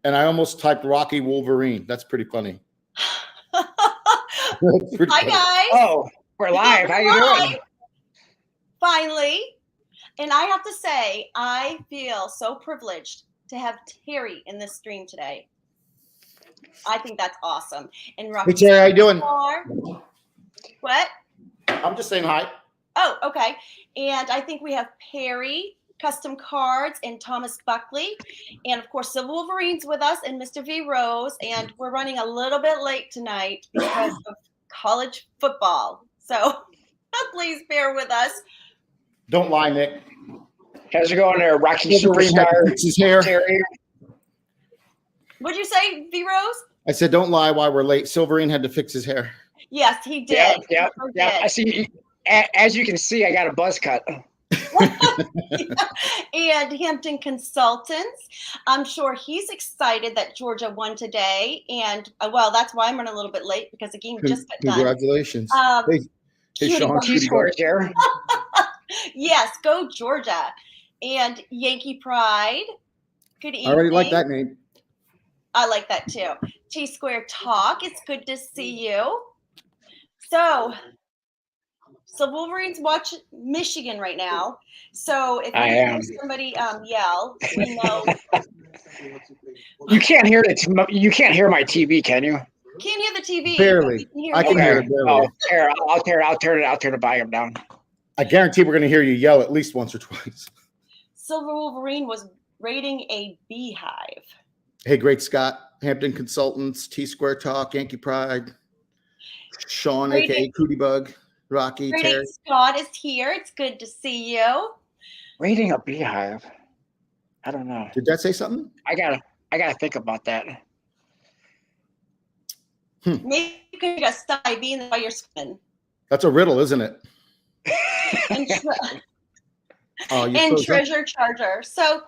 And I almost typed Rocky Wolverine. That's pretty funny. Hi, guys. Oh, we're live. How you doing? Finally. And I have to say, I feel so privileged to have Terry in this stream today. I think that's awesome. And Rocky, hey, Terry, how you doing? What? I'm just saying hi. Oh, okay. And I think we have Perry, Custom Cards, and Thomas Buckley. And of course, the Wolverines with us and Mr. V Rose. And we're running a little bit late tonight because of college football. So please bear with us. Don't lie, Nick. How's it going there, Rocky Wolverine Superstar? had to fix his hair. Terry? What'd you say, V Rose? I said, don't lie while we're late. Silverine had to fix his hair. Yes, he did. Yeah. I see. As you can see, I got a buzz cut. And Hampton Consultants. I'm sure he's excited that Georgia won today. And well, that's why I'm running a little bit late because the game just got done. Congratulations. Hey, Sean. T-scores here. Yes, go Georgia. And Yankee Pride. Good evening. I already like that name. I like that too. T-Square Talk. It's good to see you. So Wolverines watch Michigan right now. So if you hear somebody yell, we know. You can't hear it. You can't hear my TV, can you? Can't hear the TV. Barely. I can hear it barely. Oh, here, I'll turn the volume down. I guarantee we're going to hear you yell at least once or twice. Silver Wolverine was rating a beehive. Hey, Great Scott, Hampton Consultants, T-Square Talk, Yankee Pride, Sean, a.k.a. Cootie Bug, Rocky, Terry. Scott is here. It's good to see you. Rating a beehive. I don't know. Did that say something? I gotta think about that. Maybe you could get a sty being by your skin. That's a riddle, isn't it? And Treasure Charger. So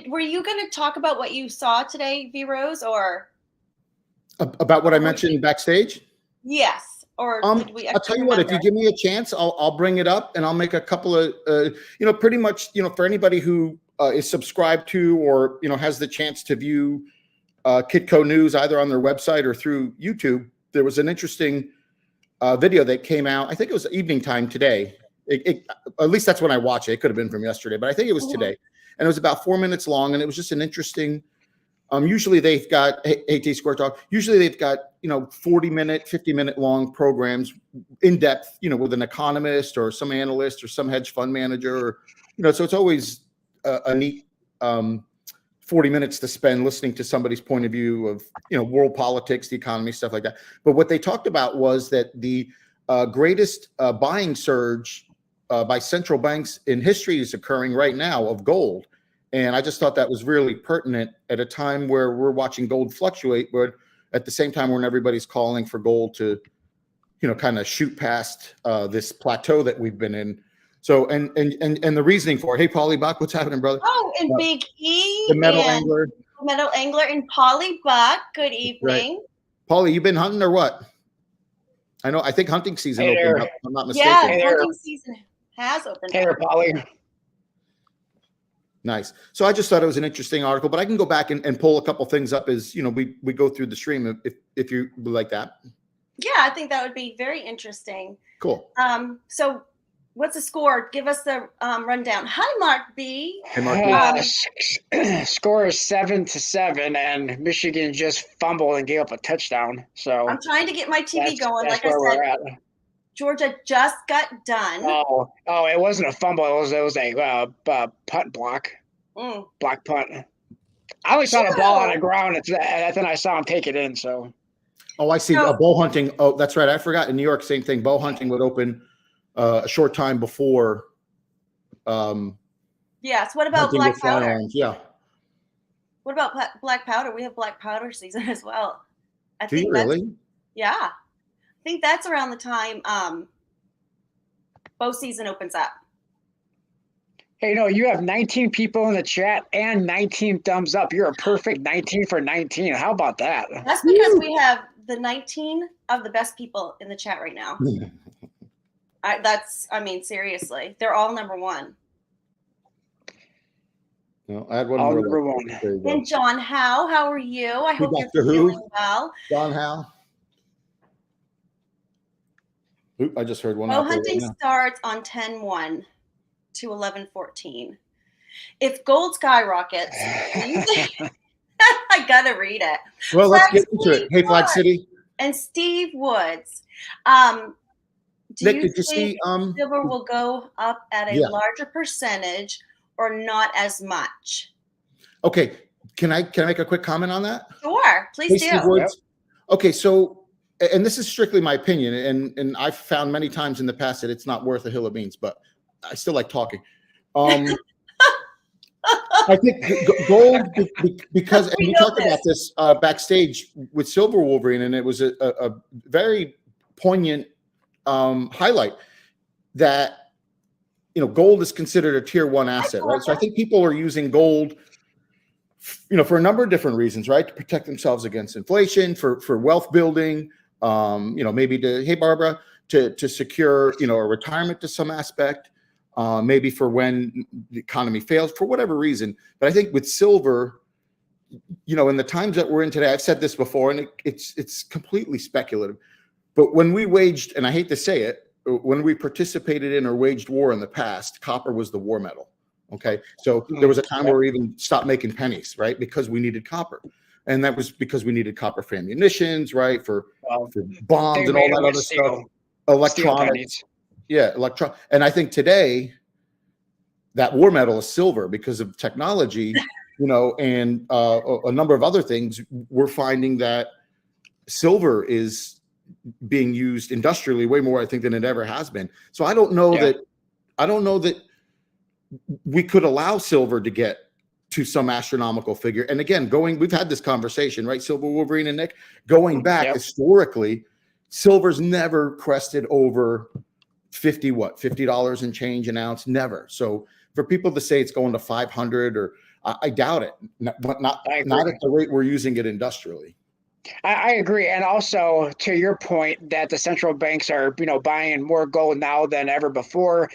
were you going to talk about what you saw today, V Rose, or about what I mentioned backstage? Yes. Or did we? I'll tell you what. If you give me a chance, I'll bring it up and I'll make a couple of pretty much for anybody who is subscribed to or has the chance to view Kitco News either on their website or through YouTube. There was an interesting video that came out. I think it was evening time today. At least that's when I watched it. It could have been from yesterday, but I think it was today. And it was about 4 minutes long, and it was just an interesting. Usually they've got T-Square Talk. Usually they've got 40-minute, 50-minute long programs, in depth, with an economist or some analyst or some hedge fund manager, or So it's always a neat 40 minutes to spend listening to somebody's point of view of world politics, the economy, stuff like that. But what they talked about was that the greatest buying surge by central banks in history is occurring right now of gold. And I just thought that was really pertinent at a time where we're watching gold fluctuate, but at the same time when everybody's calling for gold to, kind of shoot past this plateau that we've been in. So, and the reasoning for it. Hey, Paulie Buck, what's happening, brother? Oh, and Big E. The Metal Angler. Metal Angler and Paulie Buck. Good evening. Right. Paulie, you been hunting or what? I think hunting season opened up, if I'm not mistaken. Yeah, hunting season has opened up. Hey there, Paulie. Nice. So I just thought it was an interesting article, but I can go back and pull a couple things up as we go through the stream if you would like that. Yeah, I think that would be very interesting. Cool. So what's the score? Give us the rundown. Hi, Mark B. Hey, Mark B. Score is 7-7, and Michigan just fumbled and gave up a touchdown. So I'm trying to get my TV going. Like I said, Georgia just got done. Oh! It wasn't a fumble. It was a punt block. Block punt. I only saw the ball on the ground, and then I saw him take it in. So. Oh, I see. Bow hunting. Oh, that's right. I forgot. In New York, same thing. Bow hunting would open a short time before. Yes. What about black powder? Firearms. Yeah. What about black powder? We have black powder season as well. Do you really? Yeah. I think that's around the time bow season opens up. Hey, you have 19 people in the chat and 19 thumbs up. You're a perfect 19 for 19. How about that? That's because we have the 19 of the best people in the chat right now. Seriously, they're all number one. No, I had one All more. number one. There you go. And John Howe, how are you? I hope you're Doctor Who. feeling well. John Howe. Oop, I just heard one Bow out there hunting right now. starts on 10/1 to 11/14. If gold skyrockets, I gotta read it. Well, let's Flag get into it. Steve Hey, Flag Woods City. and Steve Woods. Do Nick, you did you think see? silver will go up at a Yeah. larger percentage or not as much? Okay, can I make a quick comment on that? Sure, please Hey, do. Steve Woods. Okay, so, and this is strictly my opinion, and I've found many times in the past that it's not worth a hill of beans, but I still like talking. I think gold, because, and we talked about this backstage with Silver Wolverine, and it was a very poignant highlight that, you know, gold is considered a tier 1 asset, right? So I think people are using gold, you know, for a number of different reasons, right? To protect themselves against inflation, for wealth building, you know, maybe hey, Barbara, to secure, you know, a retirement to some aspect. Maybe for when the economy fails, for whatever reason. But I think with silver, you know, in the times that we're in today, I've said this before, and it's completely speculative. But when we waged, and I hate to say it, when we participated in or waged war in the past, copper was the war metal. Okay, so there was a time where we even stopped making pennies, right? Because we needed copper, and that was because we needed copper for ammunitions, right? For bombs and all that other stuff, electronics. Yeah, and I think today that war metal is silver because of technology, you know, and a number of other things. We're finding that silver is being used industrially way more, I think, than it ever has been. So I don't know that we could allow silver to get to some astronomical figure. And again, we've had this conversation, right? Silver Wolverine and Nick, going back historically, silver's never crested over $50 and change an ounce, never. So for people to say it's going to 500, or I doubt it. Not at the rate we're using it industrially. I agree, and also to your point that the central banks are, you know, buying more gold now than ever before,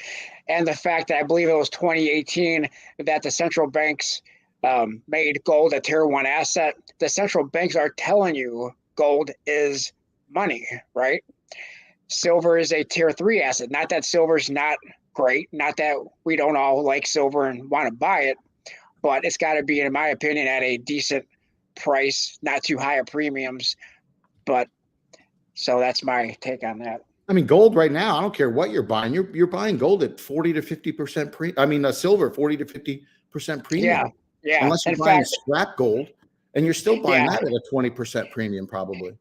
and the fact that I believe it was 2018 that the central banks made gold a tier 1 asset. The central banks are telling you gold is money, right? Silver is a tier 3 asset. Not that silver's not great, not that we don't all like silver and want to buy it, but it's got to be, in my opinion, at a decent price, not too high of premiums. But so that's my take on that. I mean, gold right now, I don't care what you're buying. You're buying gold at 40 to 50% silver 40 to 50% premium. Yeah. Unless you're buying scrap gold, and you're still buying that at a 20% premium, probably.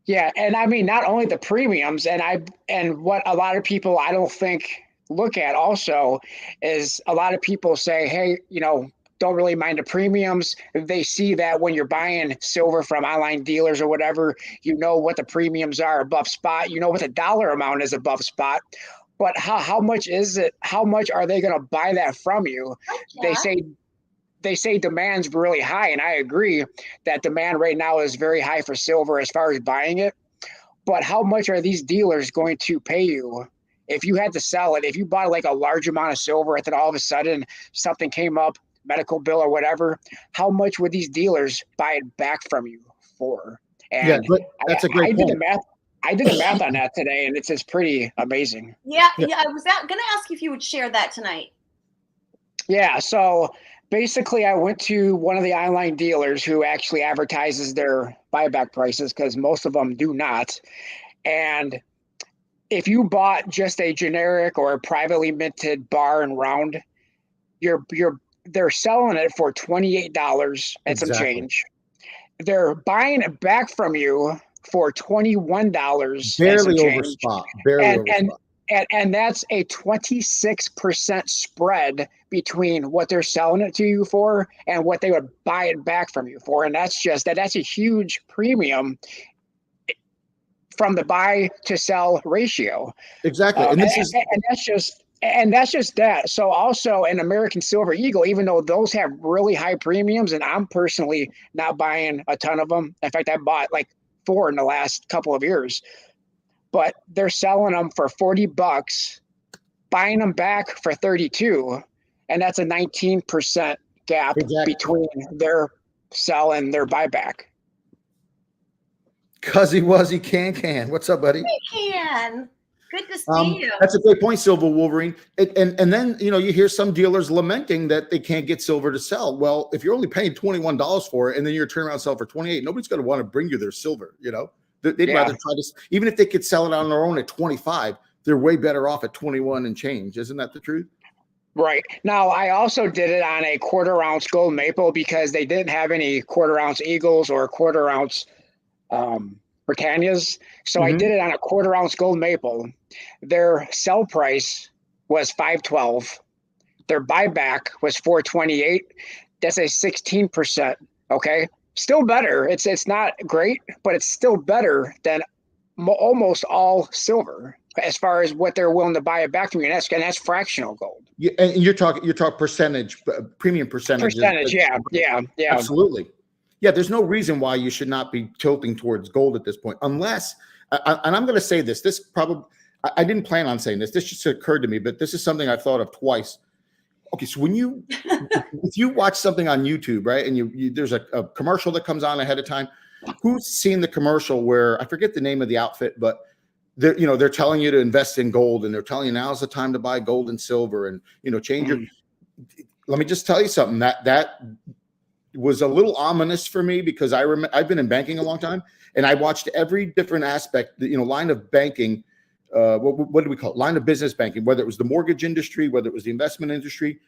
Yeah, and I mean, not only the premiums, and what a lot of people I don't think look at also is a lot of people say, hey, you know, don't really mind the premiums. They see that when you're buying silver from online dealers or whatever, you know what the premiums are above spot, you know what the dollar amount is above spot. But how much is it? How much are they going to buy that from you? They say demand's really high, and I agree that demand right now is very high for silver as far as buying it. But how much are these dealers going to pay you if you had to sell it? If you bought like a large amount of silver and then all of a sudden something came up, medical bill or whatever, how much would these dealers buy it back from you for? And yeah, that's a great point. I did the math on that today, and it's pretty amazing. Yeah. I was going to ask you if you would share that tonight. Yeah, so basically I went to one of the online dealers who actually advertises their buyback prices, because most of them do not. And if you bought just a generic or a privately minted bar and round, they're selling it for $28 and some change. They're buying it back from you for $21 barely over spot. And that's a 26% spread between what they're selling it to you for and what they would buy it back from you for. And that's a huge premium from the buy to sell ratio. Exactly. And that's just that. So also an American Silver Eagle, even though those have really high premiums, and I'm personally not buying a ton of them. In fact, I bought like 4 in the last couple of years. But they're selling them for $40, buying them back for $32, and that's a 19% gap Exactly. between their sell and their buyback. Cuzzy Wuzzy Can. What's up, buddy? Can. Good to see you. That's a great point, Silver Wolverine. And then you hear some dealers lamenting that they can't get silver to sell. Well, if you're only paying $21 for it, and then you're turning around and sell for 28, nobody's going to want to bring you their silver. They'd rather try to, even if they could sell it on their own at 25, they're way better off at 21 and change. Isn't that the truth? Right. Now, I also did it on a 1/4 ounce gold maple because they didn't have any 1/4 ounce Eagles or 1/4 ounce Britannias. So I did it on a 1/4 ounce gold maple. Their sell price was $5.12. Their buyback was $4.28. That's a 16%. Okay. Still better. It's not great, but it's still better than almost all silver as far as what they're willing to buy it back from you. And that's fractional gold. Yeah, and you're talking percentage, premium percentage. Yeah. Absolutely. Yeah, there's no reason why you should not be tilting towards gold at this point, unless, and I'm going to say this probably, I didn't plan on saying this. This just occurred to me, but this is something I've thought of twice. Okay, so if you watch something on YouTube, right, and there's a commercial that comes on ahead of time, who's seen the commercial where, I forget the name of the outfit, but they're telling you to invest in gold, and they're telling you now's the time to buy gold and silver, and change your. Let me just tell you something that was a little ominous for me, because I've been in banking a long time, and I watched every different aspect, line of banking. What do we call it? Line of business banking, whether it was the mortgage industry, whether it was the investment industry.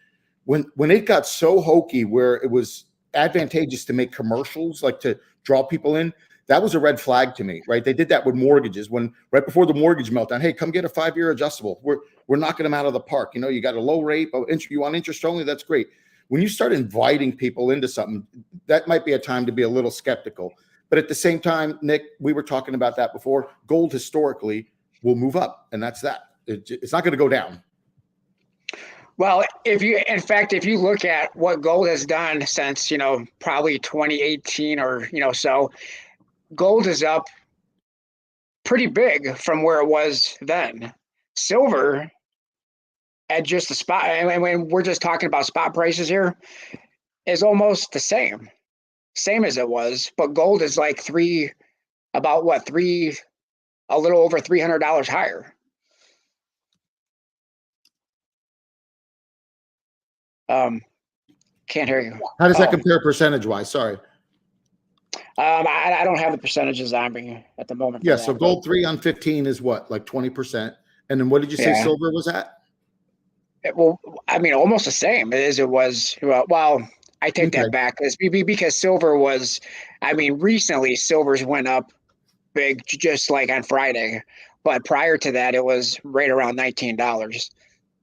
When it got so hokey where it was advantageous to make commercials, like to draw people in, that was a red flag to me, right? They did that with mortgages right before the mortgage meltdown. Hey, come get a 5-year adjustable. We're knocking them out of the park. You got a low rate, but you want interest only, that's great. When you start inviting people into something, that might be a time to be a little skeptical. But at the same time, Nick, we were talking about that before. Gold historically will move up, and that's that. It's not going to go down. Well, if you look at what gold has done since, probably 2018 or, so gold is up pretty big from where it was then. Silver at just the spot, and when we're just talking about spot prices here, is almost the same as it was, but gold is like a little over $300 higher. Can't hear you. How does that compare percentage wise? Sorry. I don't have the percentages on me at the moment. Yeah. So gold 3 on 15 is what, like 20%. And then what did you say silver was at? Well, I mean, almost the same as it was. Well, I take that back, because silver was, recently silver's went up big, just like on Friday. But prior to that, it was right around $19.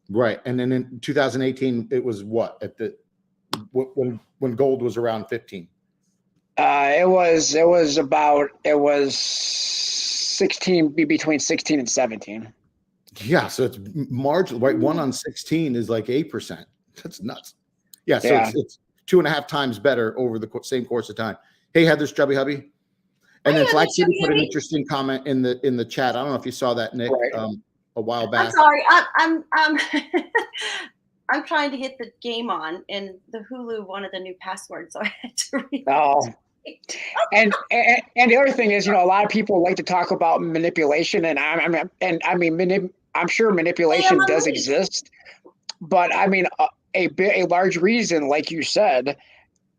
Right. And then in 2018, it was what when gold was around 15? It was 16, between 16 and 17. Yeah. So it's marginal, right? 1 on 16 is like 8%. That's nuts. Yeah. So it's 2.5 times better over the same course of time. Hey, Heather's Chubby Hubby. And then Flag City put an interesting comment in the chat. I don't know if you saw that, Nick, a while back. I'm sorry. I'm trying to get the game on, and the Hulu wanted the new password, so I had to read. Oh. And the other thing is, a lot of people like to talk about manipulation, and I'm sure manipulation does exist, but a large reason, like you said,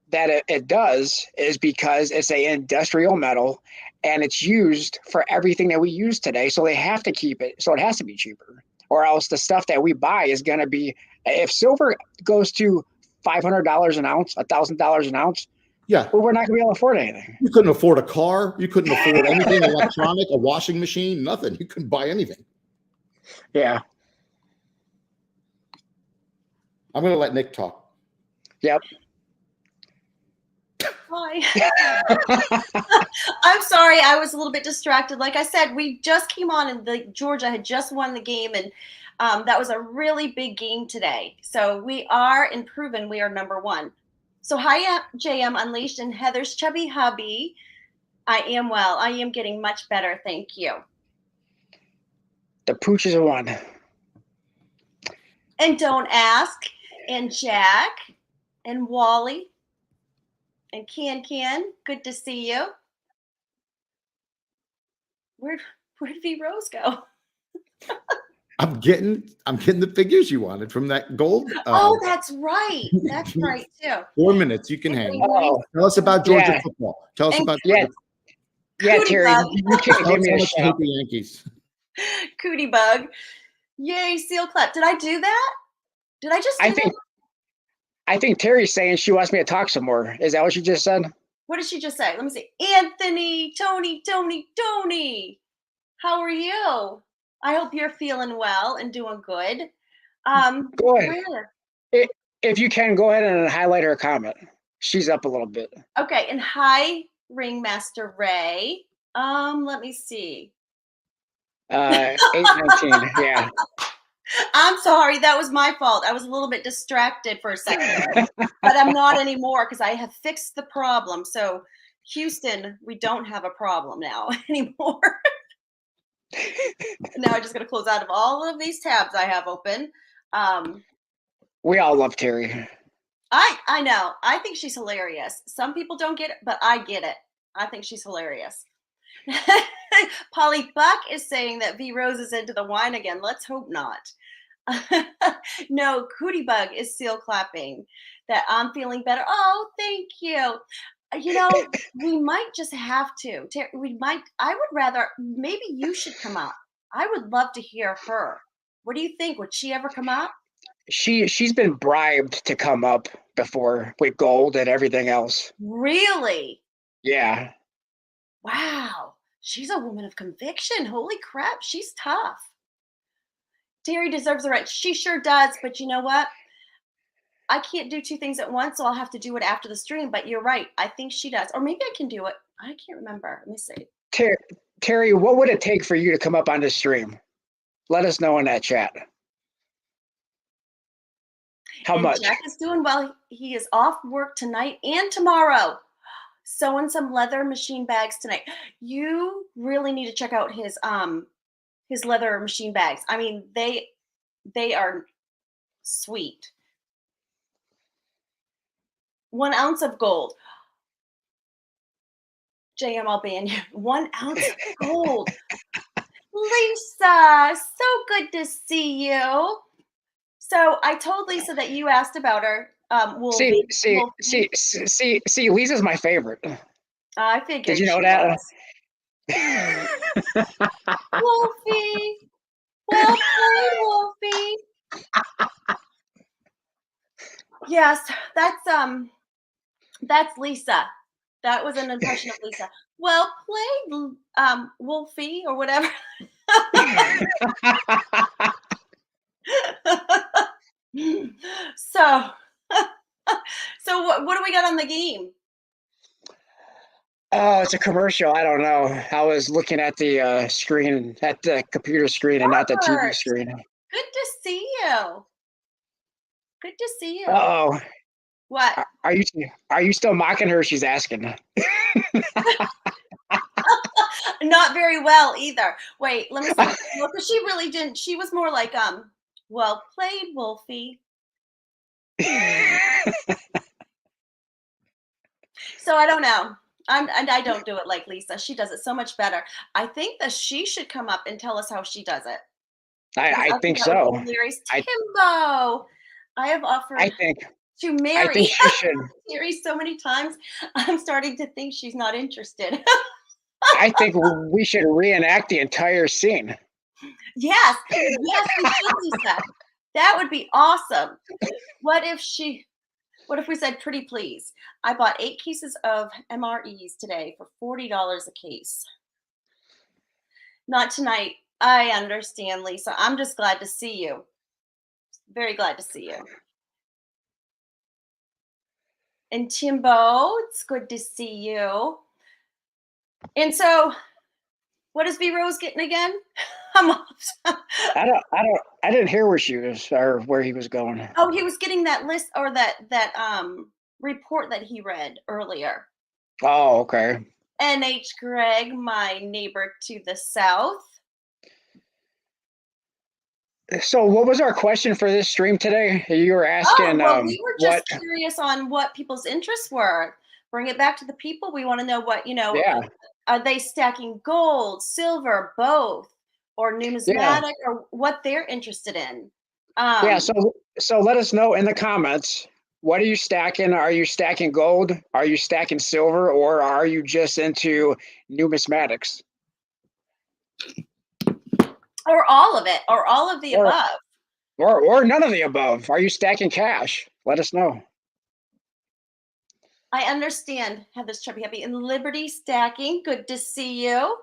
that it does is because it's an industrial metal, and it's used for everything that we use today. So they have to keep it. So it has to be cheaper, or else the stuff that we buy is going to be. If silver goes to $500 an ounce, $1,000 an ounce. Yeah. Well, we're not going to be able to afford anything. You couldn't afford a car. You couldn't afford anything electronic, a washing machine, nothing. You couldn't buy anything. Yeah. I'm going to let Nick talk. Yep. Hi. I'm sorry. I was a little bit distracted. Like I said, we just came on, and Georgia had just won the game, and that was a really big game today. So we are improving. We are number 1. So hi, JM Unleashed and Heather's Chubby Hubby. I am well. I am getting much better. Thank you. The pooch is a 1. And don't ask. And Jack. and Wally and Can. Good to see you. Where'd V Rose go? I'm getting the figures you wanted from that gold. Oh, that's right. That's right too. 4 minutes. You can hang. Oh, Tell us about Georgia yeah. football. Tell us And- about Yeah. Georgia. Yeah, Cootie Terry, bug. you can't Tell give us me how a much you hate shout. the Yankees. Cootie bug. Yay, seal clap. Did I do that? Did I just do that? I think Terry's saying she wants me to talk some more. Is that what you just said? What did she just say? Let me see. Anthony, Tony. How are you? I hope you're feeling well and doing good. Go ahead. Where? If you can, go ahead and highlight her comment. She's up a little bit. Okay, and hi, Ringmaster Ray. Let me see. 819. Yeah. I'm sorry, that was my fault. I was a little bit distracted for a second, but I'm not anymore because I have fixed the problem. So, Houston, we don't have a problem now anymore. Now I just got to close out of all of these tabs I have open. We all love Terry. I know. I think she's hilarious. Some people don't get it, but I get it. I think she's hilarious. Polly Buck is saying that V Rose is into the wine again. Let's hope not. No, Cootie Bug is seal clapping that I'm feeling better. Oh, thank you. You know, we might just have to. I would rather, maybe you should come up. I would love to hear her. What do you think? Would she ever come up? She's been bribed to come up before with gold and everything else. Really? Yeah. Wow. She's a woman of conviction. Holy crap. She's tough. Terry deserves the right. She sure does. But you know what? I can't do two things at once, so I'll have to do it after the stream. But you're right. I think she does. Or maybe I can do it. I can't remember. Let me see. Terry, what would it take for you to come up on the stream? Let us know in that chat. How much? Jack is doing well. He is off work tonight and tomorrow. Sewing some leather machine bags tonight. You really need to check out his leather machine bags. I mean, they are sweet. 1 ounce of gold. JM, I'll ban you. 1 ounce of gold. Lisa, so good to see you. So I told Lisa that you asked about her. Wolfie. See, Lisa's my favorite. I figured. Did you know that? Wolfie. Well played, Wolfie. Yes, that's Lisa. That was an impression of Lisa. Well played, Wolfie, or whatever. So what do we got on the game? Oh, it's a commercial. I don't know. I was looking at the screen, at the computer screen, and not the TV Robert, screen. good to see you. Good to see you. Oh, What? are you still mocking her? She's asking. Not very well either. Wait, let me see. Well, 'cause she really didn't. She was more like, well played, Wolfie. So I don't know. I don't do it like Lisa. She does it so much better. I think that she should come up and tell us how she does it. I think that would so. be hilarious. Timbo, I have offered I think to marry she should. Terry so many times. I'm starting to think she's not interested. I think we should reenact the entire scene. Yes, we should, Lisa. That would be awesome. What if we said, pretty please? I bought 8 cases of MREs today for $40 a case. Not tonight. I understand, Lisa. I'm just glad to see you. Very glad to see you. And Timbo, it's good to see you. And so, what is V Rose getting again? I'm off. I didn't hear where she was or where he was going. Oh, he was getting that list or that report that he read earlier. Oh, okay. NH Greg, my neighbor to the south. So what was our question for this stream today? You were asking well, we were just what? curious on what people's interests were. Bring it back to the people. We want to know what, Yeah, are they stacking gold, silver, both, or yeah, numismatic, or what they're interested in? yeah. So let us know in the comments. What are you stacking? Are you stacking gold? Are you stacking silver? Or are you just into numismatics? Or all of it, or all of the Or above. or none of the above? Are you stacking cash? Let us know. I understand. Have this chubby happy and Liberty stacking. Good to see you.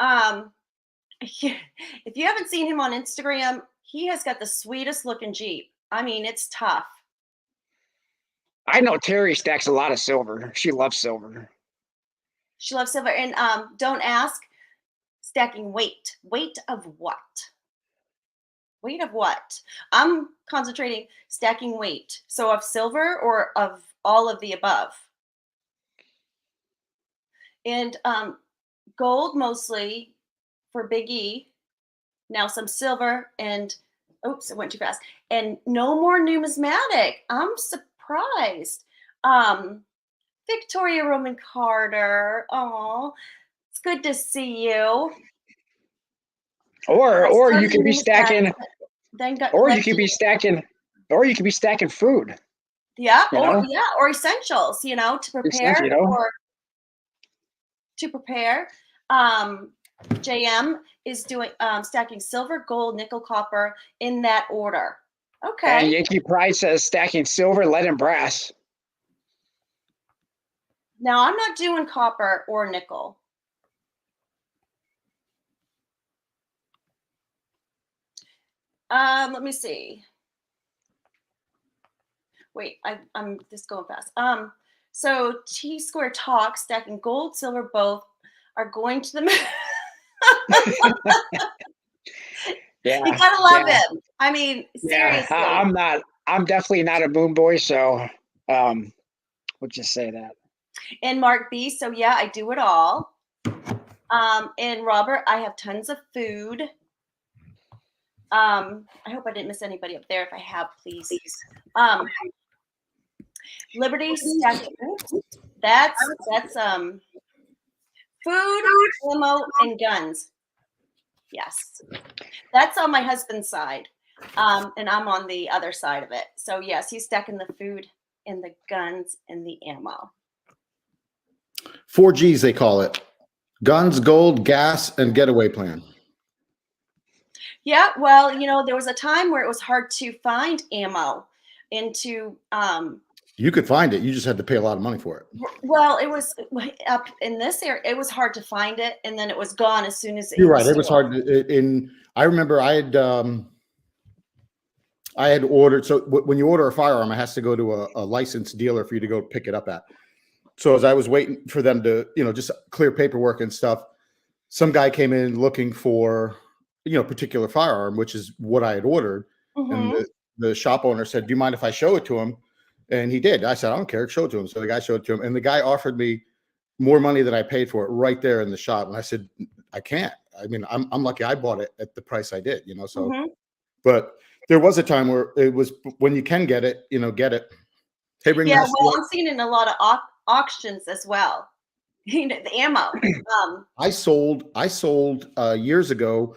Um, if you haven't seen him on Instagram, he has got the sweetest looking Jeep. I mean, it's tough. I know Terry stacks a lot of silver. She loves silver. She loves silver. And don't ask, stacking weight. Weight of what? Weight of what? I'm concentrating stacking weight. So of silver or of all of the above. And gold mostly for Big E. Now some silver and oops, it went too fast. And no more numismatic. I'm surprised. Victoria Roman Carter. Oh, it's good to see you. Or you Started could be numismatics, stacking, then got or you could collecting. be stacking, or you could be stacking food. Yeah, You know, or essentials, to prepare for to prepare. JM is doing stacking silver, gold, nickel, copper in that order. And Okay. Yankee Pride says stacking silver, lead, and brass. Now I'm not doing copper or nickel. Let me see. Wait, I'm just going fast. So T Square Talk stacking gold, silver, both are going to the. Yeah, You gotta love him. I mean, yeah. seriously. I'm not. I'm definitely not a moon boy, so we'll just say that. And Mark B. So yeah, I do it all. And Robert, I have tons of food. I hope I didn't miss anybody up there. If I have, please. Liberty stacking. That's food, ammo, and guns. Yes, that's on my husband's side, and I'm on the other side of it. So yes, he's stacking the food and the guns and the ammo. 4Gs, they call it: guns, gold, gas, and getaway plan. Yeah, well, there was a time where it was hard to find ammo into You could find it. You just had to pay a lot of money for it. well, it was up in this area. It was hard to find it, and then it was gone as soon as You're right. It was hard. I remember I had ordered. So when you order a firearm, it has to go to a licensed dealer for you to go pick it up at. So as I was waiting for them to, just clear paperwork and stuff, some guy came in looking for, particular firearm, which is what I had ordered. And the shop owner said, "Do you mind if I show it to him?" And he did. I said, "I don't care. Show it to him." So the guy showed it to him, and the guy offered me more money than I paid for it right there in the shop. And I said, "I can't. I mean, I'm lucky I bought it at the price I did, so, but there was a time where it was when you can get it, get it. Hey, bring yeah, that. well, I'm seeing it in a lot of auctions as well. The ammo. I sold years ago.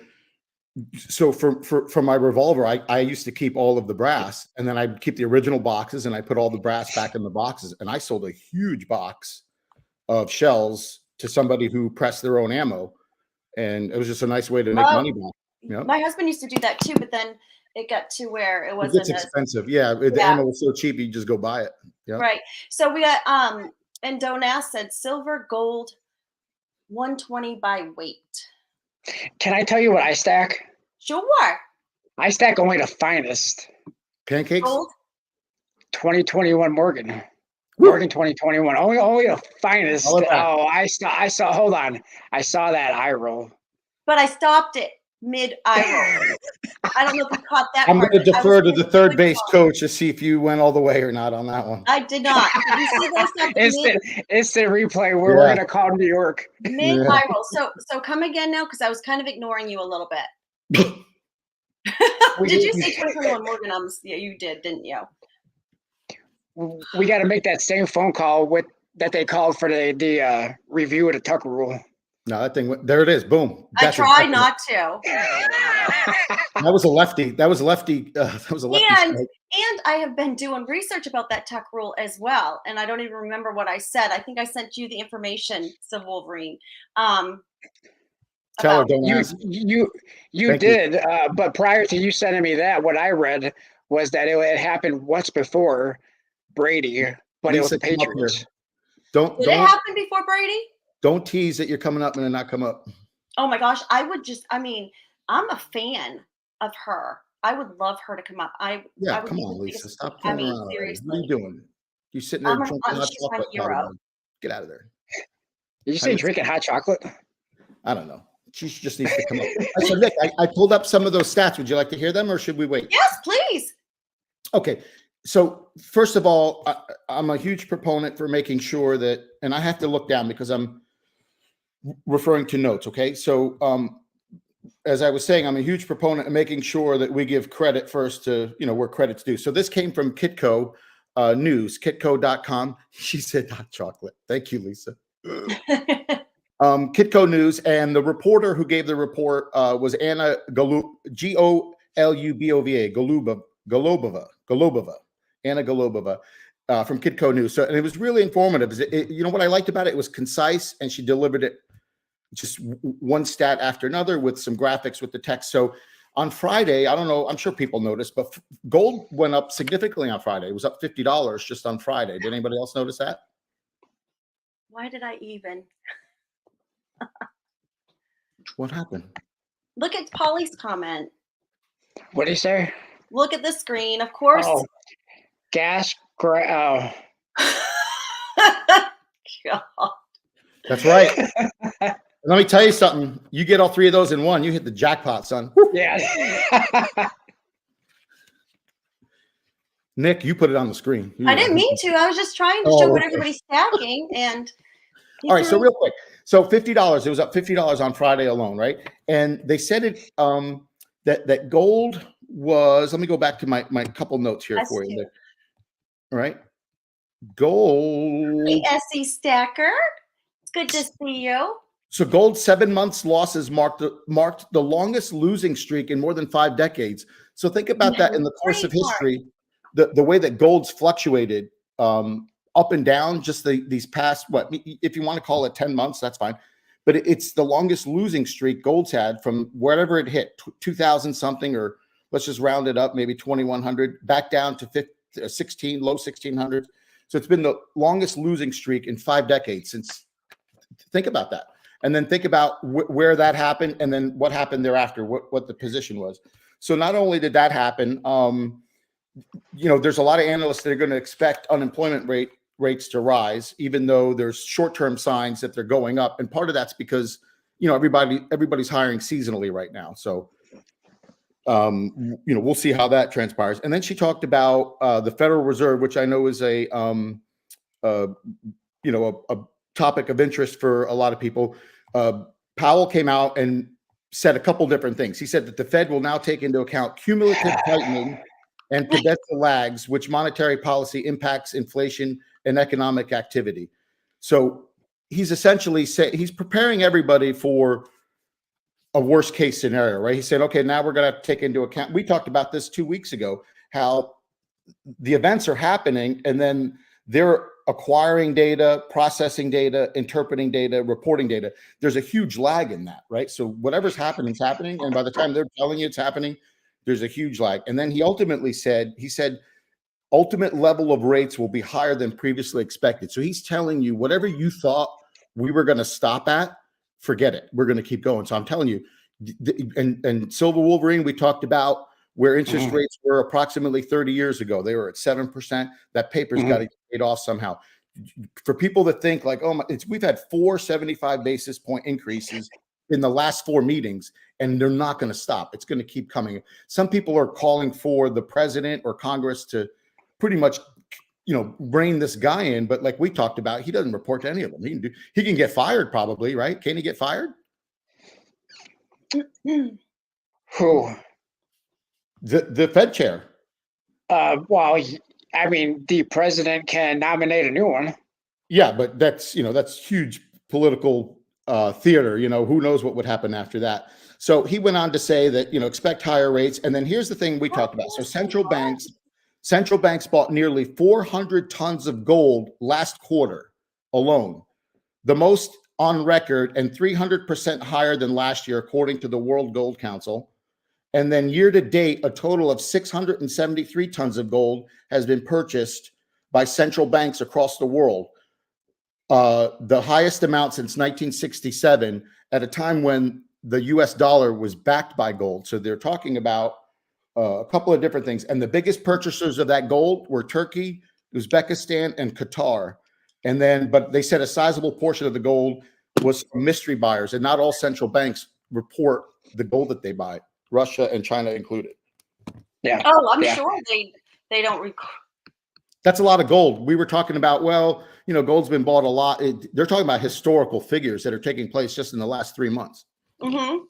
So for my revolver, I used to keep all of the brass, and then I'd keep the original boxes, and I put all the brass back in the boxes. And I sold a huge box of shells to somebody who pressed their own ammo, and it was just a nice way to make money back. Yep. My husband used to do that too, but then it got to where it wasn't It's expensive. Yeah, the ammo was so cheap, you just go buy it. Yeah. Right. So we got and Don't Ask said silver, gold, 120 by weight. Can I tell you what I stack? Sure. I stack only the finest. Pancakes. Gold. 2021 Morgan. Morgan 2021. Only the finest. Oh, I saw. Hold on. I saw that eye roll. But I stopped it mid eye roll. I don't know if you caught that. I'm going to defer to the third base coach to see if you went all the way or not on that one. I did not. Did you see that? Instant replay. We're going to call New York. Mid eye roll. So come again now, because I was kind of ignoring you a little bit. Did you say 2021 Morgan? Yeah, you did, didn't you? We got to make that same phone call that they called for the review of the Tucker rule. No, that thing, there it is. Boom. I tried not to. That was a lefty. That was a lefty. And I have been doing research about that Tuck rule as well. And I don't even remember what I said. I think I sent you the information, Civil Wolverine. Tell her, don't ask. You did. But prior to you sending me that, what I read was that it happened once before Brady, but Lisa, it was the Patriots. Did it happen before Brady? Don't tease that you're coming up and then not come up. Oh my gosh. I'm a fan of her. I would love her to come up. Come on, Lisa. Stop playing around. Seriously. What are you doing? You sitting there drinking hot chocolate? Get out of there. Did you say drinking hot chocolate? I don't know. She just needs to come up. So, Nick, I pulled up some of those stats. Would you like to hear them or should we wait? Yes, please. Okay. So, first of all, I'm a huge proponent for making sure that, and I have to look down because I'm referring to notes. Okay. So, as I was saying, I'm a huge proponent of making sure that we give credit first to, where credit's due. So this came from Kitco News, kitco.com. She said hot chocolate. Thank you, Lisa. Kitco News, and the reporter who gave the report was Anna Golubova, Anna Golubova from Kitco News. So, and it was really informative. What I liked about it, it was concise, and she delivered it just one stat after another with some graphics with the text. So on Friday, I don't know, I'm sure people noticed, but gold went up significantly on Friday. It was up $50 just on Friday. Did anybody else notice that? Why did I even? What happened? Look at Polly's comment. What did he say? Look at the screen, of course. Oh, gas. God. That's right. Let me tell you something. You get all three of those in one, you hit the jackpot, son. Yeah. Nick, you put it on the screen. I didn't mean to. I was just trying to show what everybody's stacking. And all right, so real quick. So $50, it was up $50 on Friday alone, right? And they said it that gold was, let me go back to my couple notes here for you. All right. Gold. Hey, SE Stacker. It's good to see you. So gold 7 months losses marked the longest losing streak in more than 5 decades. So think about that in the course of history, the way that gold's fluctuated up and down just these past, if you want to call it 10 months, that's fine. But it's the longest losing streak gold's had from wherever it hit, 2000 something, or let's just round it up, maybe 2100, back down to 16, low 1600s. So it's been the longest losing streak in 5 decades since, think about that. And then think about where that happened and then what happened thereafter, what the position was. So not only did that happen, there's a lot of analysts that are going to expect unemployment rates to rise, even though there's short-term signs that they're going up. And part of that's because, everybody's hiring seasonally right now. So, we'll see how that transpires. And then she talked about the Federal Reserve, which I know is a topic of interest for a lot of people. Powell came out and said a couple different things. He said that the Fed will now take into account cumulative tightening and prudential lags, which monetary policy impacts inflation and economic activity. So he's essentially he's preparing everybody for a worst case scenario, right? He said, okay, now we're going to take into account. We talked about this 2 weeks ago, how the events are happening and then they're acquiring data, processing data, interpreting data, reporting data. There's a huge lag in that, right? So whatever's happening is happening. And by the time they're telling you it's happening, there's a huge lag. And then he ultimately said, ultimate level of rates will be higher than previously expected. So he's telling you whatever you thought we were going to stop at, forget it. We're going to keep going. So I'm telling you, and Silver Wolverine, we talked about where interest rates were approximately 30 years ago. They were at 7%. That paper's got to get paid off somehow. For people that think like, we've had 4 75 basis point increases in the last 4 meetings, and they're not going to stop. It's going to keep coming. Some people are calling for the president or Congress to pretty much, rein this guy in. But like we talked about, he doesn't report to any of them. He can get fired probably, right? Can he get fired? Who? The Fed chair. Well, I mean, the president can nominate a new one. Yeah, but that's huge political theater. Who knows what would happen after that. So he went on to say that, expect higher rates. And then here's the thing we talked about. So central banks bought nearly 400 tons of gold last quarter alone, the most on record and 300% higher than last year, according to the World Gold Council. And then year to date, a total of 673 tons of gold has been purchased by central banks across the world. The highest amount since 1967, at a time when the US dollar was backed by gold. So they're talking about a couple of different things. And the biggest purchasers of that gold were Turkey, Uzbekistan, and Qatar. But they said a sizable portion of the gold was from mystery buyers, and not all central banks report the gold that they buy, Russia and China included. Yeah. Oh, I'm sure they don't record. That's a lot of gold. We were talking about, gold's been bought a lot. They're talking about historical figures that are taking place just in the last 3 months. Mm-hmm.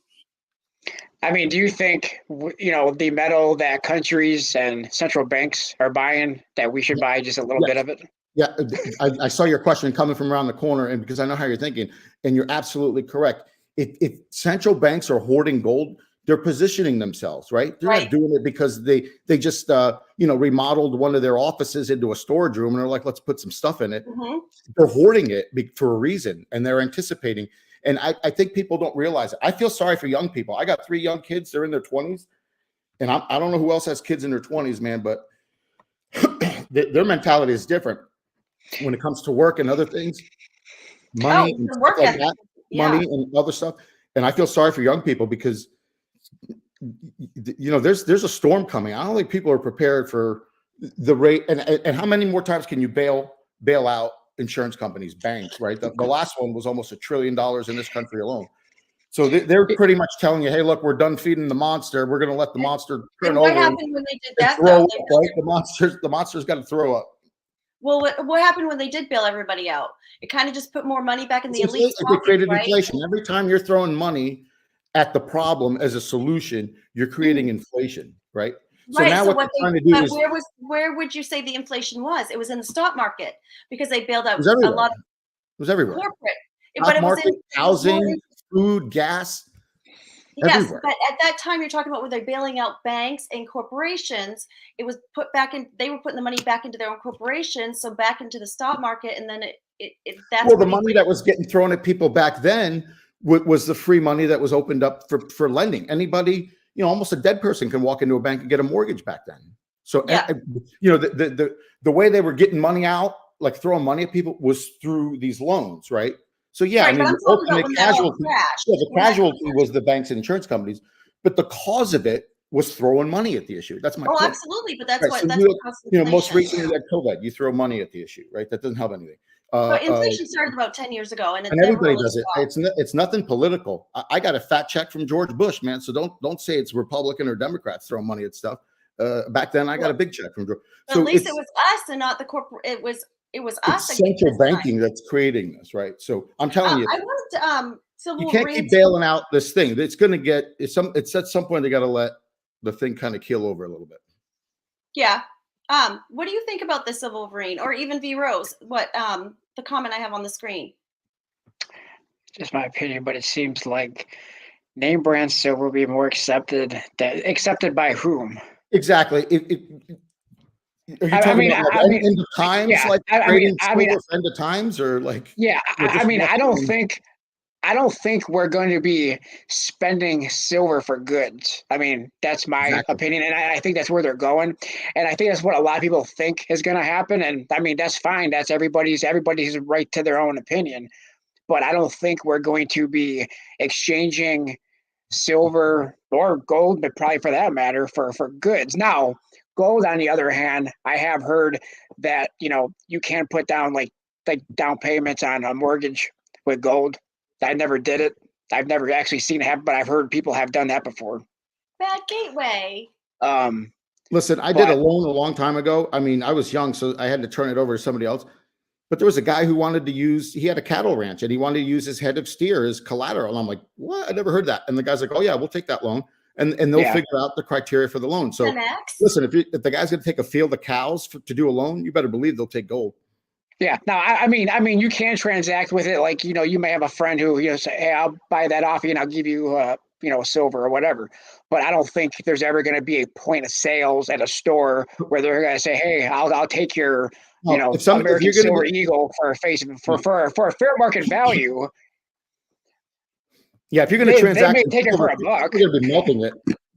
I mean, do you think, the metal that countries and central banks are buying, that we should buy just a little bit of it? Yeah, I saw your question coming from around the corner, and because I know how you're thinking, and you're absolutely correct. If central banks are hoarding gold, they're positioning themselves, right? They're not doing it because they just remodeled one of their offices into a storage room, and they're like, let's put some stuff in it. Mm-hmm. They're hoarding it for a reason, and they're anticipating. And I think people don't realize it. I feel sorry for young people. I got 3 young kids; they're in their 20s, and I don't know who else has kids in their 20s, man, but their mentality is different when it comes to work and other things, money and stuff like that, money and other stuff. And I feel sorry for young people because there's a storm coming. I don't think people are prepared for the rate. And how many more times can you bail out insurance companies, banks, right? The last one was almost $1 trillion in this country alone. So they're pretty much telling you, hey, look, we're done feeding the monster. We're going to let the monster turn over. What happened when they did that? Throw up, right? The monster's got to throw up. Well, what happened when they did bail everybody out? It kind of just put more money back in the elite. It created inflation. Every time you're throwing money at the problem as a solution, you're creating inflation, right? So now what they're trying to do is, where would you say the inflation was? It was in the stock market because they bailed out a lot of. It was everywhere. Corporate, but it was in housing, food, gas. Yes, everywhere. But at that time, you're talking about where they're bailing out banks and corporations. It was put back in. They were putting the money back into their own corporations, so back into the stock market, and then that's the money that was getting thrown at people back then was the free money that was opened up for lending. Anybody, almost a dead person can walk into a bank and get a mortgage back then. So the way they were getting money out, like throwing money at people, was through these loans, right? So the ultimate casualty, the casualty was the banks and insurance companies, but the cause of it was throwing money at the issue. That's my point. Absolutely, but that's what most recently at COVID, you throw money at the issue, right? That doesn't help anything. But inflation started about 10 years ago, and everybody does it. It's nothing political. I got a fat check from George Bush, man. So don't say it's Republican or Democrats throwing money at stuff. Back then, I got a big check from George. So at least it was us and not the corporate. It was us. Central banking that's creating this, right? So I'm telling you, I wanted you can't keep bailing out this thing. It's going to get it's at some point they got to let the thing kind of keel over a little bit. Yeah. What do you think about this Wolverine or even V Rose? What the comment I have on the screen? Just my opinion, but it seems like name brand silver will be more accepted. Accepted by whom? Exactly. Are you talking about end of times, like end of times, or like? Yeah, I don't think we're going to be spending silver for goods. I mean, that's my opinion, and I think that's where they're going, and I think that's what a lot of people think is going to happen. And I mean, that's fine. That's everybody's right to their own opinion, but I don't think we're going to be exchanging silver or gold, but probably for that matter, for goods. Now, gold, on the other hand, I have heard that, you can put down like down payments on a mortgage with gold. I never did it. I've never actually seen it happen, but I've heard people have done that before. Bad gateway. Listen, I did a loan a long time ago. I mean, I was young, so I had to turn it over to somebody else. But there was a guy who he had a cattle ranch and he wanted to use his head of steer as collateral. And I'm like, what? I never heard that. And the guy's like, oh yeah, we'll take that loan. and they'll Yeah. figure out the criteria for the loan. So 10X. listen, if the guy's going to take a field of cows to do a loan, you better believe they'll take gold. Yeah. Now, I mean, you can transact with it. Like, you may have a friend who, say, hey, I'll buy that off you and I'll give you, silver or whatever. But I don't think there's ever going to be a point of sales at a store where they're going to say, hey, I'll take your, No, if American you're going Silver to, Eagle for a fair market value. yeah, if you're going to They transact, may take it for a buck. you're going to be melting it.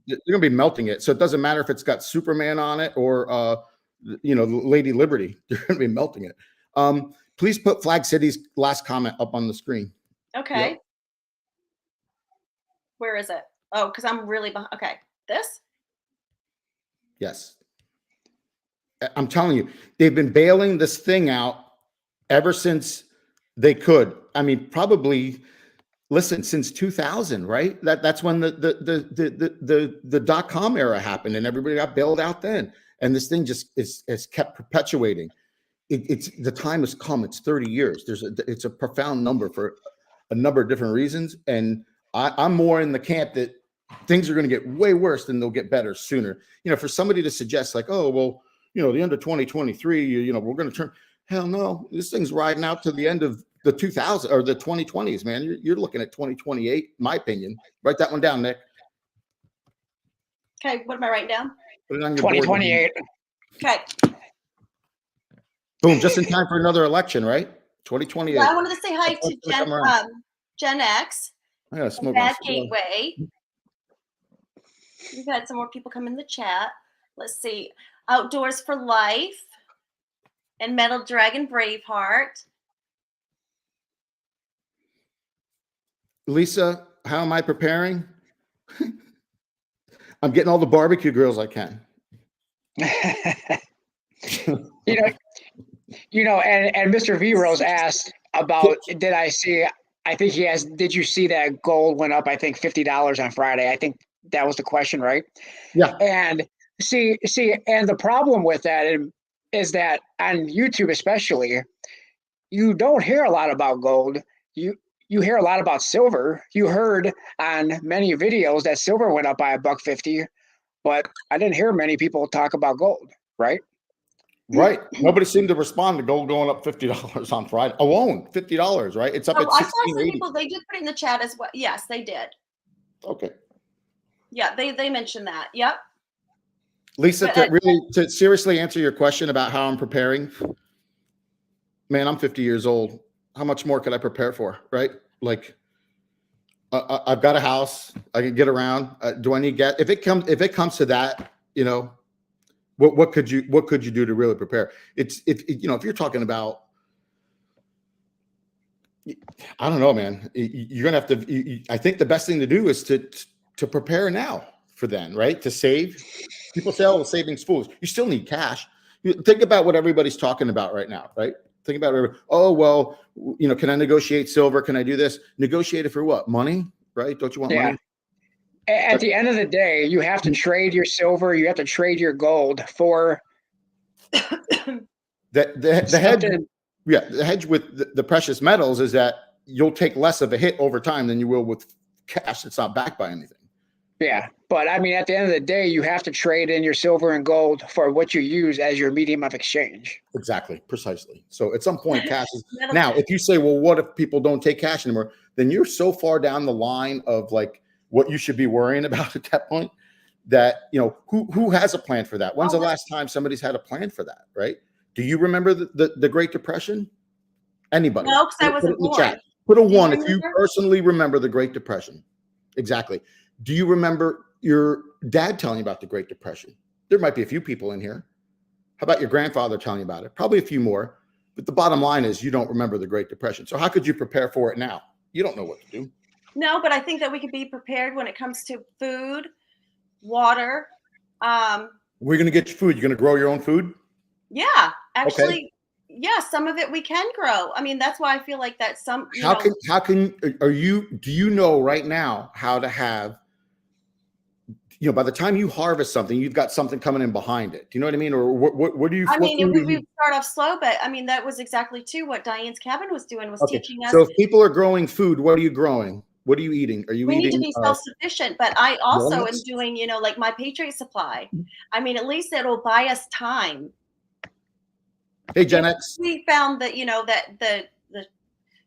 You're going to be melting it. So it doesn't matter if it's got Superman on it or, Lady Liberty. You're going to be melting it. Please put Flag City's last comment up on the screen. Okay. Yep. Where is it? Oh, because I'm really behind. Okay. This? Yes. I'm telling you, they've been bailing this thing out ever since they could. I mean, probably, listen, since 2000, right? That's when the dot-com era happened and everybody got bailed out then. And this thing just is kept perpetuating. It's the time has come. It's 30 years. It's a profound number for a number of different reasons. And I'm more in the camp that things are going to get way worse than they'll get better sooner. For somebody to suggest like, oh, well, the end of 2023, we're going to turn. Hell no, this thing's riding out to the end of the 2000 or the 2020s, man. You're looking at 2028, my opinion. Write that one down, Nick. Okay. What am I writing down? Put it on your board. 2028. Okay. Boom, just in time for another election, right? 2028. Well, I wanted to say hi to Gen X. I gotta smoke Bad Gateway. We've had some more people come in the chat. Let's see. Outdoors for Life and Metal Dragon Braveheart. Lisa, how am I preparing? I'm getting all the barbecue grills I can. And Mr. V Rose asked about, did you see that gold went up, I think $50 on Friday? I think that was the question, right? Yeah. And and the problem with that is that on YouTube especially, you don't hear a lot about gold. You hear a lot about silver. You heard on many videos that silver went up by $1.50, but I didn't hear many people talk about gold, right? Right. Nobody seemed to respond to gold going up $50 on Friday alone. $50, right? It's up at I saw some 16.80. people, they did put it in the chat as well. Yes, they did. Okay. Yeah, they mentioned that. Yep. Lisa, to seriously answer your question about how I'm preparing, man, I'm 50 years old. How much more could I prepare for, right? Like, I've got a house. I can get around. Do I need gas? If it comes to that, what could you do to really prepare? If you're talking about, I don't know, man, you're gonna have to. I think the best thing to do is to prepare now for then, right? To save. People say, "Oh, saving's foolish." You still need cash. Think about what everybody's talking about right now, right? Think about it. Oh, well, can I negotiate silver? Can I do this? Negotiate it for what? Money, right? Don't you want money? At the end of the day, you have to trade your silver. You have to trade your gold for the hedge. Yeah, the hedge with the precious metals is that you'll take less of a hit over time than you will with cash that's not backed by anything. Yeah, but I mean, at the end of the day, you have to trade in your silver and gold for what you use as your medium of exchange. Exactly, precisely. So at some point, cash is now. If you say, "Well, what if people don't take cash anymore?" Then you're so far down the line of like what you should be worrying about at that point that who has a plan for that? When's the last time somebody's had a plan for that? Right? Do you remember the Great Depression? Anybody? No, because I wasn't born. Put a 1 if you personally remember the Great Depression. Exactly. Do you remember your dad telling you about the Great Depression? There might be a few people in here. How about your grandfather telling you about it? Probably a few more. But the bottom line is you don't remember the Great Depression. So how could you prepare for it now? You don't know what to do. No, but I think that we could be prepared when it comes to food, water. Where are you going to get your food? You're going to grow your own food? Yeah, actually. Okay. Yeah, some of it we can grow. I mean, that's why I feel like that some. Do you know right now how to have, by the time you harvest something, you've got something coming in behind it. Do you know what I mean? Or what do you? I mean, we start off slow, but I mean, that was exactly too what Diane's Cabin was doing, was teaching us. So if people are growing food, what are you growing? What are you eating? Are you We need to eating be self-sufficient, but I also am walnuts? doing, like my Patriot Supply. I mean, at least it'll buy us time. Hey, Gen X. We found that, that the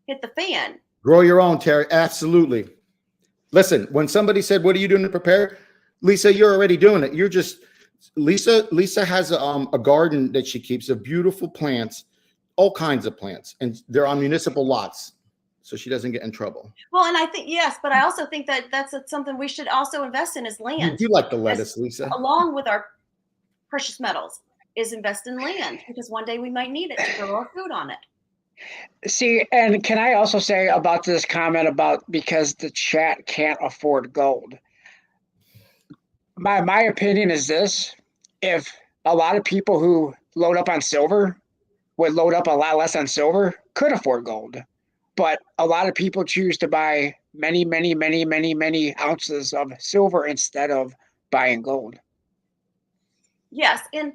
hit the fan. Grow your own, Terry. Absolutely. Listen, when somebody said, "What are you doing to prepare?" Lisa, you're already doing it. You're just Lisa has a garden that she keeps of beautiful plants, all kinds of plants, and they're on municipal lots, so she doesn't get in trouble. Well, and I think yes, but I also think that that's something we should also invest in is You land. do like the lettuce, Lisa. Along with our precious metals, is invest in land because one day we might need it to grow our food on it. See, and can I also say about this comment about because the chat can't afford gold? My opinion is this: if a lot of people who load up on silver would load up a lot less on silver, could afford gold. But a lot of people choose to buy many, many, many, many, many ounces of silver instead of buying gold. Yes, and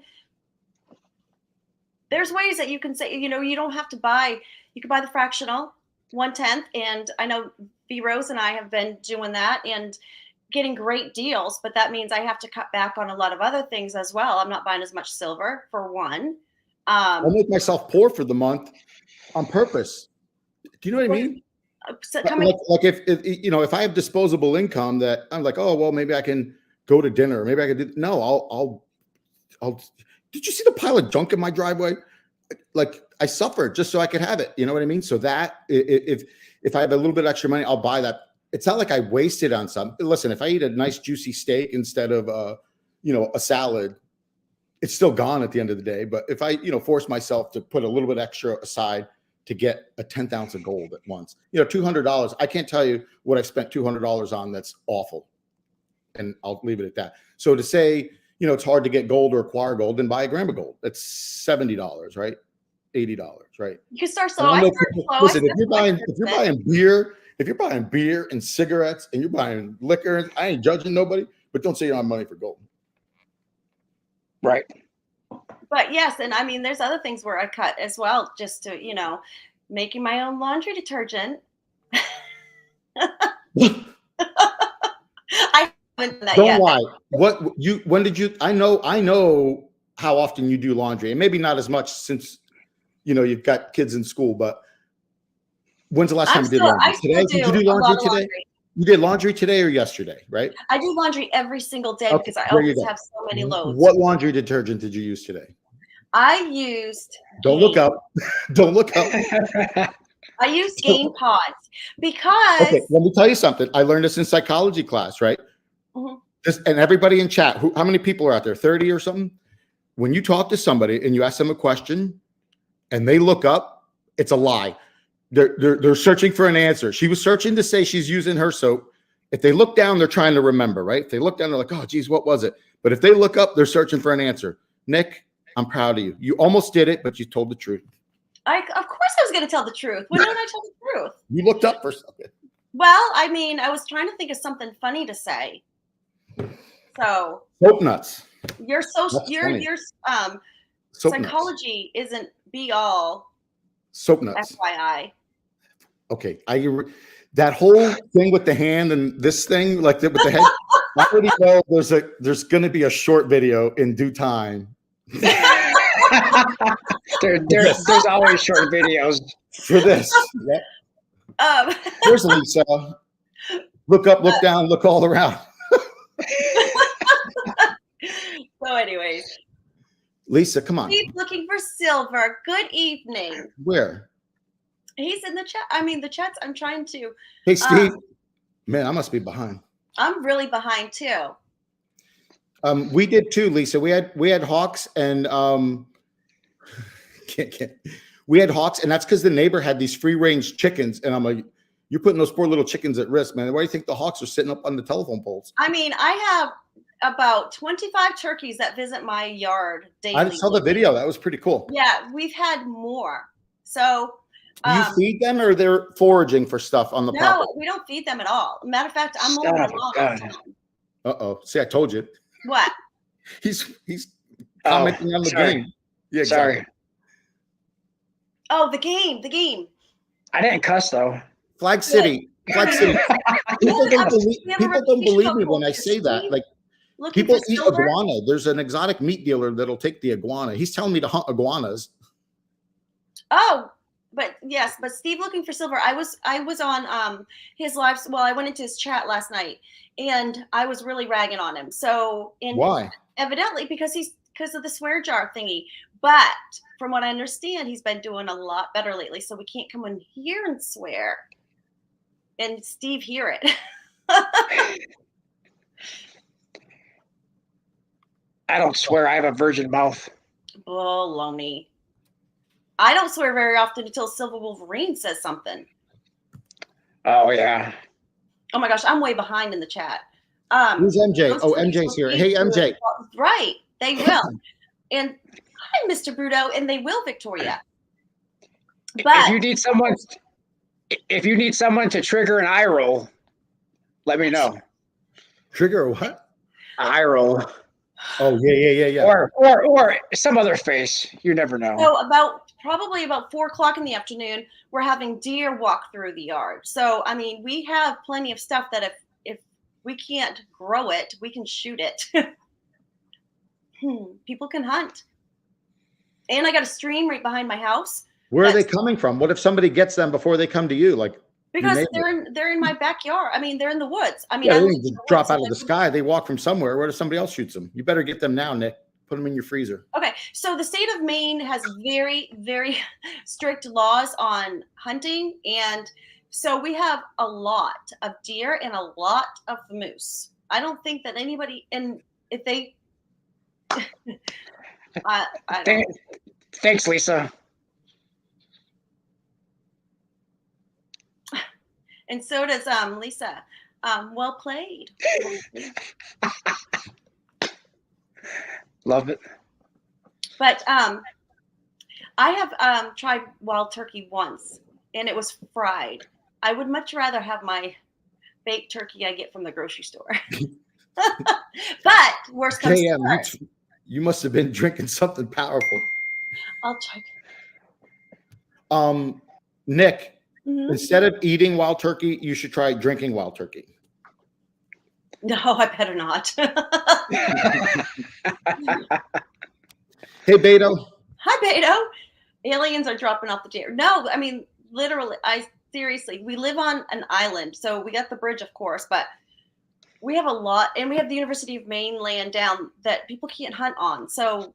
there's ways that you can say, you don't have to buy. You can buy the fractional 1/10, and I know V Rose and I have been doing that and getting great deals. But that means I have to cut back on a lot of other things as well. I'm not buying as much silver for one. I make myself poor for the month on purpose. Do you know what I mean? So Like if I have disposable income that I'm like, oh well, maybe I can go to dinner, maybe I could do. No, I'll. Did you see the pile of junk in my driveway? Like I suffered just so I could have it. You know what I mean? So that if I have a little bit extra money, I'll buy that. It's not like I wasted on something. Listen, if I eat a nice juicy steak instead of a salad, it's still gone at the end of the day. But if I force myself to put a little bit extra aside to get a 10th ounce of gold at once, $200. I can't tell you what I spent $200 on. That's awful. And I'll leave it at that. So to say, it's hard to get gold or acquire gold, then buy a gram of gold. That's $70, right? $80, right? you can start slow. Listen, if you're buying beer and cigarettes and you're buying liquor, I ain't judging nobody, but don't say you don't have money for gold. Right. But yes, and I mean, there's other things where I cut as well, just to, making my own laundry detergent. I haven't done that Don't yet. lie. When did you? I know how often you do laundry, and maybe not as much since you've got kids in school. But when's the last time you did laundry? Today? Did you do laundry today? You did laundry today or yesterday, right? I do laundry every single day because I there you always go. have so many loads. What laundry detergent did you use today? I used. Don't look up. Don't look up. I used Gain Pods because. Okay, let me tell you something. I learned this in psychology class, right? Mm-hmm. And everybody in chat, how many people are out there? 30 or something? When you talk to somebody and you ask them a question and they look up, it's a lie. They're searching for an answer. She was searching to say she's using her soap. If they look down, they're trying to remember, right? If they look down, they're like, oh, geez, what was it? But if they look up, they're searching for an answer. Nick, I'm proud of you. You almost did it, but you told the truth. Of course I was going to tell the truth. When did I tell the truth? You looked up for something. Well, I mean, I was trying to think of something funny to say. So soap nuts. Your psychology isn't be all. Soap nuts. FYI. Okay, that whole thing with the hand and this thing, like with the head. I already know there's going to be a short video in due time. There's always short videos for this. Yep. Here's Lisa. Look up, look down, look all around. So, anyways, Lisa, come on. He's looking for silver. Good evening. Where? He's in the chat. I mean, the chats. I'm trying to. Hey, Steve. Man, I must be behind. I'm really behind too. We did too, Lisa. We had hawks and we had hawks, and that's because the neighbor had these free range chickens, and I'm like, you're putting those poor little chickens at risk, man. Why do you think the hawks are sitting up on the telephone poles? I mean, I have about 25 turkeys that visit my yard daily. I saw the video. That was pretty cool. Yeah, we've had more. So you feed them, or they're foraging for stuff on the property? No, we don't feed them at all. Matter of fact, I'm mowing them all the time. Uh-oh. See, I told you. What? He's commenting on the game. Yeah, exactly. Sorry. Oh, the game. I didn't cuss though. Flag City. like some, people don't believe, We have a people don't reputation believe of me when I culture. say that. Steve Like, looking people for eat silver. iguana. There's an exotic meat dealer that'll take the iguana. He's telling me to hunt iguanas. Oh, but yes, but Steve looking for silver. I was on his live. Well, I went into his chat last night, and I was really ragging on him. So, Why? evidently because of the swear jar thingy. But from what I understand, he's been doing a lot better lately. So we can't come in here and swear, and Steve hear it. I don't swear. I have a virgin mouth. Baloney. I don't swear very often until Silver Wolverine says something. Oh yeah. Oh my gosh, I'm way behind in the chat. Who's MJ? Those Oh, two MJ's here. people Hey, need to- MJ. Right, they will. And hi, Mr. Bruto, and they will, Victoria. But if you need someone to trigger an eye roll, let me know. Trigger what? Eye roll. Oh, yeah. Or some other face. You never know. so probably about 4:00 in the afternoon, we're having deer walk through the yard. So I mean, we have plenty of stuff that if we can't grow it, we can shoot it. People can hunt. And I got a stream right behind my house. Where are they coming from? What if somebody gets them before they come to you? Like, because they're in my backyard. I mean, they're in the woods. I mean, yeah, I they live didn't in the drop woods, out so of the sky. They walk from somewhere. Where does somebody else shoots them? You better get them now, Nick. Put them in your freezer. Okay, so the state of Maine has very, very strict laws on hunting, and so we have a lot of deer and a lot of moose. I don't think that anybody, and if they, I don't. Thanks, Lisa. And so does Lisa. Well played. Love it. But I have tried wild turkey once, and it was fried. I would much rather have my baked turkey I get from the grocery store. But worst comes to worst. You must have been drinking something powerful. I'll check. Nick, Mm-hmm. instead of eating wild turkey, you should try drinking wild turkey. No, I better not. Hey, Beto. Hi, Beto. Aliens are dropping off the deer. No, I mean, literally, seriously, we live on an island. So we got the bridge, of course, but we have a lot, and we have the University of Maine land down that people can't hunt on. So,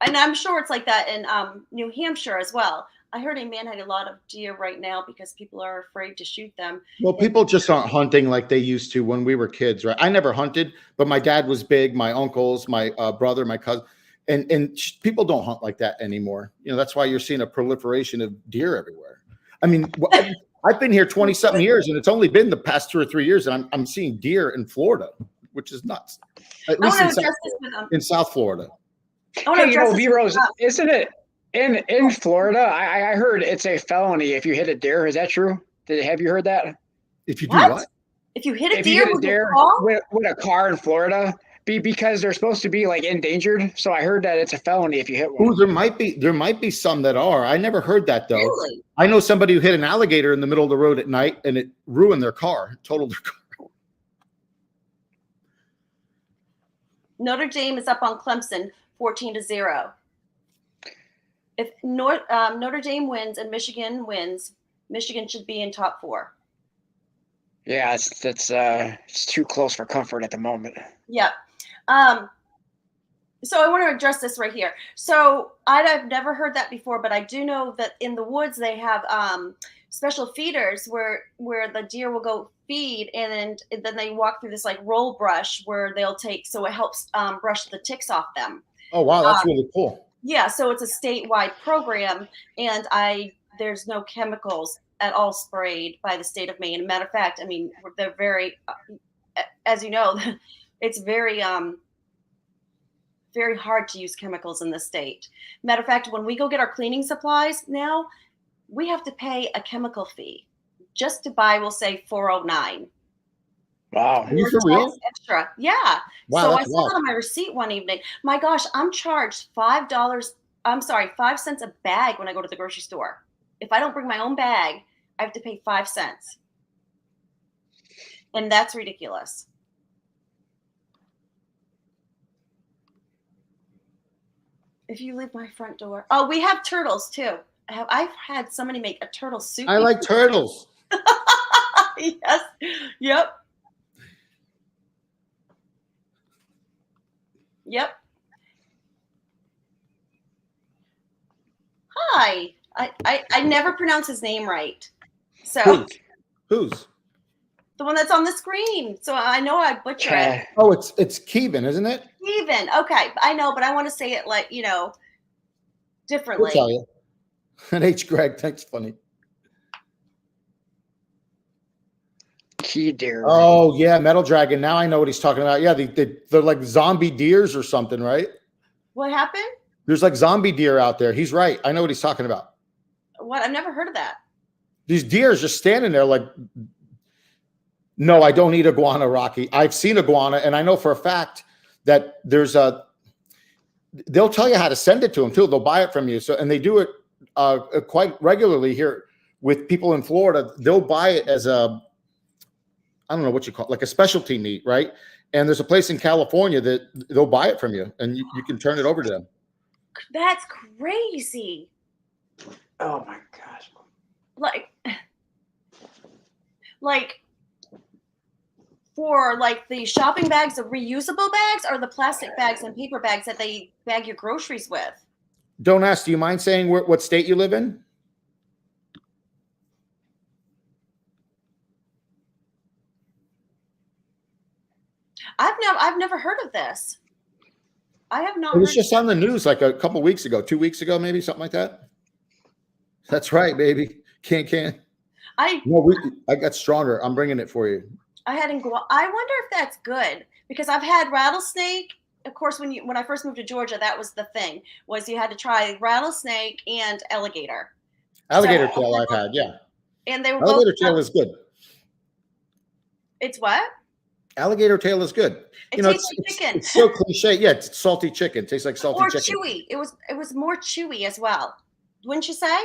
and I'm sure it's like that in New Hampshire as well. I heard a man had a lot of deer right now because people are afraid to shoot them. Well, people just aren't hunting like they used to when we were kids, right? I never hunted, but my dad was big, my uncles, my brother, my cousin, and people don't hunt like that anymore. You know, that's why you're seeing a proliferation of deer everywhere. I mean, I've been here 20 something years, and it's only been the past 2 or 3 years, and I'm seeing deer in Florida, which is nuts. At least in South Florida. Hey, you know, V-Rose, isn't it in Florida? I heard it's a felony if you hit a deer. Is that true? Have you heard that? If you do what? If you hit a deer with a car in Florida, because they're supposed to be like endangered. So I heard that it's a felony if you hit one. Ooh, there might be some that are. I never heard that though. Really? I know somebody who hit an alligator in the middle of the road at night, and it ruined their car, totaled their car. Notre Dame is up on Clemson 14-0. If Notre Dame wins and Michigan wins, Michigan should be in top 4. Yeah, it's too close for comfort at the moment. Yep. So I want to address this right here. So I've never heard that before, but I do know that in the woods they have special feeders where the deer will go feed, and then they walk through this like roll brush where they'll take, so it helps brush the ticks off them. Oh wow, that's really cool. Yeah, so it's a statewide program, and there's no chemicals at all sprayed by the state of Maine. Matter of fact, I mean, they're very, as you know, it's very very hard to use chemicals in the state. Matter of fact, when we go get our cleaning supplies now, we have to pay a chemical fee just to buy, we'll say $4.09. Wow. Are you for real? Extra. Yeah. Wow, so I that's saw it on my receipt one evening. My gosh, I'm charged $5. I'm sorry, 5 cents a bag when I go to the grocery store. If I don't bring my own bag, I have to pay 5 cents. And that's ridiculous. If you leave my front door. Oh, we have turtles too. I've had somebody make a turtle soup. I like turtles. Yes. Yep. Yep. Hi. I never pronounce his name right. So Who's? the one that's on the screen. So I know I butcher it. Oh, it's Kevin, isn't it? Even. Okay. I know, but I want to say it like, differently. I'll tell you. And H. Greg, that's funny. Key deer. Oh yeah, Metal Dragon. Now I know what he's talking about. Yeah, they're like zombie deers or something, right? What happened? There's like zombie deer out there. He's right. I know what he's talking about. What? I've never heard of that. These deer are just standing there like, no, I don't eat iguana, Rocky. I've seen iguana, and I know for a fact that they'll tell you how to send it to them too. They'll buy it from you. So, and they do it quite regularly here with people in Florida. They'll buy it as I don't know what you call it, like a specialty meat, right? And there's a place in California that they'll buy it from you, and you can turn it over to them. That's crazy. Oh my gosh. Like for like the shopping bags, the reusable bags, or the plastic bags and paper bags that they bag your groceries with? Don't ask. Do you mind saying what state you live in? I've never heard of this. I have not. It was just on the news like a couple weeks ago, 2 weeks ago, maybe something like that. That's right, baby. Can. I got stronger. I'm bringing it for you. I wonder if that's good, because I've had rattlesnake. Of course, when I first moved to Georgia, that was the thing, was you had to try rattlesnake and alligator. Alligator tail I've had, yeah. And they were alligator both. Tail is good. It's what? Alligator tail is good. It tastes like chicken. It's so cliche. Yeah, it's salty chicken. It tastes like salty chicken. Or chewy. It was more chewy as well. Wouldn't you say?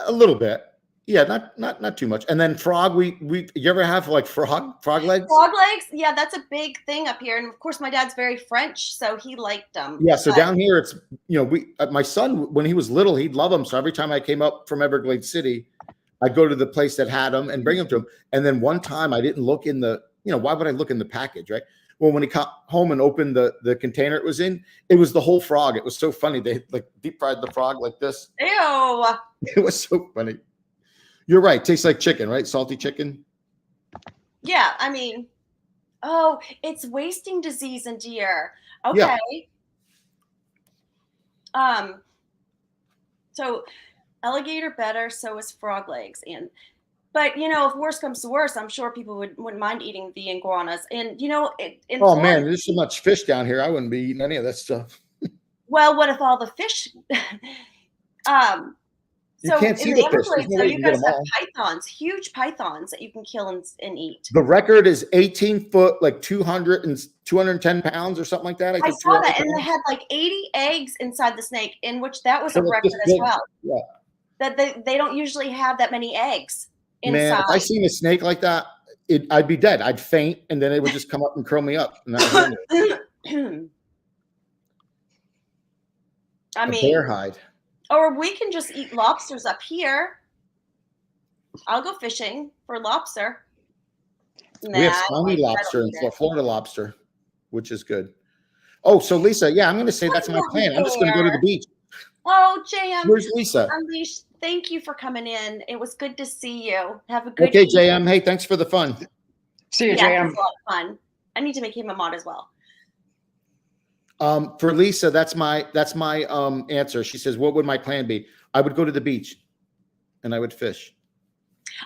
A little bit. Yeah, not too much. And then frog, you ever have like frog legs? Frog legs? Yeah, that's a big thing up here. And of course my dad's very French, so he liked them. Yeah, so down here it's, my son, when he was little, he'd love them. So every time I came up from Everglades City, I'd go to the place that had them and bring them to him. And then one time I didn't look in the, why would I look in the package, right? Well, when he got home and opened the container it was in, it was the whole frog. It was so funny. They like deep fried the frog like this. Ew. It was so funny. You're right. Tastes like chicken, right? Salty chicken. Yeah, I mean, it's wasting disease in deer. Okay. Yeah. So alligator better, so is frog legs. But if worse comes to worse, I'm sure people wouldn't mind eating the iguanas. And Florida, man, there's so much fish down here. I wouldn't be eating any of that stuff. Well, what if all the fish? You can't see the fish. There's no way you you can get guys them have all. pythons, huge pythons that you can kill and eat. The record is 18 foot, like 210 pounds or something like that. I saw that, and they had like 80 eggs inside the snake, in which that was a record as well. Yeah. That they don't usually have that many eggs inside. Man, if I seen a snake like that, I'd be dead. I'd faint, and then it would just come up and curl me up. And that was it. I mean, bear hide. Or we can just eat lobsters up here. I'll go fishing for lobster. We have spiny lobster and Florida lobster, which is good. Oh, so Lisa, yeah, I'm going to say that's my plan. I'm just going to go to the beach. Oh, JM. Where's Lisa? Unleash, thank you for coming in. It was good to see you. Have a good Okay, evening. JM. Hey, thanks for the fun. See you, Yeah, JM. it was a lot of fun. I need to make him a mod as well. For Lisa, that's my answer. She says, what would my plan be? I would go to the beach and I would fish.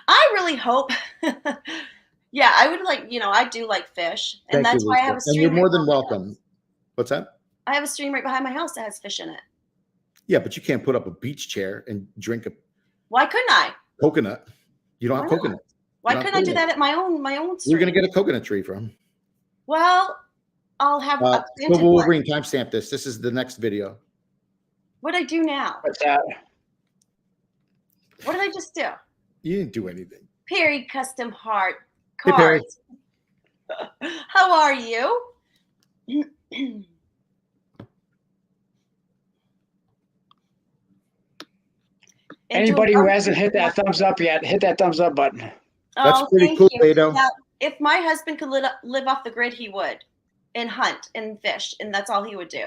I really hope. Yeah, I would I do like fish. And Thank that's you, why I Lisa. have a stream. And you're more right than behind my welcome. house. What's that? I have a stream right behind my house that has fish in it. Yeah, but you can't put up a beach chair and drink a Why couldn't I? coconut. You don't have Why not? coconut. Why couldn't I do that at my own stream? You're going to get a coconut tree from. Well, I'll have a planted one. Wolverine, timestamp this. This is the next video. What did I do now? What's that? What did I just do? You didn't do anything. Perry Custom Heart Hey, Perry. Cards. How are you? Anybody who hasn't hit that thumbs up yet, hit that thumbs up button. That's Oh, pretty thank cool, you. Beto. Now, if my husband could live off the grid, he would, and hunt and fish, and that's all he would do.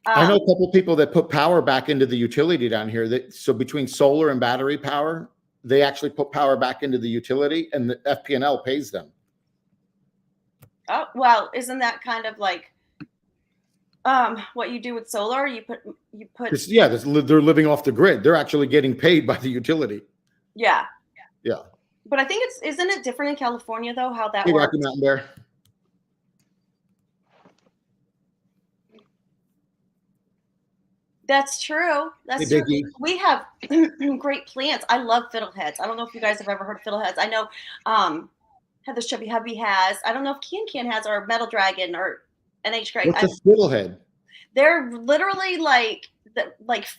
I know a couple people that put power back into the utility down here. So between solar and battery power, they actually put power back into the utility, and the FP&L pays them. Oh, well, isn't that kind of like what you do with solar? You put Yeah, they're living off the grid. They're actually getting paid by the utility. Yeah. Yeah. But I think isn't it different in California though, how that Hey, works? Rocky Mountain Bear. That's true. That's Hey, true. Biggie. We have great plants. I love fiddleheads. I don't know if you guys have ever heard of fiddleheads. I know Heather's chubby hubby has. I don't know if Can has, or Metal Dragon, or NH Greg. What's a fiddlehead? They're literally like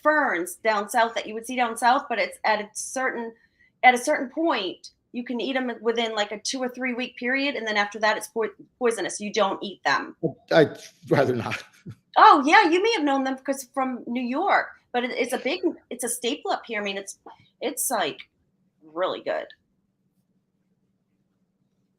ferns down south that you would see down south, but it's at a certain point you can eat them within like a 2 or 3 week period, and then after that it's poisonous. You don't eat them. I'd rather not. Oh yeah, you may have known them because from New York, but it's a staple up here. I mean, it's like really good.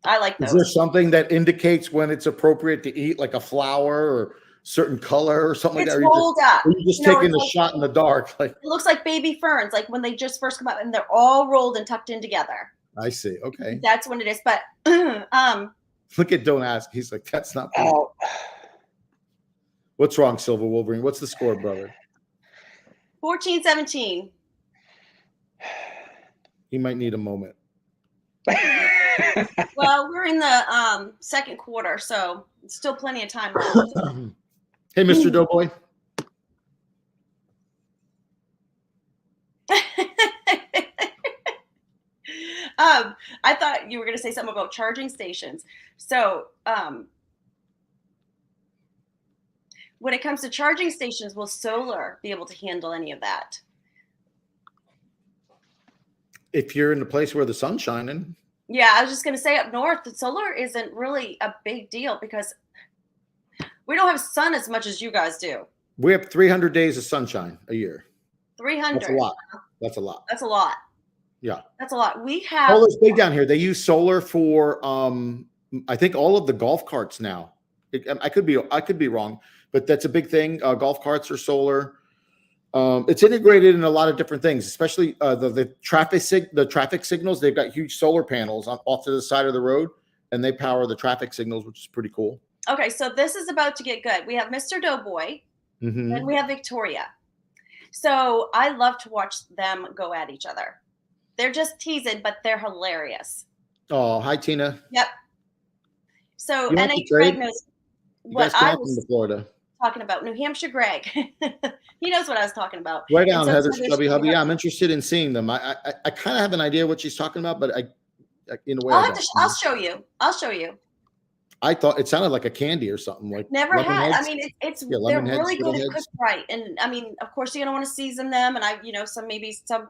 I like those. Is there something that indicates when it's appropriate to eat, like a flower or certain color or something It's like that? rolled up. Or you just taking the shot in the dark? Like, it looks like baby ferns, like when they just first come up, and they're all rolled and tucked in together. I see. Okay. That's when it is. But Look at Don't Ask. He's like, that's not. Oh, What's wrong, Silver Wolverine? What's the score, brother? 14-17. He might need a moment. Well, we're in the second quarter, so still plenty of time left. Hey, Mr. Doughboy. I thought you were going to say something about charging stations. So when it comes to charging stations, will solar be able to handle any of that? If you're in a place where the sun's shining. Yeah, I was just going to say up north, the solar isn't really a big deal because we don't have sun as much as you guys do. We have 300 days of sunshine a year. 300. That's a lot. That's a lot. That's a lot. Yeah. That's a lot. We have Solar's big down here. They use solar for I think all of the golf carts now. I could be wrong, but that's a big thing. Golf carts are solar. It's integrated in a lot of different things, especially the traffic signals. They've got huge solar panels off to the side of the road, and they power the traffic signals, which is pretty cool. Okay, so this is about to get good. We have Mr. Doughboy, and we have Victoria. So I love to watch them go at each other. They're just teasing, but they're hilarious. Oh, hi, Tina. Yep. So You want NH to trade? Greg knows You what guys come I up was into Florida. talking about. New Hampshire Greg. He knows what I was talking about. Right And down, so Heather there's Stubby Hubby. Yeah, I'm interested in seeing them. I kind of have an idea what she's talking about, but I in a way, I'll show you. I'll show you. I thought it sounded like a candy or something. Like Never lemon had. heads. I mean, they're lemon heads, really good fiddle at heads. cooked right. And I mean, of course, you're gonna want to season them. And some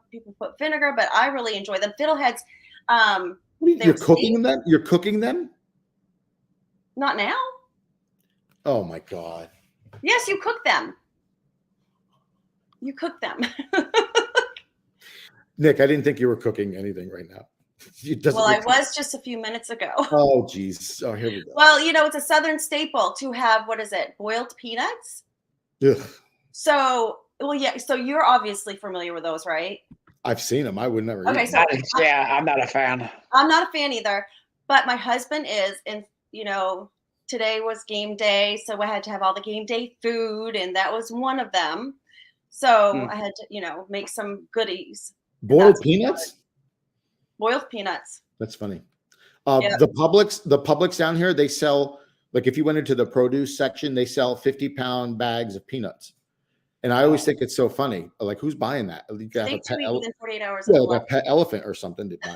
people put vinegar, but I really enjoy them. Fiddleheads. You're cooking them? You're cooking them? Not now. Oh my God. Yes, you cook them. You cook them. Nick, I didn't think you were cooking anything right now. Well, I was just a few minutes ago. Oh, geez. Oh, here we go. Well, it's a Southern staple to have, what is it? Boiled peanuts. Ugh. So, well, yeah. So you're obviously familiar with those, right? I've seen them. I would never. Okay, eat so them. yeah, I'm not a fan. I'm not a fan either, but my husband is, and today was game day, so I had to have all the game day food, and that was one of them. So I had to, make some goodies. Boiled peanuts? Boiled peanuts. That's funny. Yep. The Publix down here, they sell, like if you went into the produce section, they sell 50-pound bags of peanuts. And I always think it's so funny. Like, who's buying that? You got Stay tuned within 48 hours. yeah, like a pet elephant or something to buy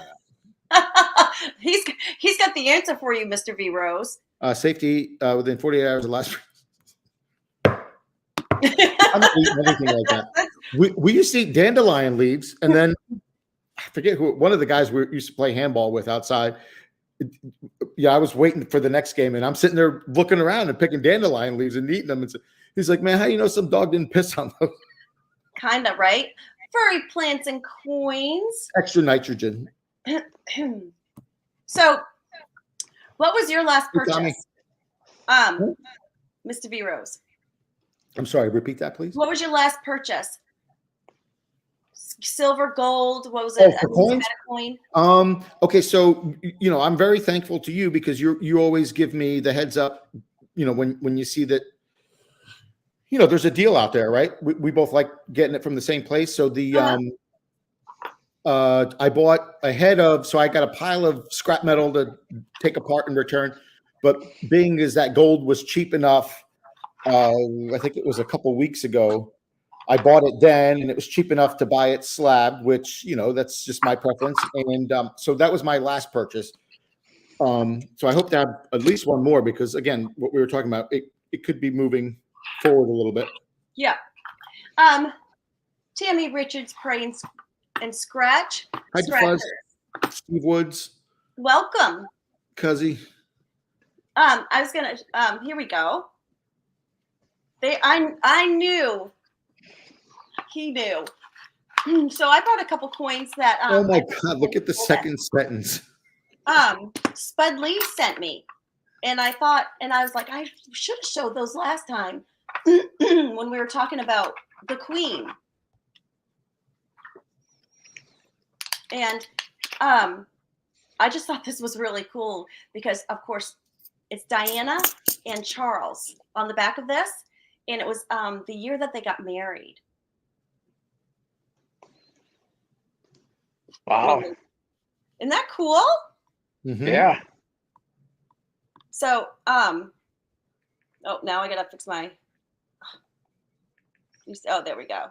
that. He's got the answer for you, Mr. V. Rose. Safety within 48 hours of last. I'm not eating anything like that. We used to eat dandelion leaves, and then I forget who, one of the guys we used to play handball with outside. Yeah, I was waiting for the next game, and I'm sitting there looking around and picking dandelion leaves and eating them. And he's like, "Man, how you know some dog didn't piss on those?" Kind of, right? Furry plants and coins. Extra nitrogen. So, what was your last Hey, Tommy. purchase? Mr. V Rose. I'm sorry, repeat that, please. What was your last purchase? Silver, gold, what was it? For coins? Coin? Okay, so I'm very thankful to you because you always give me the heads up, when you see that, there's a deal out there, right? We both like getting it from the same place. So I bought ahead of, so I got a pile of scrap metal to take apart and return. But being is that gold was cheap enough, I think it was a couple weeks ago. I bought it then, and it was cheap enough to buy it slabbed, which, that's just my preference. And so that was my last purchase. So I hope to have at least one more because, again, what we were talking about, it could be moving forward a little bit. Yeah. Tammy Richards, Pray and Scratch. Hi, Fuzz. Steve Woods. Welcome. Cuzzy. I was going to, here we go. I knew. He knew. So I bought a couple coins that. Oh my God! Look at the second sentence. Spud Lee sent me, and I thought, and I was like, I should have showed those last time when we were talking about the Queen. And I just thought this was really cool because, of course, it's Diana and Charles on the back of this, and it was the year that they got married. Wow. Isn't that cool? Mm-hmm. Yeah. So, now I gotta fix my. Oh, there we go.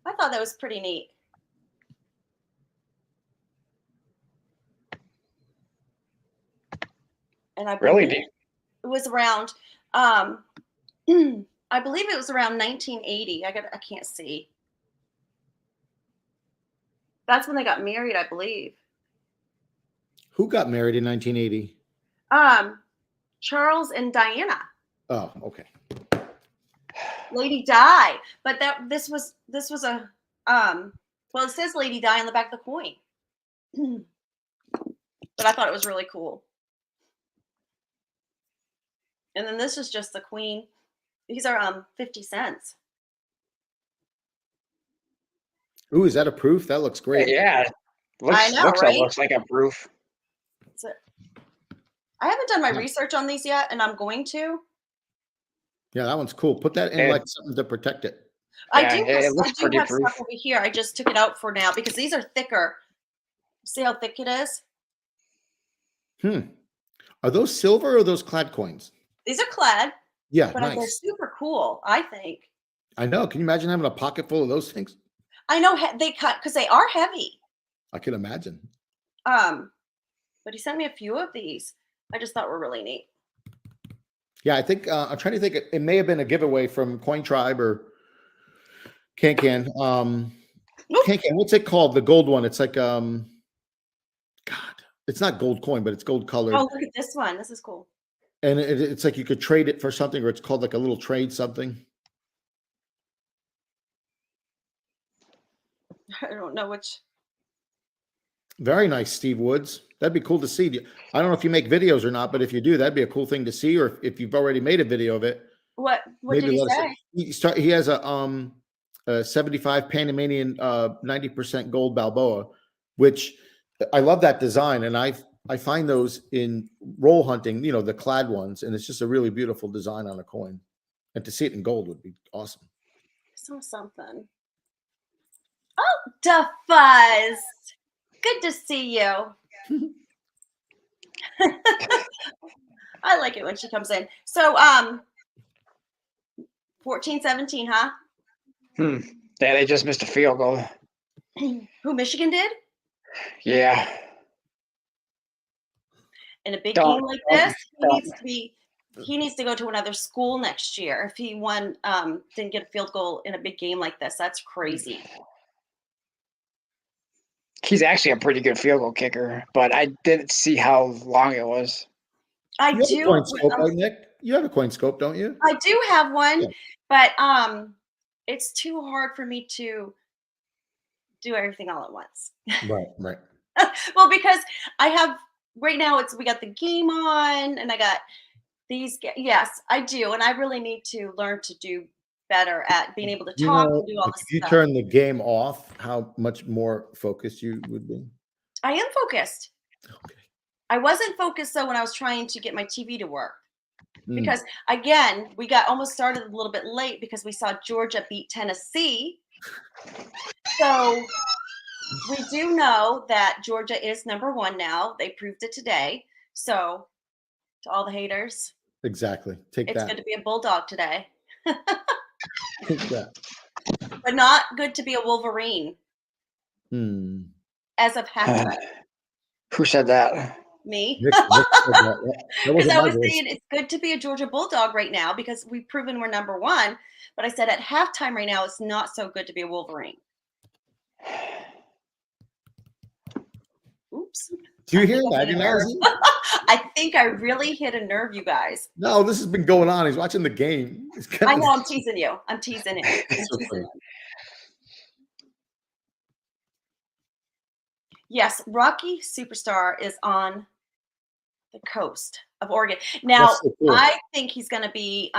I thought that was pretty neat. And I Really believe neat. it was around. I believe it was around 1980. I can't see. That's when they got married, I believe. Who got married in 1980? Charles and Diana. Oh, okay. Lady Di, but this was a well, it says Lady Di on the back of the coin. But I thought it was really cool. And then this is just the Queen. These are 50 cents. Ooh, is that a proof? That looks great. Yeah. I know, right? Looks like a proof. I haven't done my research on these yet, and I'm going to. Yeah, that one's cool. Put that in like something to protect it. I do have stuff over here. I just took it out for now because these are thicker. See how thick it is? Are those silver or are those clad coins? These are clad. Yeah, but nice. They're super cool, I think. I know. Can you imagine having a pocket full of those things? I know they cut because they are heavy. I can imagine. But he sent me a few of these. I just thought were really neat. Yeah, I think I'm trying to think. It may have been a giveaway from Coin Tribe or Can. Can. What's it called? The gold one. It's like God. It's not gold coin, but it's gold colored. Oh, look at this one. This is cool. And it's like you could trade it for something, or it's called like a little trade something. I don't know which. Very nice, Steve Woods. That'd be cool to see. I don't know if you make videos or not, but if you do, that'd be a cool thing to see. Or if you've already made a video of it. What did he say? He has a 75 Panamanian 90% gold Balboa, which I love that design, and I find those in roll hunting, the clad ones, and it's just a really beautiful design on a coin. And to see it in gold would be awesome. Saw something. Oh, DeFuzz. Good to see you. I like it when she comes in. So 14-17, huh? Yeah, they just missed a field goal. Who, Michigan did? Yeah. In a big game like this, he needs to be he needs to go to another school next year if he didn't get a field goal in a big game like this. That's crazy. He's actually a pretty good field goal kicker, but I didn't see how long it was. I You have a do. coin scope, right, Nick? You have a coin scope, don't you? I do have one, Yeah. but it's too hard for me to do everything all at once. Right. Well, because I have right now we got the game on and I got these. Yes, I do. And I really need to learn to do better at being able to You talk know, and do all like, this if you stuff. turn the game off, how much more focused you would be? I am focused. Okay. I wasn't focused though when I was trying to get my TV to work. Mm. Because again, we got almost started a little bit late because we saw Georgia beat Tennessee. So we do know that Georgia is #1 now. They proved it today. So to all the haters, Exactly. Take it's that. good to be a Bulldog today, Take that. but not good to be a Wolverine as of halftime. Who said that? Me. Nick said that. That Because wasn't I my was voice. saying it's good to be a Georgia Bulldog right now because we've proven we're #1. But I said at halftime right now, it's not so good to be a Wolverine. Oops. Do you I hear think I that? hit a You nerve. know? I think I really hit a nerve, you guys. No, this has been going on. He's watching the game. I know I'm teasing you. I'm teasing him. It's so funny. Yes, Rocky Superstar is on the coast of Oregon. Now, That's so cool. I think he's going to be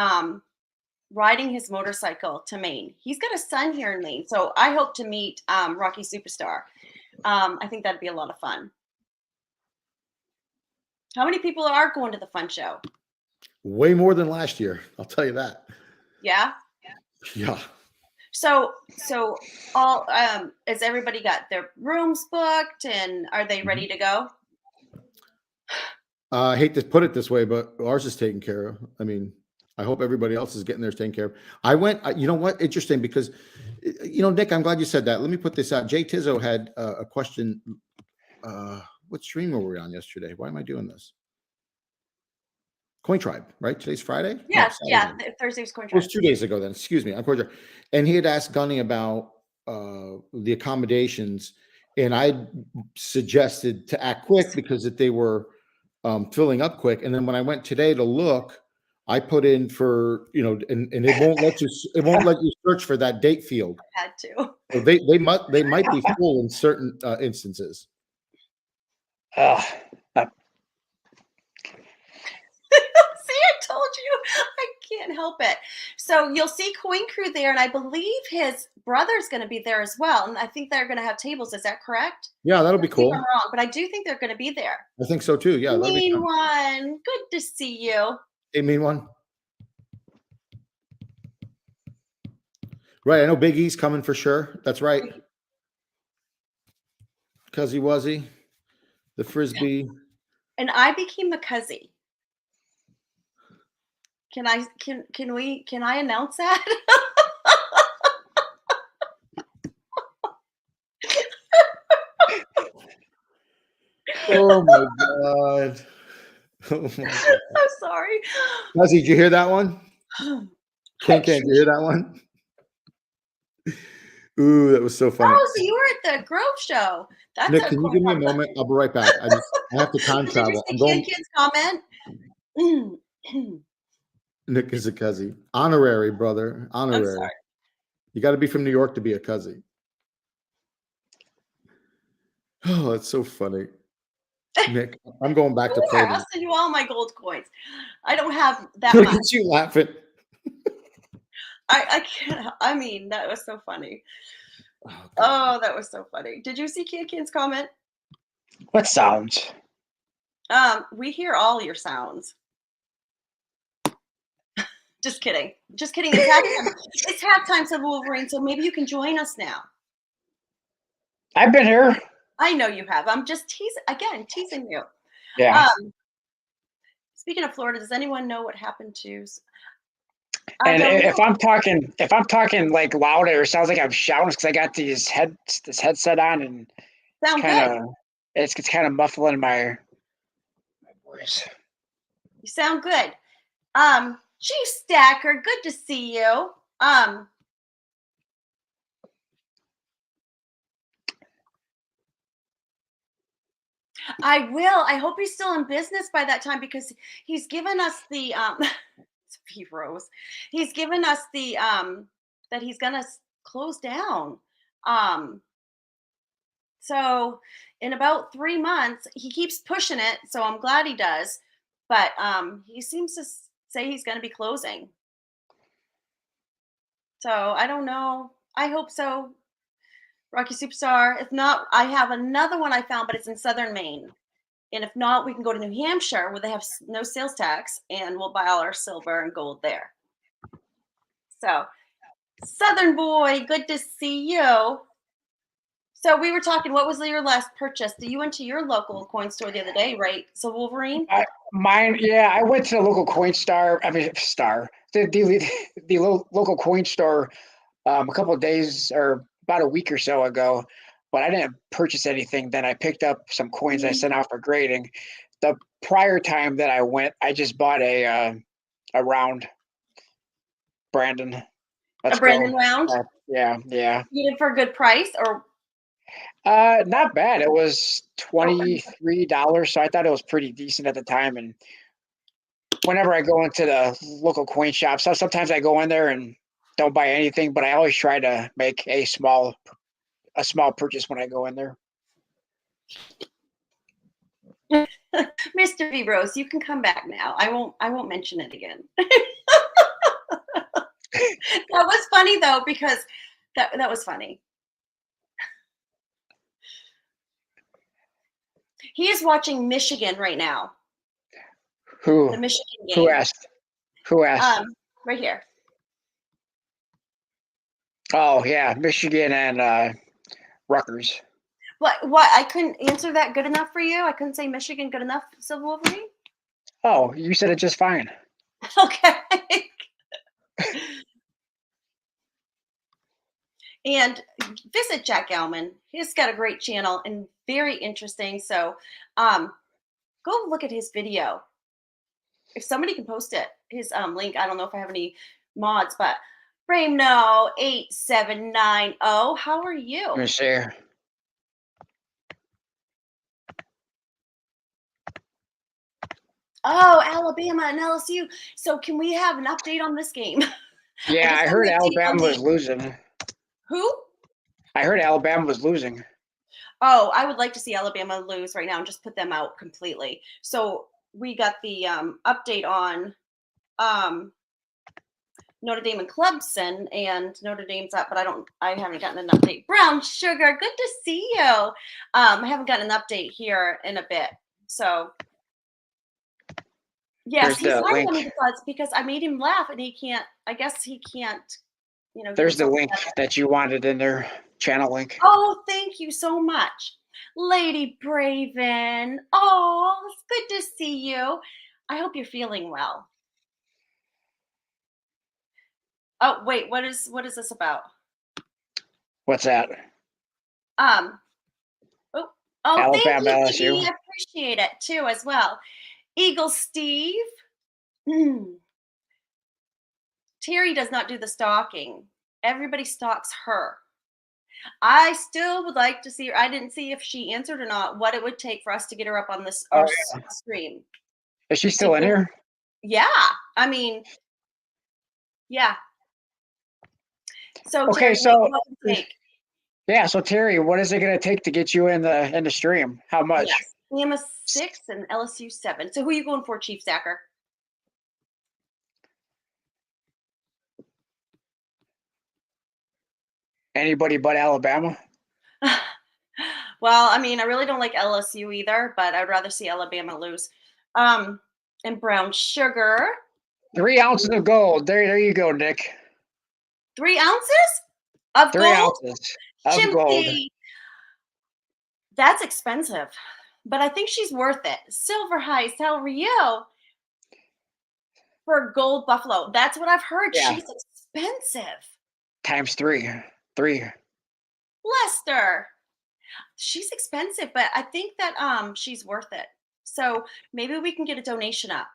riding his motorcycle to Maine. He's got a son here in Maine, so I hope to meet Rocky Superstar. I think that'd be a lot of fun. How many people are going to the fun show? Way more than last year. I'll tell you that. Yeah. Yeah. So all has everybody got their rooms booked and are they ready to go? I hate to put it this way, but ours is taken care of. I mean, I hope everybody else is getting theirs taken care of. I went, you know what? Interesting because, Nick, I'm glad you said that. Let me put this out. Jay Tizzo had a question. What stream were we on yesterday? Why am I doing this? Coin Tribe, right? Today's Friday? Yeah, No, yeah. Thursday's Coin it Tribe. was 2 days ago then. Excuse me. I'm Coin Tribe. And he had asked Gunny about the accommodations. And I suggested to act quick because if they were filling up quick. And then when I went today to look, I put in for, and it won't let you search for that date field. I had to. So they might be full in certain instances. See, I told you. I can't help it. So you'll see Coin Crew there, and I believe his brother's going to be there as well. And I think they're going to have tables. Is that correct? Yeah, that'll be I think cool. I'm wrong, but I do think they're going to be there. I think so too. Yeah, that'll be Mean fun. one. Good to see you. Hey, mean one. Right, I know Big E's coming for sure. That's right. Cuzzy Wuzzy, the Frisbee. And I became a cuzzy. Can I announce that? Oh my god. Oh my god. I'm sorry. Fuzzy, did you hear that one? Can't you hear that one? Ooh, that was so funny. Oh, so you were at the Grove show. That's Nick, can you give me a moment? I'll be right back. I have to time travel. Did you see Kid's comment? Nick is a cuzzy. Honorary, brother. Honorary. I'm sorry. You got to be from New York to be a cuzzy. Oh, that's so funny. Nick, I'm going back to Sure, play. I'll send you all my gold coins. I don't have that Look much. at you laughing. I can't. I mean, that was so funny. Oh, that was so funny. Did you see Kid's comment? What sounds? We hear all your sounds. Just kidding. Just kidding. It's halftime. It's halftime, said Wolverine. So maybe you can join us now. I've been here. I know you have. I'm just teasing you. Yeah. Speaking of Florida, does anyone know what happened to? And if I'm talking like louder, it sounds like I'm shouting because I got this headset on and it's kind of muffling my voice. You sound good. Chief Stacker, good to see you. I will. I hope he's still in business by that time because he's given us the P Rose. He's given us the that he's gonna close down. Um, so in about 3 months, he keeps pushing it. So I'm glad he does. But he seems to say he's gonna be closing. So I don't know. I hope so. Rocky Superstar. If not, I have another one I found, but it's in southern Maine. And if not, we can go to New Hampshire where they have no sales tax and we'll buy all our silver and gold there. So, Southern boy, good to see you. So, we were talking, what was your last purchase? You went to your local coin store the other day, right? So, Wolverine? I went to the local coin star. I mean, the local coin store a couple of days or about a week or so ago, but I didn't purchase anything. Then I picked up some coins I sent out for grading. The prior time that I went, I just bought a round. Brandon, let's A Brendan go. round? Yeah. You did for a good price or? Not bad. It was $23, so I thought it was pretty decent at the time. And whenever I go into the local coin shop, so sometimes I go in there and don't buy anything, but I always try to make a small purchase when I go in there. Mr. V Rose, you can come back now. I won't mention it again. That was funny though, because that was funny. He is watching Michigan right now. Who? The Michigan game. Who asked? Who asked? Right here. Oh yeah, Michigan and Rutgers. What? I couldn't answer that good enough for you? I couldn't say Michigan good enough, Silver Wolverine? Oh, you said it just fine. Okay. And visit Jack Gallman. He's got a great channel and very interesting. So go look at his video. If somebody can post it, his link. I don't know if I have any mods, but Ramno 8790. How are you? Let me see. Oh, Alabama and LSU. So can we have an update on this game? Yeah, I heard Alabama was losing. Who? I heard Alabama was losing. Oh, I would like to see Alabama lose right now and just put them out completely. So we got the update on Notre Dame and Clemson, and Notre Dame's up, but I haven't gotten an update. Brown Sugar, good to see you. I haven't gotten an update here in a bit. So yes, he's lying on me because I made him laugh and I guess he can't, There's the link that you wanted in their channel link. Oh, thank you so much. Lady Braven. Oh, it's good to see you. I hope you're feeling well. Oh, wait, what is this about? What's that? Alabama, thank you, LSU. I appreciate it too as well. Eagle Steve. Terry does not do the stalking. Everybody stalks her. I still would like to see her. I didn't see if she answered or not, what it would take for us to get her up on this stream. Is she still in here? Yeah. I mean, yeah. So okay, Terry, so Terry, what is it going to take to get you in the stream? How much? Yes. Bama 6 and LSU 7. So who are you going for, Chief Stacker? Anybody but Alabama? Well, I mean, I really don't like LSU either, but I'd rather see Alabama lose. And Brown Sugar. 3 ounces of gold. There you go, Nick. 3 ounces of 3 gold? ounces of gold. That's expensive, but I think she's worth it. Silver Heist, how are you? For gold buffalo. That's what I've heard. Yeah. She's expensive. Times 3. Lester. She's expensive, but I think that she's worth it. So maybe we can get a donation up.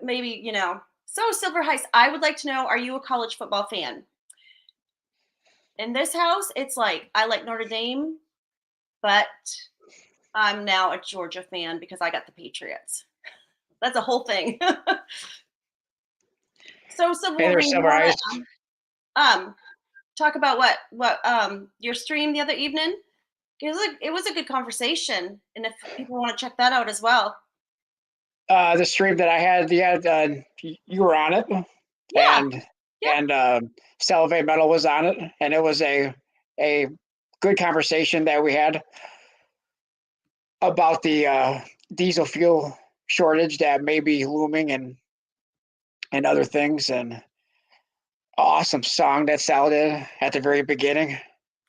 maybe, so Silver Heights, I would like to know, are you a college football fan? In this house, it's like, I like Notre Dame, but I'm now a Georgia fan because I got the Patriots. That's a whole thing. So Silver Hey there, Wolverine, you Silver Eyes. wanna talk about what your stream the other evening? It was a good conversation, and if people want to check that out as well. The stream that I had, you were on it, Yeah, and yeah. Salivate Metal was on it, and it was a good conversation that we had about the diesel fuel shortage that may be looming and other things, and awesome song that Sal did at the very beginning.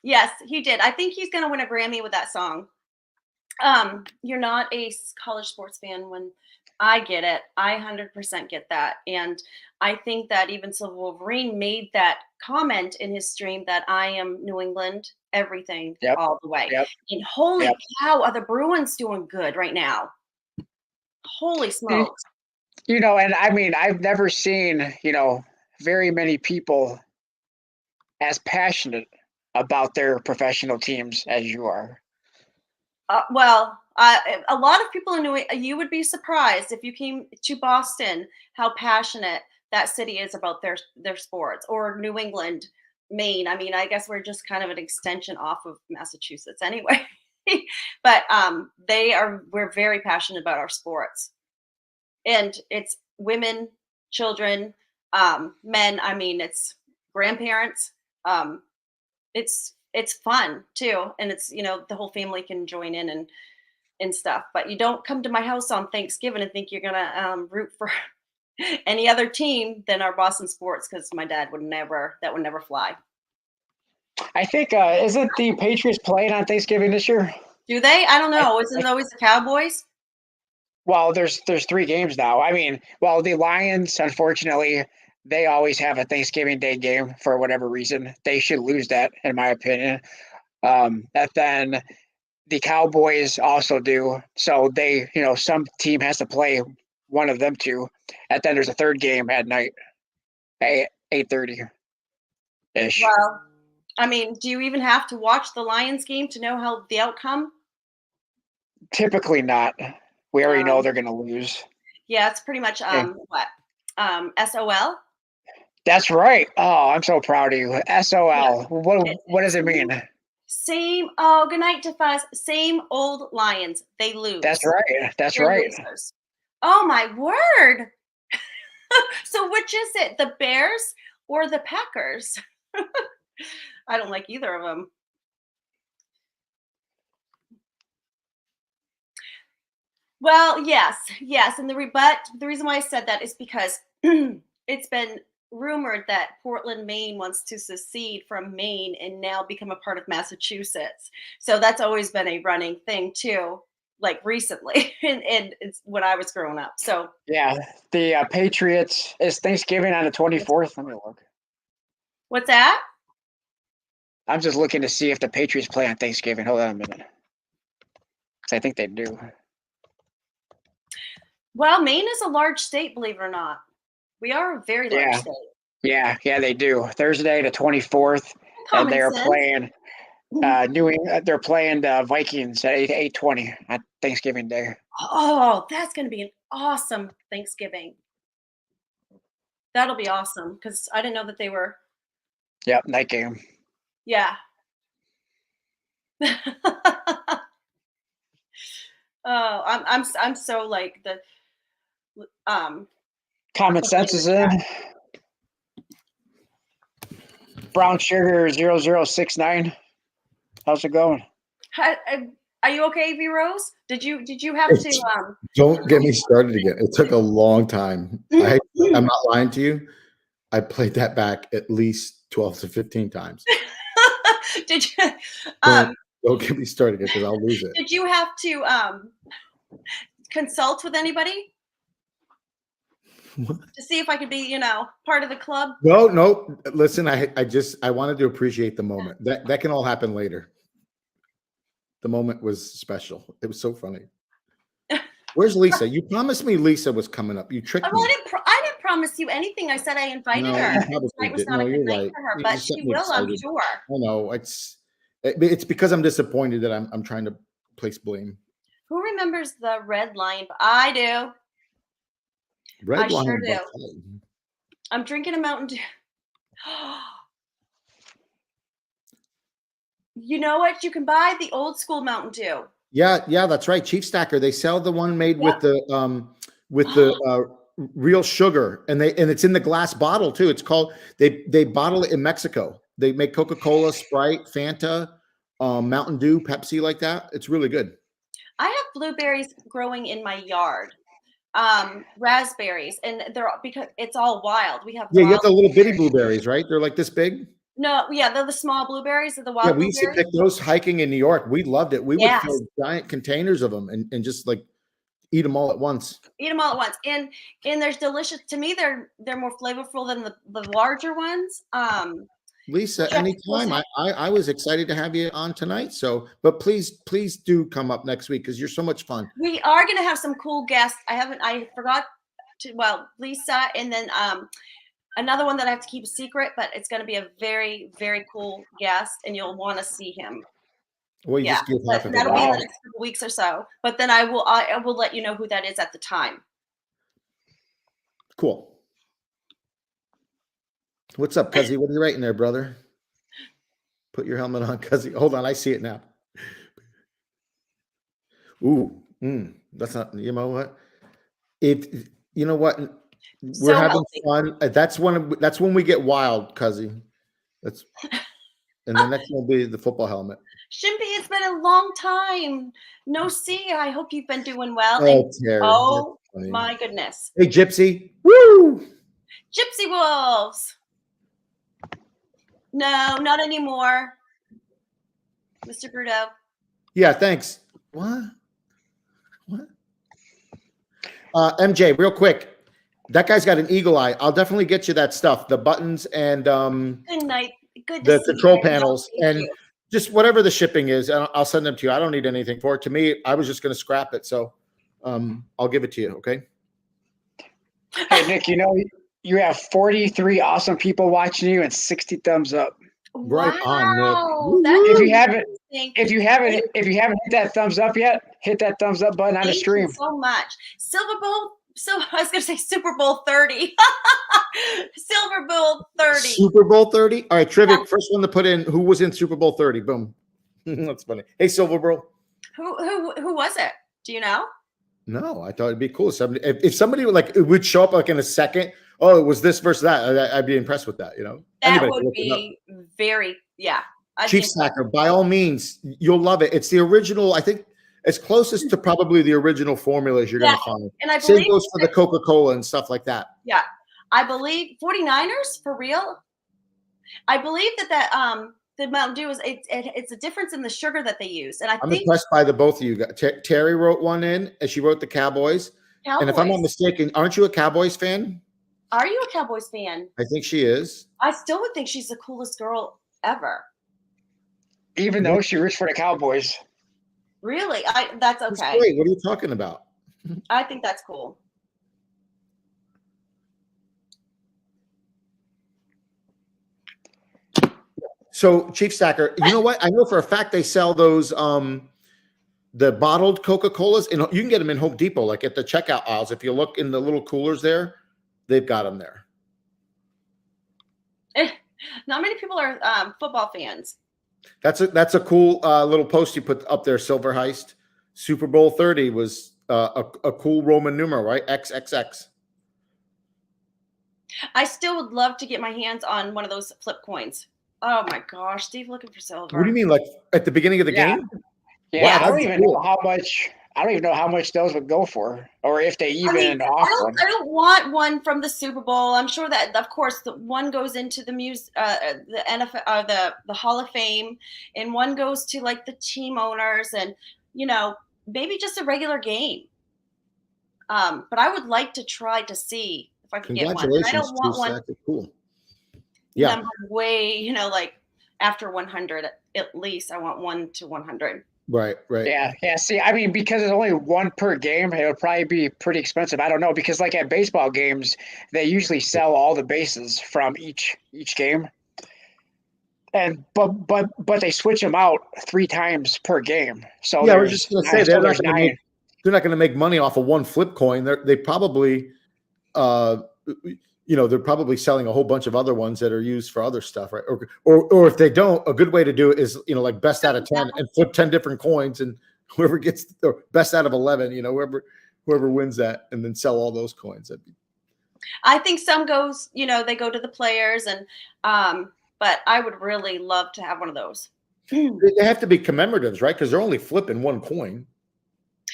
Yes, he did. I think he's going to win a Grammy with that song. You're not a college sports fan. When I get it, I 100% get that. And I think that even Silver Wolverine made that comment in his stream that I am New England, everything, Yep, all the way. yep, And holy yep. cow, are the Bruins doing good right now? Holy smokes. And I mean, I've never seen, very many people as passionate about their professional teams as you are. A lot of people in you would be surprised if you came to Boston how passionate that city is about their sports, or New England, Maine. I mean, I guess we're just kind of an extension off of Massachusetts anyway. But we're very passionate about our sports, and it's women, children, men. I mean, it's grandparents. It's fun too, and it's the whole family can join in and stuff. But you don't come to my house on Thanksgiving and think you're gonna root for any other team than our Boston sports, because my dad would never. That would never fly. I think isn't the Patriots playing on Thanksgiving this year? Do they? I don't know. Isn't it always the Cowboys? Well, there's 3 games now. I mean, well, the Lions, unfortunately, they always have a Thanksgiving Day game for whatever reason. They should lose that, in my opinion. And then the Cowboys also do. So they, some team has to play one of them two. And then there's a third game at night, at 8:30 ish. Well, I mean, do you even have to watch the Lions game to know how the outcome? Typically not. We already know Um, they're going to lose. yeah, it's pretty much what SOL. That's right. Oh, I'm so proud of you. Yeah, SOL. What does it mean? Same. Oh, good night to Fuzz. Same old Lions. They lose. That's right. That's They're right. losers. Oh my word! So which is it? The Bears or the Packers? I don't like either of them. Well, yes, and the reason why I said that is because it's been rumored that Portland, Maine wants to secede from Maine and now become a part of Massachusetts. So that's always been a running thing too, like recently, and it's when I was growing up. So Yeah, the Patriots is Thanksgiving on the 24th. Let me look. what's that? I'm just looking to see if the Patriots play on Thanksgiving. Hold on a minute. 'Cause I think they do. Well, Maine is a large state, believe it or not. We are a very large state. Yeah, they do. Thursday the 24th, and Common they're sense. playing they're playing the Vikings at 8:20 on Thanksgiving Day. Oh, that's going to be an awesome Thanksgiving. That'll be awesome because I didn't know that they were. Yep, night game. Yeah. Oh, I'm so like the Common sense is in. Brown sugar 0069. How's it going? Are you okay, V Rose? Did you have to Don't get me started again. It took a long time. I'm not lying to you. I played that back at least 12 to 15 times. did you Don't get me started because I'll lose it. did you have to consult with anybody to see if I could be, part of the club? No. Listen, I wanted to appreciate the moment. That can all happen later. The moment was special. It was so funny. Where's Lisa? You promised me Lisa was coming up. You tricked Well, me. I didn't promise you anything. I said I invited No, her. you probably Tonight was did. not No, a good you're night right. for her, You but just got she me will, I'm excited. sure. I know it's because I'm disappointed that I'm trying to place blame. Who remembers the Red Lion? I do. I Red sure Lion do. Buffet. I'm drinking a Mountain Dew. You know what? You can buy the old school Mountain Dew. Yeah, that's right. Chief Stacker. They sell the one made Yep. with the real sugar, and it's in the glass bottle too. It's called they bottle it in Mexico. They make Coca-Cola, Sprite, Fanta, Mountain Dew, Pepsi, like that. It's really good. I have blueberries growing in my yard. Raspberries, and they're because it's all wild. We have Yeah, you have wild the little bitty blueberries. blueberries, right? They're like this big. No, yeah, they're the small blueberries, or the Yeah, wild we used to blueberries. pick those hiking in New York. We loved it. We would Yes, fill giant containers of them and just like eat them all at once. eat them all at once, and they're delicious. To me, they're more flavorful than the larger ones. Lisa, Jeff was anytime. I was excited to have you on tonight. So, but please do come up next week because you're so much fun. We are going to have some cool guests. I forgot to, well, Lisa, and then another one that I have to keep a secret, but it's going to be a very, very cool guest, and you'll want to see him. Well, you Yeah, just give half of it that'll be in away. the next couple weeks or so. But then I will let you know who that is at the time. Cool. What's up, Cuzzy? What are you writing there, brother? Put your helmet on, Cuzzy. Hold on, I see it now. Ooh, that's not. You know what? You know what? We're So having healthy. fun. That's when we get wild, Cuzzy. That's and the next one will be the football helmet. Shimpy, it's been a long time. No see. I hope you've been doing well. Oh, And Terry. oh That's funny. my goodness. Hey, Gypsy. Woo! Gypsy wolves. No, not anymore. Mr. Bruto. Yeah, thanks. What? MJ, real quick. That guy's got an eagle eye. I'll definitely get you that stuff, the buttons and Good night. Good to the see control you. panels Thank and you. just whatever the shipping is. I'll send them to you. I don't need anything for it. To me, I was just going to scrap it. So I'll give it to you. Okay. Hey, Nick, you have 43 awesome people watching you and 60 thumbs up. Right on, Nick. Wow, that's If you haven't amazing. if you haven't hit that thumbs up yet, hit that thumbs up button on the Thank stream. you so much. Silver Bowl. So I was going to say Super Bowl 30. Silver Bowl 30. Super Bowl 30. All right, Trivia. Yeah. First one to put in. Who was in Super Bowl 30? Boom. That's funny. Hey, Silver Bowl. Who was it? Do you know? No, I thought it'd be cool. If somebody would show up like in a second. Oh, it was this versus that. I'd be impressed with that. That Anybody would be very, yeah. Chief Stacker, by all means, you'll love it. It's the original. I think as closest to probably the original formulas you're going to find. And I Same believe goes for the Coca-Cola and stuff like that. Yeah, I believe 49ers for real. I believe that the Mountain Dew it's a difference in the sugar that they use, and I'm impressed by the both of you guys. Terry wrote one in, and she wrote the Cowboys. And if I'm not mistaken, aren't you a Cowboys fan? Are you a Cowboys fan? I think she is. I still would think she's the coolest girl ever. Even though she roots for the Cowboys. Really? That's okay. That's great. What are you talking about? I think that's cool. So, Chief Stacker, you know what? I know for a fact they sell those the bottled Coca-Colas, and you can get them in Home Depot, like at the checkout aisles. If you look in the little coolers there, they've got them there. Not many people are football fans. That's a cool little post you put up there, Silver Heist. Super Bowl 30 was a cool Roman numeral, right? XXX. I still would love to get my hands on one of those flip coins. Oh my gosh, Steve looking for silver. What do you mean, like at the beginning of the game? Yeah, wow, I don't even know how much those would go for, or if they even offer them. I don't want one from the Super Bowl. I'm sure that, of course, the one goes into the the NFL, the Hall of Fame, and one goes to like the team owners, and maybe just a regular game. But I would like to try to see if I can get one. And I don't want one. Cool. Yeah. Number way, like after 100 at least. I want 1 to 100. Right. Right. Yeah, yeah. See, I mean, because it's only one per game, it would probably be pretty expensive. I don't know, because like at baseball games, they usually sell all the bases from each game, and but they switch them out 3 times per game. So Yeah, I was just going to say so there's 9. they're not going to make money off of one flip coin. They probably, uh, they're probably selling a whole bunch of other ones that are used for other stuff, right? Or if they don't, a good way to do it is, like best out of 10 and flip 10 different coins, and whoever gets or best out of 11, whoever wins that, and then sell all those coins. I think some goes, they go to the players, and but I would really love to have one of those. They have to be commemoratives, right? Because they're only flipping one coin.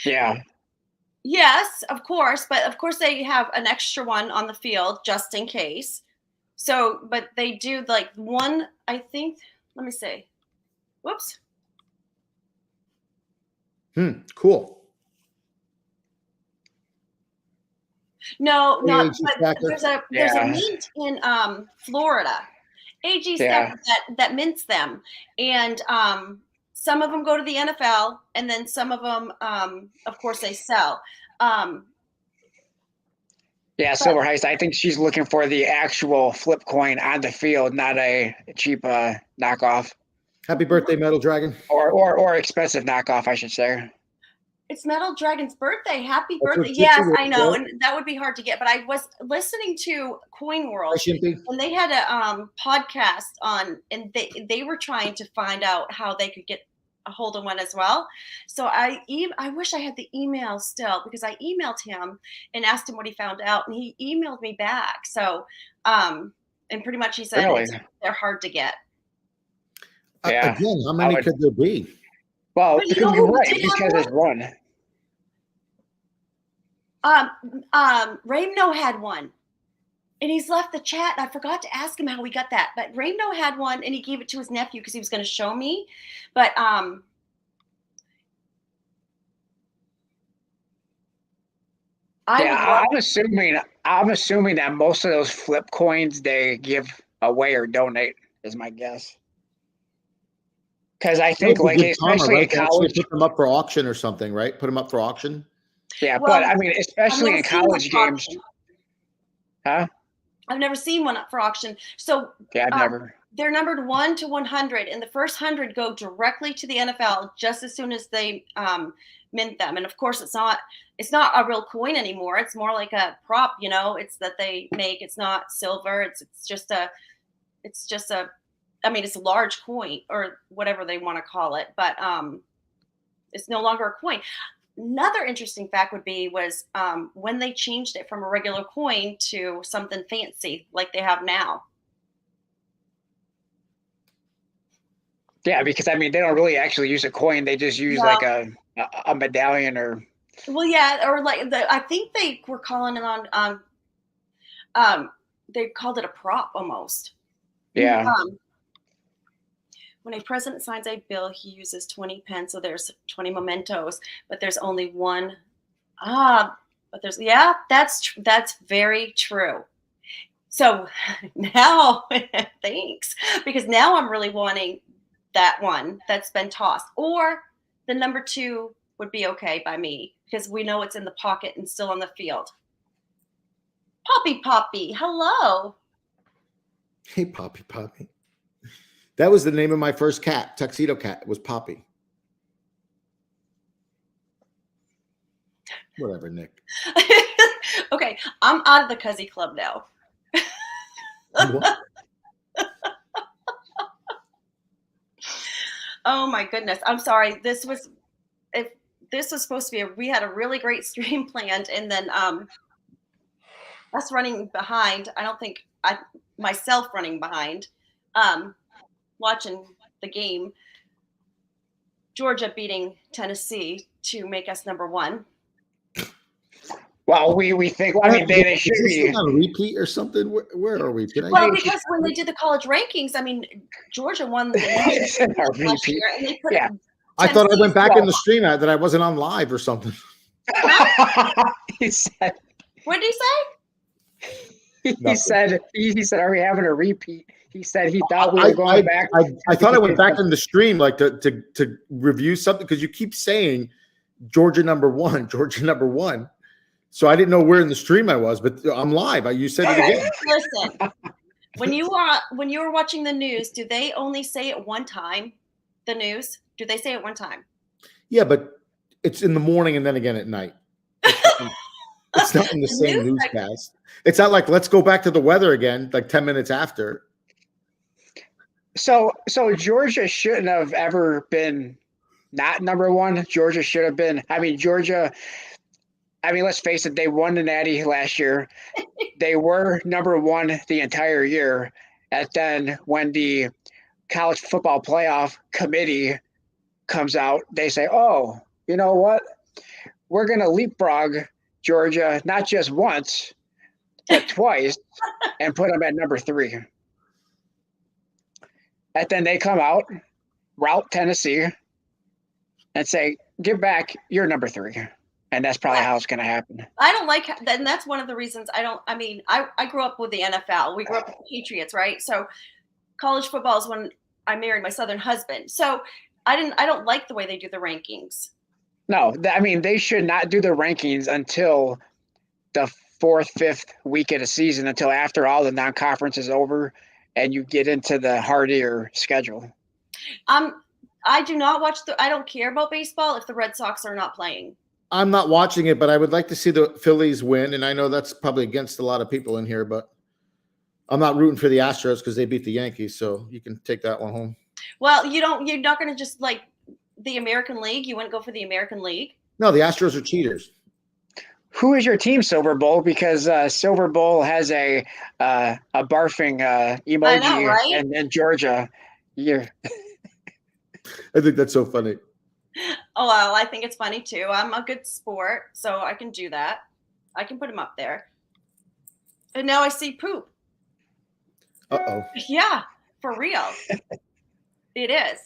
Yeah. Yes, of course, but of course they have an extra one on the field just in case. So, but they do like one, I think, let me see. Whoops. Cool. No, not, but Stacker. there's a mint in Florida. AG Stacker that mints them. And some of them go to the NFL, and then some of them, of course, they sell. Yeah, Silver Heist. I think she's looking for the actual flip coin on the field, not a cheap knockoff. Happy birthday, Metal Dragon. Or expensive knockoff, I should say. It's Metal Dragon's birthday. Happy birthday. Yes, I know. And that would be hard to get. But I was listening to Coin World, and they had a podcast on, and they were trying to find out how they could get a hold of one as well. So I wish I had the email still, because I emailed him and asked him what he found out, and he emailed me back. So and pretty much he said they're hard to get. Yeah. Again, how many could there be? Well, you're right, because there's one. Raymno had one, and he's left the chat. I forgot to ask him how we got that, but Raymno had one, and he gave it to his nephew because he was going to show me. But I'm assuming that most of those flip coins they give away or donate is my guess. Because I think, like, especially in college, put them up for auction or something, right? Put them up for auction. Yeah, well, but I mean, especially in college games. Huh? I've never seen one up for auction. So yeah, I've never. They're numbered 1 to 100, and the first 100 go directly to the NFL just as soon as they mint them. And of course, it's not a real coin anymore. It's more like a prop. It's that they make. It's not silver. It's just a. I mean, it's a large coin or whatever they want to call it, but it's no longer a coin. Another interesting fact was when they changed it from a regular coin to something fancy like they have now. Yeah, because I mean, they don't really actually use a coin. They just use like a medallion or. Well, yeah, or like I think they were calling it on. They called it a prop almost. Yeah. When a president signs a bill, he uses 20 pence. So there's 20 mementos, but there's only one. But there's, that's very true. So now, thanks, because now I'm really wanting that one that's been tossed, or the number 2 would be okay by me, because we know it's in the pocket and still on the field. Poppy, hello. Hey, Poppy. That was the name of my first cat, Tuxedo Cat. It was Poppy. Whatever, Nick. Okay, I'm out of the Cuzzy Club now. Oh my goodness. I'm sorry. This was supposed to be we had a really great stream planned, and then us running behind. I don't think myself running behind. Watching the game, Georgia beating Tennessee to make us number 1. Well, we think. I mean, they should be on repeat or something. Where are we? Because when they did the college rankings, I mean, Georgia won the last year, and they put I thought I went back in the stream that I wasn't on live or something. He said. What did he say? He said, "Are we having a repeat?" He said he thought we were going back. I thought I went back in the stream like to review something because you keep saying Georgia number one, Georgia number one. So I didn't know where in the stream I was, but I'm live. You said it again. Listen, when you were watching the news, do they only say it one time? The news? Do they say it one time? Yeah, but it's in the morning and then again at night. It's not in the same newscast. It's not like let's go back to the weather again, like 10 minutes after. So Georgia shouldn't have ever been not number one. Georgia should have been. Georgia. Let's face it. They won the Natty last year. They were number one the entire year. And then when the college football playoff committee comes out, they say, "Oh, you know what? We're going to leapfrog Georgia not just once, but twice, and put them at number 3." And then they come out, route Tennessee, and say, "Give back, you're number 3." And that's probably how it's going to happen. I don't like, and that's one of the reasons I grew up with the NFL. We grew up with the Patriots, right? So college football is when I married my Southern husband. So I don't like the way they do the rankings. No, they should not do the rankings until the 4th, 5th week of the season, until after all the non-conference is over and you get into the hardier schedule. I do not watch I don't care about baseball if the Red Sox are not playing. I'm not watching it, but I would like to see the Phillies win. And I know that's probably against a lot of people in here, but I'm not rooting for the Astros because they beat the Yankees. So you can take that one home. Well, you're not going to just like the American League. You wouldn't go for the American League. No, the Astros are cheaters. Who is your team, Silver Bowl? Because Silver Bowl has a barfing emoji, I know, right? And then Georgia. Yeah. I think that's so funny. Oh, well, I think it's funny too. I'm a good sport, so I can do that. I can put him up there. And now I see poop. Uh-oh. Yeah, for real. It is.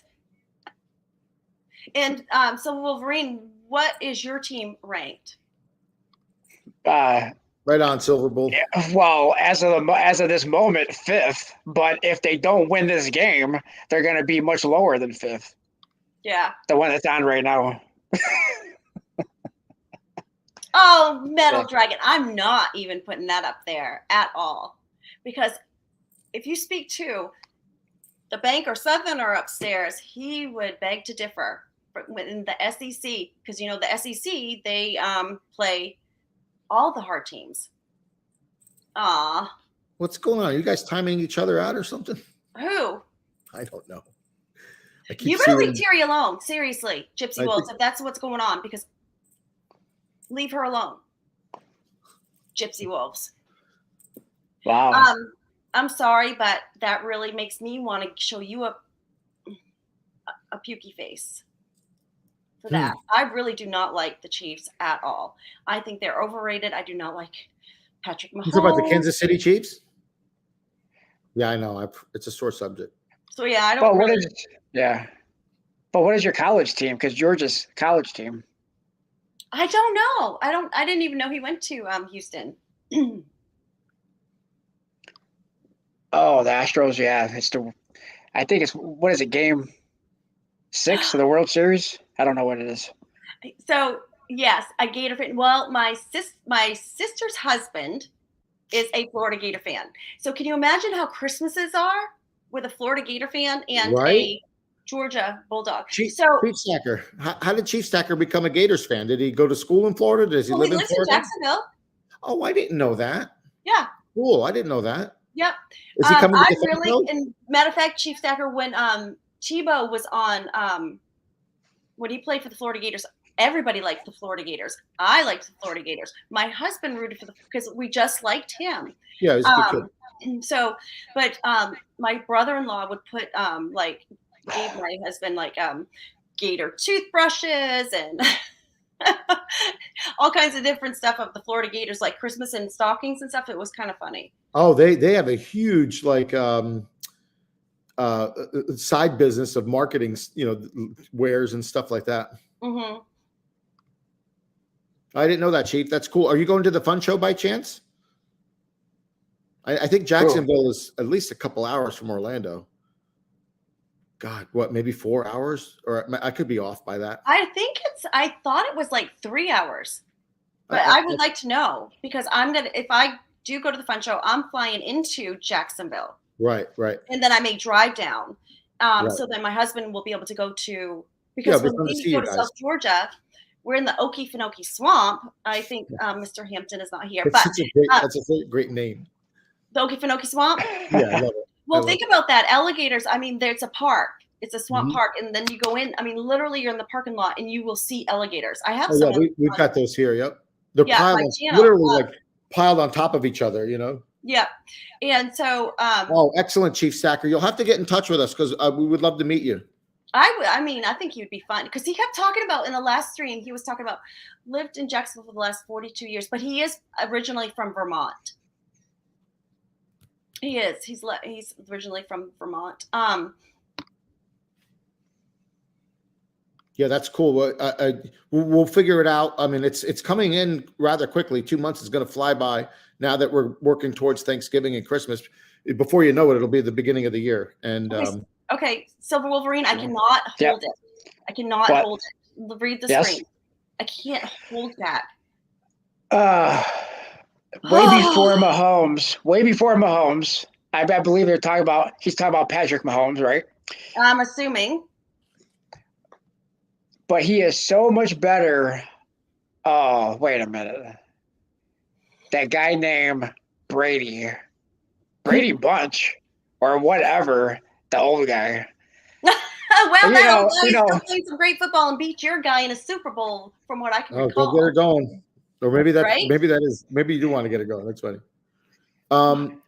And so Wolverine, what is your team ranked? Right on, Silver Bowl. Well, as of this moment, 5th. But if they don't win this game, they're going to be much lower than 5th. Yeah. The one that's on right now. Oh, Metal Dragon. I'm not even putting that up there at all. Because if you speak to the banker Southerner upstairs, he would beg to differ. In the SEC, because the SEC, they play all the hard teams. Aw. What's going on? Are you guys timing each other out or something? Who? I don't know. You better leave Terry alone. Seriously, Gypsy Wolves, if that's what's going on, because leave her alone. Gypsy Wolves. Wow. I'm sorry, but that really makes me want to show you a pukey face. For that. I really do not like the Chiefs at all. I think they're overrated. I do not like Patrick Mahomes. You talk about the Kansas City Chiefs? Yeah, I know. It's a sore subject. So yeah, I don't. But what is your college team? Because Georgia's college team. I don't know. I didn't even know he went to Houston. Oh, the Astros. Yeah, I think it's what is it? Game 6 of the World Series. I don't know what it is. So yes, a Gator fan. Well, my sister's husband is a Florida Gator fan. So can you imagine how Christmases are with a Florida Gator fan and a Georgia Bulldog? Chief Stacker. How did Chief Stacker become a Gators fan? Did he go to school in Florida? Does he live in Florida? He lives in Jacksonville. Oh, I didn't know that. Yeah. Cool. I didn't know that. Yep. Is he coming to and matter of fact, Chief Stacker, when Tebow was on when he played for the Florida Gators, everybody liked the Florida Gators. I liked the Florida Gators. My husband rooted for because we just liked him. Yeah, he's a good kid. So, but my brother-in-law would put gave my husband Gator toothbrushes and all kinds of different stuff of the Florida Gators, like Christmas and stockings and stuff. It was kind of funny. Oh, they have a huge side business of marketing, wares and stuff like that. Mm-hmm. I didn't know that, Chief. That's cool. Are you going to the fun show by chance? I think Jacksonville is at least a couple hours from Orlando. God, what, maybe 4 hours? Or I could be off by that. I thought it was like 3 hours, but I would like to know because if I do go to the fun show, I'm flying into Jacksonville. Right. And then I may drive down. So then my husband will be able to go to, because when we go to South Georgia, we're in the Okefenokee Swamp. I think Mr. Hampton is not here, but that's a great name. The Okefenokee Swamp. Yeah, I love it. Well, think about that. Alligators. I mean, there's a park. It's a swamp park, and then you go in. I mean, literally, you're in the parking lot, and you will see alligators. I have some. Yeah, we've got those here. Yep, they're literally piled on top of each other. Yeah, and so. Excellent, Chief Stacker. You'll have to get in touch with us because we would love to meet you. I think you'd be fun because he kept talking about in the last stream. He was talking about lived in Jacksonville for the last 42 years, but he is originally from Vermont. He is. He's originally from Vermont. Yeah, that's cool. We'll figure it out. I mean, it's coming in rather quickly. 2 months is going to fly by now that we're working towards Thanksgiving and Christmas. Before you know it, it'll be the beginning of the year. And okay, Silver Wolverine, I cannot hold it. I cannot hold it. Read the screen. I can't hold that. Way before Mahomes. I believe he's talking about Patrick Mahomes, right? I'm assuming. But he is so much better. Oh, wait a minute. That guy named Brady Bunch, or whatever, the old guy. Well, he's still playing some great football and beat your guy in a Super Bowl, from what I can recall. Go get her going. Or maybe maybe you do want to get it going. That's funny.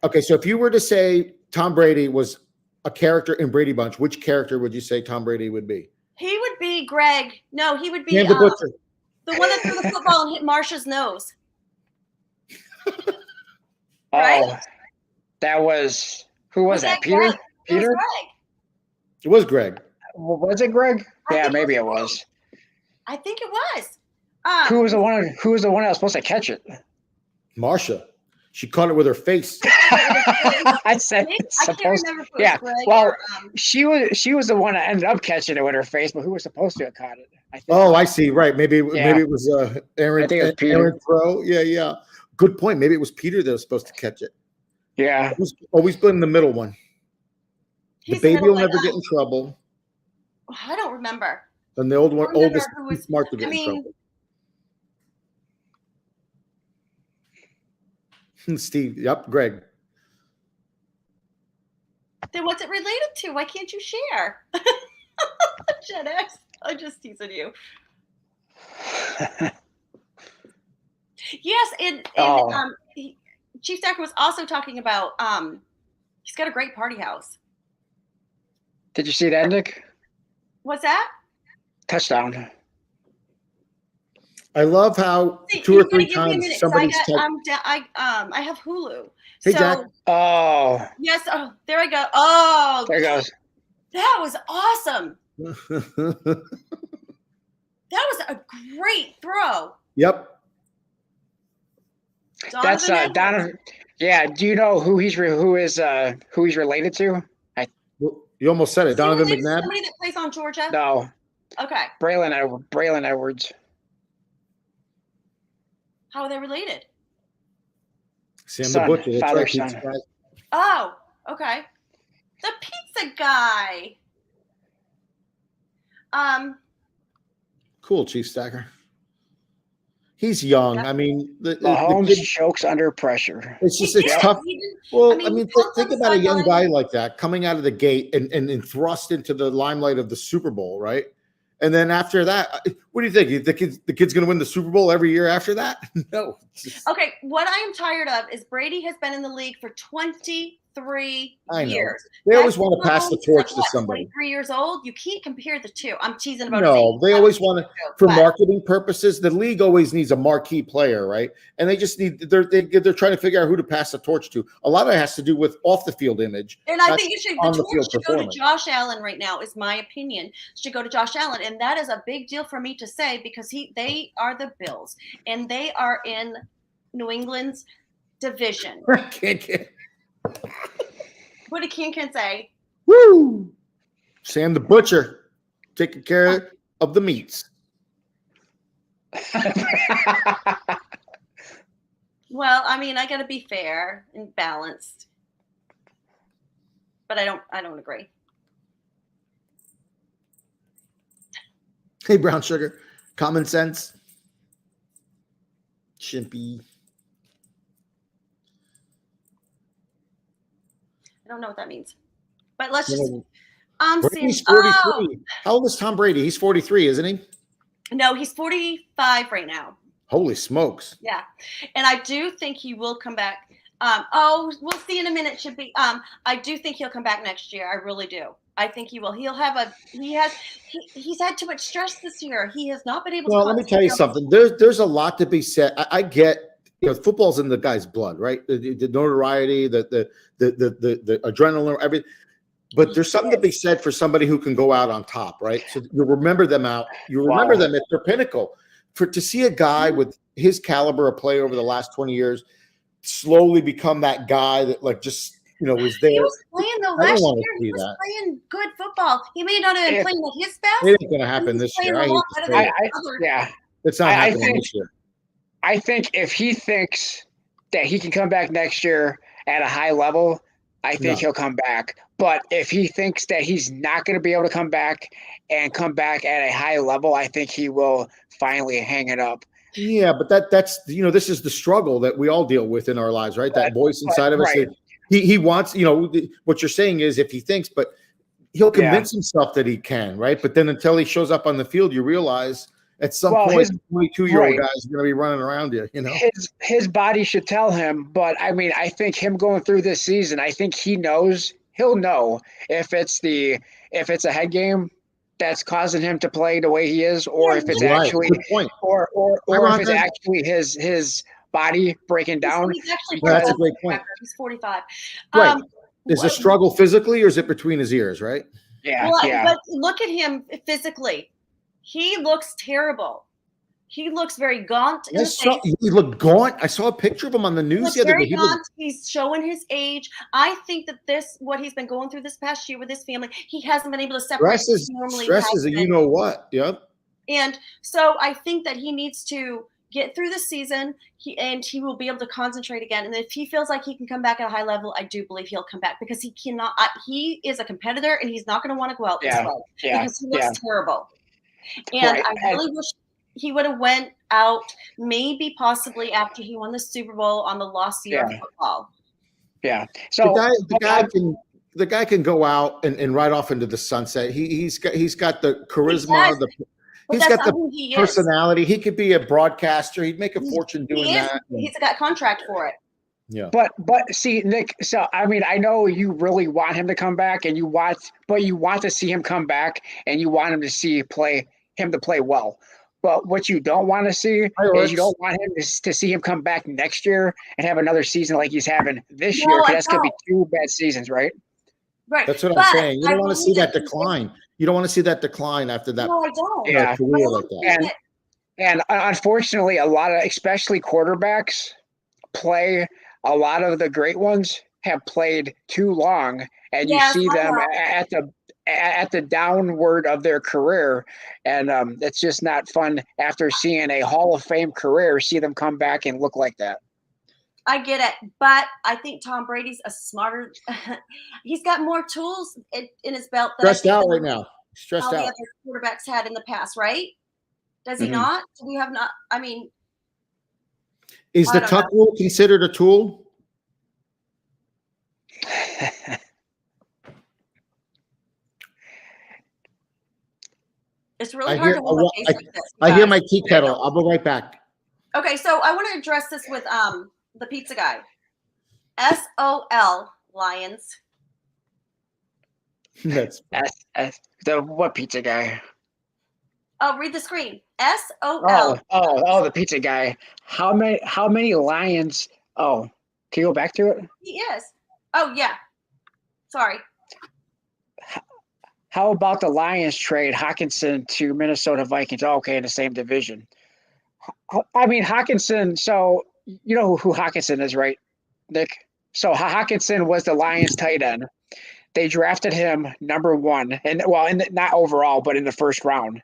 Okay, so if you were to say Tom Brady was a character in Brady Bunch, which character would you say Tom Brady would be? He would be Greg. No, he would be the butcher. The one that threw the football and hit Marsha's nose. Right? Who was that? Peter? Peter? It was Greg. Was it Greg? Yeah, maybe it was. I think it was. Who was the one that was supposed to catch it? Marsha. She caught it with her face. I said I can't remember if it was Greg or, she was the one that ended up catching it with her face, but who was supposed to have caught it? I see. Right. Maybe it was Aaron. I think it was Peter. Aaron Crow. Yeah. Good point. Maybe it was Peter that was supposed to catch it. Yeah. Always been the middle one. The baby will never get in trouble. I don't remember. And the oldest was smart to get in trouble. Steve, yep, Greg. Then what's it related to? Why can't you share? Gen X, I'm just teasing you. Yes, and Chief Stacker was also talking about he's got a great party house. Did you see that, Nick? What's that? Touchdown. I love how 2 or 3 times somebody's I have Hulu. Hey, Jack. Oh. Yes. Oh, there I go. Oh. There it goes. That was awesome. That was a great throw. Yep. That's Donovan. Yeah. Do you know who he's related to? You almost said it. Donovan McNabb. Somebody that plays on Georgia. No. Okay. Braylon Edwards. How are they related? Sam the Butcher. Father, son. Oh, okay. The pizza guy. Cool, Chief Stacker. He's young. I mean, Mahomes chokes under pressure. It's tough. Well, think about a young guy like that coming out of the gate and thrust into the limelight of the Super Bowl, right? And then after that, what do you think? The kid's going to win the Super Bowl every year after that? No. Okay, what I am tired of is Brady has been in the league for 23 years. They always want to pass the torch to somebody. 23 years old. You can't compare the two. I'm teasing about. No, they always want to, for marketing purposes. The league always needs a marquee player, right? And they just need they're trying to figure out who to pass the torch to. A lot of it has to do with off the field image. And I think the torch should go to Josh Allen right now. Is my opinion. Should go to Josh Allen, and that is a big deal for me to say because they are the Bills, and they are in New England's division. What did Ken say? Woo! Sam the Butcher, taking care of the meats. Well, I mean, I got to be fair and balanced, but I don't agree. Hey, brown sugar, common sense. Chimpy. I don't know what that means, but let's just. Brady's 43. How old is Tom Brady? He's 43, isn't he? No, he's 45 right now. Holy smokes. Yeah. And I do think he will come back. We'll see in a minute, should be. I do think he'll come back next year. I really do. I think he will. He's had too much stress this year. He has not been able to. Well, let me tell you something. There's a lot to be said. I get, football's in the guy's blood, right? The notoriety, the adrenaline, everything. But there's something to be said for somebody who can go out on top, right? So you remember them out. You remember them at their pinnacle. To see a guy with his caliber of play over the last 20 years slowly become that guy that was there. He was playing though last year. He was playing good football. He may not have been playing at his best. It ain't going to happen this year. It's not happening this year. I think if he thinks that he can come back next year at a high level, I think he'll come back. But if he thinks that he's not going to be able to come back at a high level, I think he will finally hang it up. Yeah, but that's this is the struggle that we all deal with in our lives, right? That voice inside of us. Right. He wants, what you're saying is if he thinks, but he'll convince himself that he can, right? But then until he shows up on the field, you realize at some point, 22-year-old guy is going to be running around you, His body should tell him, but I mean, I think him going through this season, I think he'll know if it's a head game that's causing him to play the way he is, or if it's actually or if it's actually his body breaking down. That's a great point. He's 45. Right. Is the struggle physically or is it between his ears, right? Yeah. But look at him physically. He looks terrible. He looks very gaunt. He looked gaunt. I saw a picture of him on the news the other day. He's showing his age. I think that what he's been going through this past year with his family, he hasn't been able to separate. Stress is a you-know-what. Yep. And so I think that he needs to get through the season, he will be able to concentrate again. And if he feels like he can come back at a high level, I do believe he'll come back because he cannot. He is a competitor, and he's not going to want to go out this way because he looks terrible. And I really wish he would have went out maybe possibly after he won the Super Bowl on the lost year of football. Yeah. So the guy can go out and ride off into the sunset. He's got the charisma, he's got the personality. He could be a broadcaster. He'd make a fortune doing that. He's got a contract for it. Yeah. But see, Nick, so I mean, I know you really want him to come back and you want to see him come back and you want him to play well. But what you don't want to see is you don't want him to see him come back next year and have another season like he's having this year. Because that's going to be 2 bad seasons, right? Right. That's what I'm saying. You don't want to see that decline. You don't want to see that decline after that. No, I don't. Yeah. Career like that. And unfortunately, a lot of, especially quarterbacks, a lot of the great ones have played too long, and you see them at the downward of their career, and it's just not fun after seeing a Hall of Fame career, see them come back and look like that. I get it, but I think Tom Brady's he's got more tools in his belt. Stressed out right now. Stressed out. The other quarterbacks had in the past, right? Does he not? Do we have not? I mean, is the tuck rule considered a tool? It's really hard to hold a case like this. I hear my tea kettle. I'll be right back. Okay, so I want to address this with the pizza guy. SOL Lions. That's the what pizza guy? Oh, read the screen. SOL. Oh, the pizza guy. How many Lions? Oh, can you go back to it? He is. Oh yeah. Sorry. How about the Lions trade Hawkinson to Minnesota Vikings? Oh, okay, in the same division. I mean, Hawkinson. So you know who Hawkinson is, right, Nick? So Hawkinson was the Lions tight end. They drafted him number 1, and not overall, but in the first round.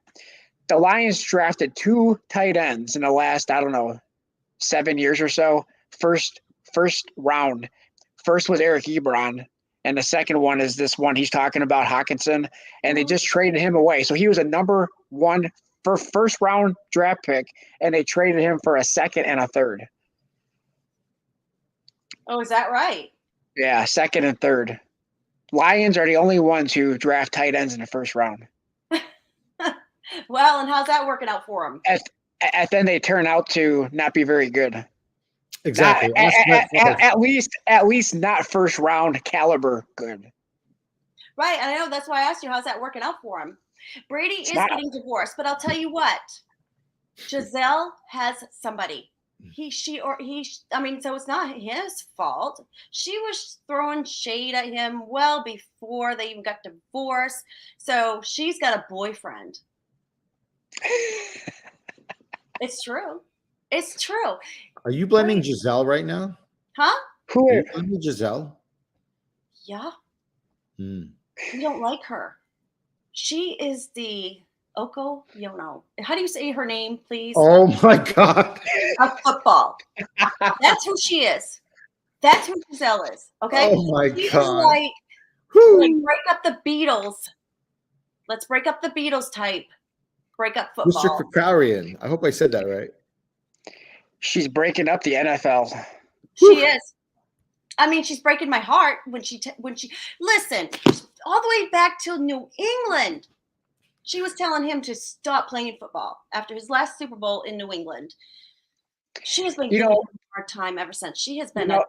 The Lions drafted 2 tight ends in the last, I don't know, 7 years or so. First round. First was Eric Ebron, and the second one is this one he's talking about, Hawkinson, and they just traded him away. So he was a number 1 for first round draft pick, and they traded him for a second and a third. Oh, is that right? Yeah, second and third. Lions are the only ones who draft tight ends in the first round. Well, and how's that working out for them? And then they turn out to not be very good. Exactly. At least not first round caliber good. Right. I know. That's why I asked you, how's that working out for him? Brady is getting divorced, but I'll tell you what, Giselle has somebody. So it's not his fault. She was throwing shade at him well before they even got divorced. So she's got a boyfriend. It's true. It's true. Are you blaming Giselle right now? Huh? Who Are you blaming Giselle? Yeah. Hmm. You don't like her. She is the Oko Yono. How do you say her name, please? Oh my God. Of football. That's who she is. That's who Giselle is. Okay. Oh my She is God. like break up the Beatles. Let's break up the Beatles type. Break up Mr. football. Krakarian. I hope I said that right. She's breaking up the NFL. She is. I mean, she's breaking my heart when she listen all the way back to New England. She was telling him to stop playing football after his last Super Bowl in New England. She has been giving him a hard time ever since. She has been a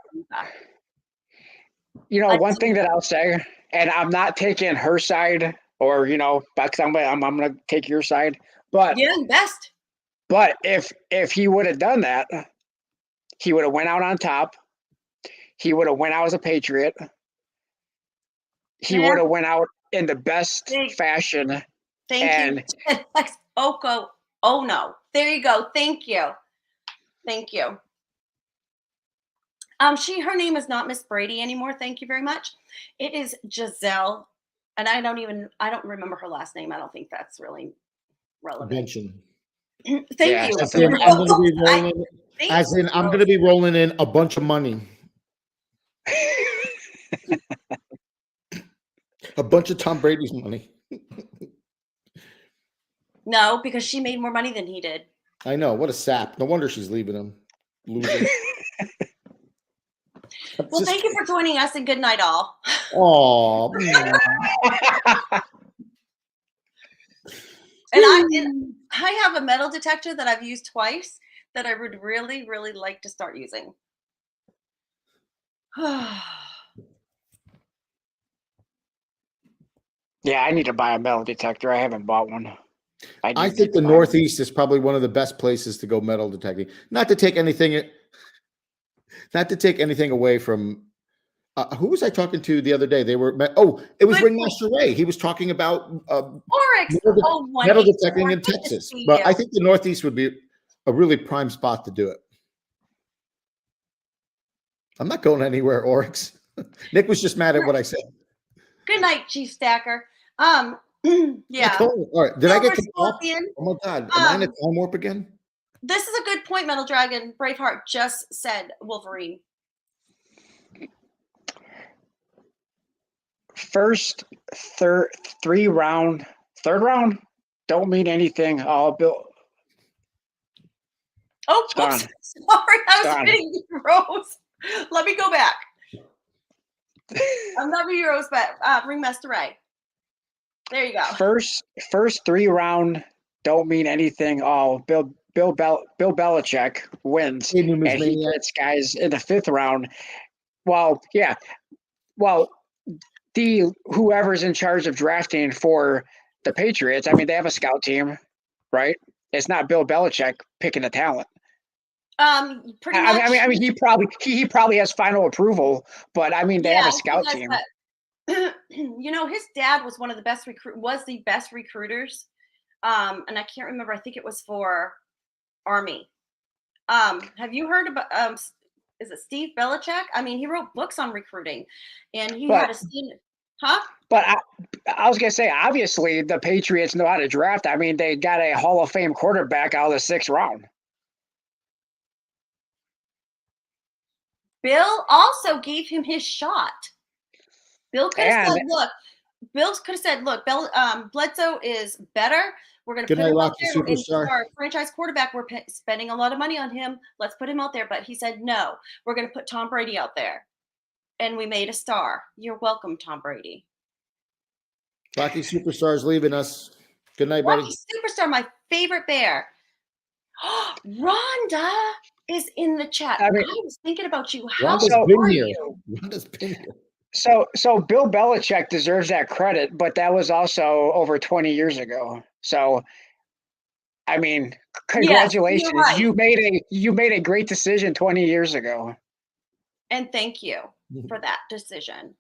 diva. One thing that I'll say, and I'm not taking her side, or because I'm gonna take your side, but yeah, best. But if he would have done that, he would have went out on top. He would have went out as a Patriot. He would have went out in the best fashion. Thank you. Oko. Oh no. There you go. Thank you. Thank you. Her name is not Miss Brady anymore. Thank you very much. It is Giselle. And I don't remember her last name. I don't think that's really relevant. Mention. Thank you. I'm going to be rolling in a bunch of money. A bunch of Tom Brady's money. No, because she made more money than he did. I know. What a sap. No wonder she's leaving him. Loser. Well, thank you for joining us, and good night, all. Oh. And I have a metal detector that I've used twice that I would really, really like to start using. Yeah, I need to buy a metal detector. I haven't bought one. I think the Northeast is probably one of the best places to go metal detecting. Not to take anything away from who was I talking to the other day? It was Ringmaster Ray. He was talking about Oryx. metal detecting in Texas. But I think the Northeast would be a really prime spot to do it. I'm not going anywhere, Oryx. Nick was just mad at what I said. Good night, Chief Stacker. Yeah. All right. Did I get kicked off? Oh my God. Am I in a time warp again? This is a good point, Metal Dragon. Braveheart just said Wolverine. First, third round don't mean anything. Oh, Bill. Oh, sorry. I was hitting you, Rose. Let me go back. I'm not you, Rose, but Ringmaster Ray. There you go. First 3 round don't mean anything. Oh, Bill Belichick wins, and he gets guys in the 5th round. Well, yeah. Well, whoever's in charge of drafting for the Patriots, I mean, they have a scout team, right? It's not Bill Belichick picking the talent. Pretty much. I mean, he probably has final approval, but I mean, they have a scout team. His dad was one of the best recruiters. And I can't remember. I think it was for Army. Have you heard about? is it Steve Belichick? I mean, he wrote books on recruiting, and he But had a student. Huh? but I was gonna say, obviously, the Patriots know how to draft. I mean, they got a Hall of Fame quarterback out of the 6th round. Bill also gave him his shot. Bill could have And said, "Look, Bledsoe is better. We're going to Good put night, him out Rocky there. And he's Superstar. our franchise quarterback. We're spending a lot of money on him. Let's put him out there." But he said, "No, we're going to put Tom Brady out there." And we made a star. You're welcome, Tom Brady. Rocky Superstar's leaving us. Good night, buddy. Rocky Superstar, my favorite bear. Rhonda is in the chat. I mean, I was thinking about you. How Rhonda's are been here. you? Rhonda's been here. so Bill Belichick deserves that credit, but that was also over 20 years ago. So, I mean, congratulations. right. You made a great decision 20 years ago. And thank you for that decision.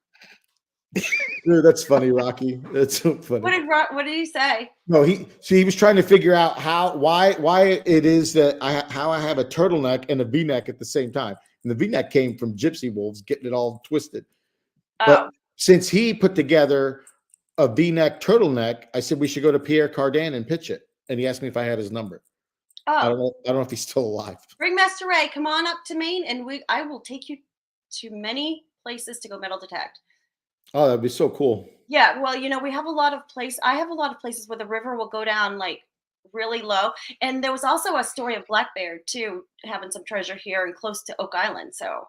Dude, that's funny, Rocky. That's so funny. What did he say? No, he was trying to figure out why it is that I have a turtleneck and a V-neck at the same time. And the V-neck came from Gypsy Wolves getting it all twisted. But since he put together a V-neck turtleneck, I said we should go to Pierre Cardin and pitch it. And he asked me if I had his number. I don't know if he's still alive. Ringmaster Ray, come on up to Maine, and I will take you to many places to go metal detect. Oh, that'd be so cool. Yeah, well, we have a lot of places. I have a lot of places where the river will go down like really low. And there was also a story of black bear too, having some treasure here and close to Oak Island. So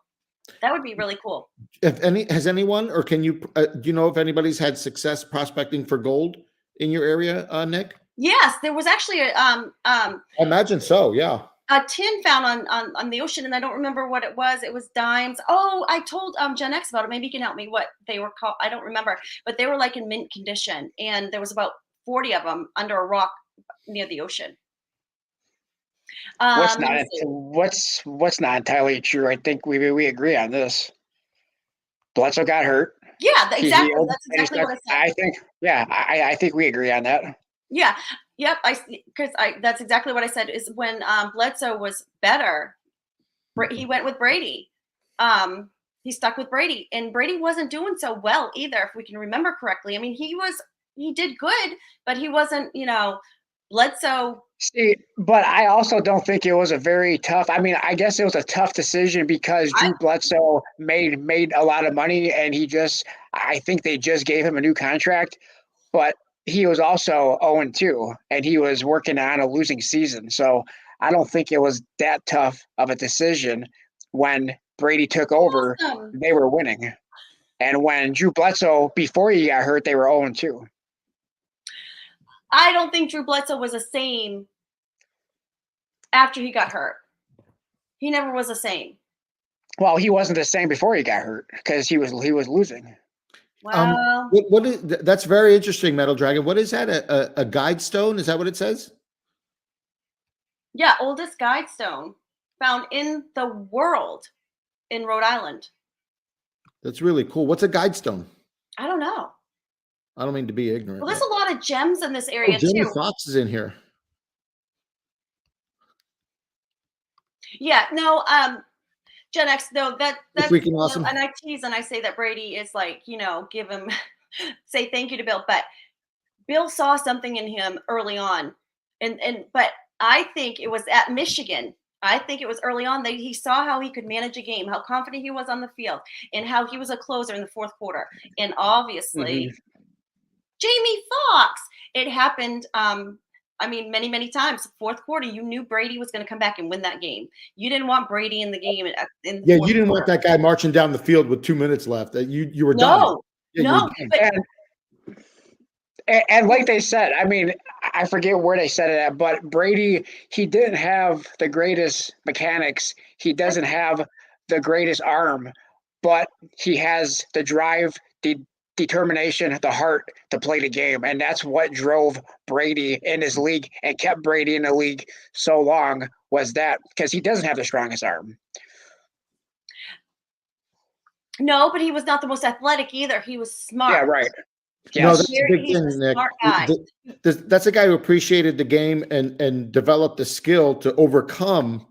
that would be really cool. Has anyone, or can you do you know if anybody's had success prospecting for gold in your area, Nick? Yes, there was actually I imagine so. Yeah. a tin found on the ocean, and I don't remember what it was. It was dimes. Oh, I told Gen X about it. Maybe you can help me. What they were called? I don't remember, but they were like in mint condition, and there was about 40 of them under a rock near the ocean. What's not entirely true? I think we agree on this. Bledsoe got hurt. Yeah, exactly. Healed, That's exactly what I said. I think we agree on that. Yeah. Yep. That's exactly what I said. Is when Bledsoe was better, he went with Brady. He stuck with Brady, and Brady wasn't doing so well either, if we can remember correctly. I mean, he did good, but he wasn't, Bledsoe. See, but I also don't think it was a very tough. I mean, I guess it was a tough decision because Drew Bledsoe made a lot of money, and I think they just gave him a new contract, but he was also 0-2, and he was working on a losing season. So I don't think it was that tough of a decision. When Brady took over, they were winning. And when Drew Bledsoe, before he got hurt, they were 0-2. I don't think Drew Bledsoe was the same after he got hurt. He never was the same. Well, he wasn't the same before he got hurt because he was losing. Wow. What is that's very interesting, Metal Dragon. What is that? A guide stone? Is that what it says? Yeah, oldest guide stone found in the world in Rhode Island. That's really cool. What's a guide stone? I don't know. I don't mean to be ignorant. Well, there's a lot of gems in this area Jimmy too. Fox is in here. Yeah, no, Gen X, no, that's freaking awesome. And I tease and I say that Brady is like, give him, say thank you to Bill, but Bill saw something in him early on, but I think it was at Michigan. I think it was early on that he saw how he could manage a game, how confident he was on the field, and how he was a closer in the fourth quarter. And obviously, Jamie Foxx, it happened. Many, many times. Fourth quarter, you knew Brady was going to come back and win that game. You didn't want Brady in the game. You didn't want that guy marching down the field with 2 minutes left. You were done. No. And like they said, I mean, I forget where they said it at, but Brady, he didn't have the greatest mechanics. He doesn't have the greatest arm, but he has the drive, the determination, the heart to play the game. And that's what drove Brady in his league and kept Brady in the league so long, was that because he doesn't have the strongest arm. No, but he was not the most athletic either. He was smart. Yeah, right. Yes. No, that's a big thing, Nick. Smart guy. That's a guy who appreciated the game and developed the skill to overcome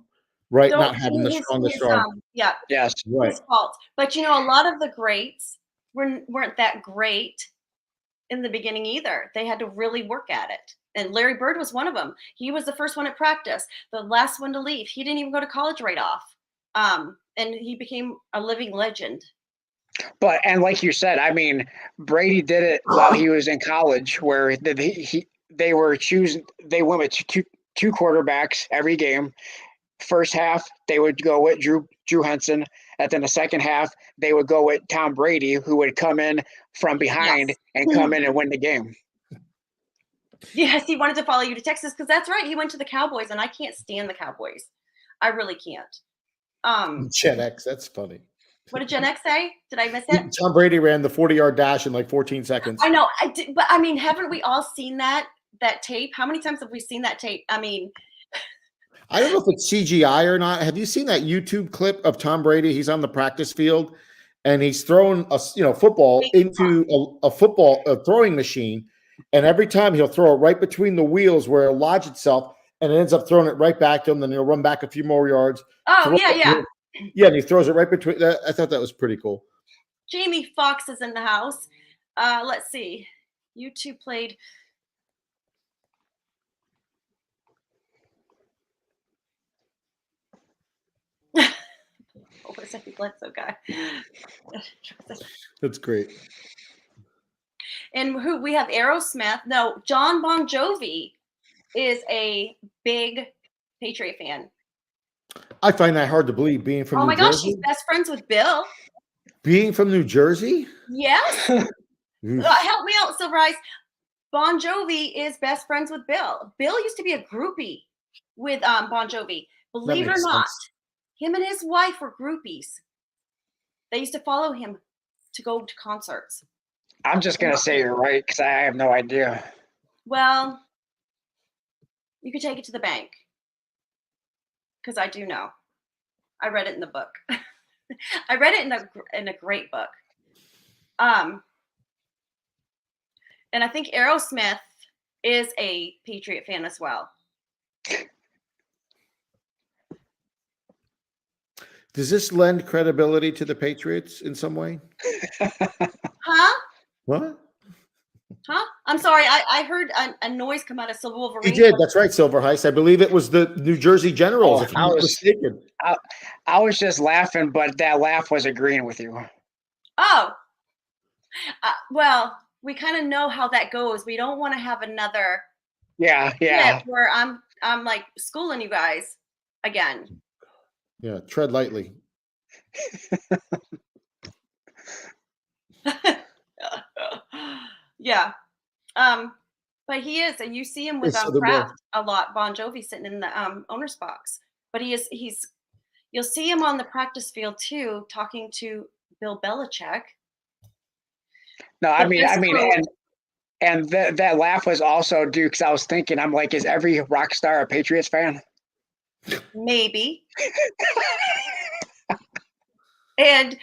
Right, Don't not having the his, strongest arm. yeah, Yes. Right. his fault. But you know, a lot of the greats weren't that great in the beginning either. They had to really work at it. And Larry Bird was one of them. He was the first one at practice, the last one to leave. He didn't even go to college right off. And he became a living legend. But and like you said, I mean, Brady did it while he was in college, where they went with two quarterbacks every game. First half they would go with Drew Henson, and then the second half they would go with Tom Brady, who would come in from behind Yes. and come in and win the game. Yes, he wanted to follow you to Texas because that's right. He went to the Cowboys, and I can't stand the Cowboys. I really can't. Gen X, that's funny. What did Gen X say? Did I miss it? Tom Brady ran the 40-yard dash in like 14 seconds. I know, I did, but I mean, haven't we all seen that tape? How many times have we seen that tape? I mean, I don't know if it's CGI or not. Have you seen that YouTube clip of Tom Brady? He's on the practice field and he's throwing a football into a throwing machine, and every time he'll throw it right between the wheels where it'll lodge itself, and it ends up throwing it right back to him. Then he'll run back a few more yards. oh yeah. Yeah, and he throws it right between that. I thought that was pretty cool. Jamie Foxx is in the house. Let's see. YouTube played. Oh, it's Eddie Bledsoe guy. That's great. And who we have Aerosmith. No, John Bon Jovi is a big Patriot fan. I find that hard to believe, being from Oh New my gosh, Jersey. he's best friends with Bill. Being from New Jersey? Yes. Oof. Help me out, Silver Eyes. Bon Jovi is best friends with Bill. Bill used to be a groupie with Bon Jovi. Believe it or makes not, sense. him and his wife were groupies. They used to follow him to go to concerts. I'm just gonna say you're right because I have no idea. Well, you could take it to the bank because I do know. I read it in the book. I read it in a great book. And I think Aerosmith is a Patriot fan as well. Does this lend credibility to the Patriots in some way? Huh? What? Huh? I'm sorry. I heard a noise come out of Silver Wolverine. He did. That's right, Silver Heist. I believe it was the New Jersey Generals, Oh, if I'm not mistaken. I was just laughing, but that laugh was agreeing with you. Oh. Well, we kind of know how that goes. We don't want to have another Yeah. clip where I'm like schooling you guys again. Yeah, tread lightly. Yeah. But he is, and you see him with Southern Kraft a lot. Bon Jovi sitting in the owner's box, but he's you'll see him on the practice field too, talking to Bill Belichick. No, I The mean, best quote- and that laugh was also due because I was thinking, I'm like, is every rock star a Patriots fan? maybe. And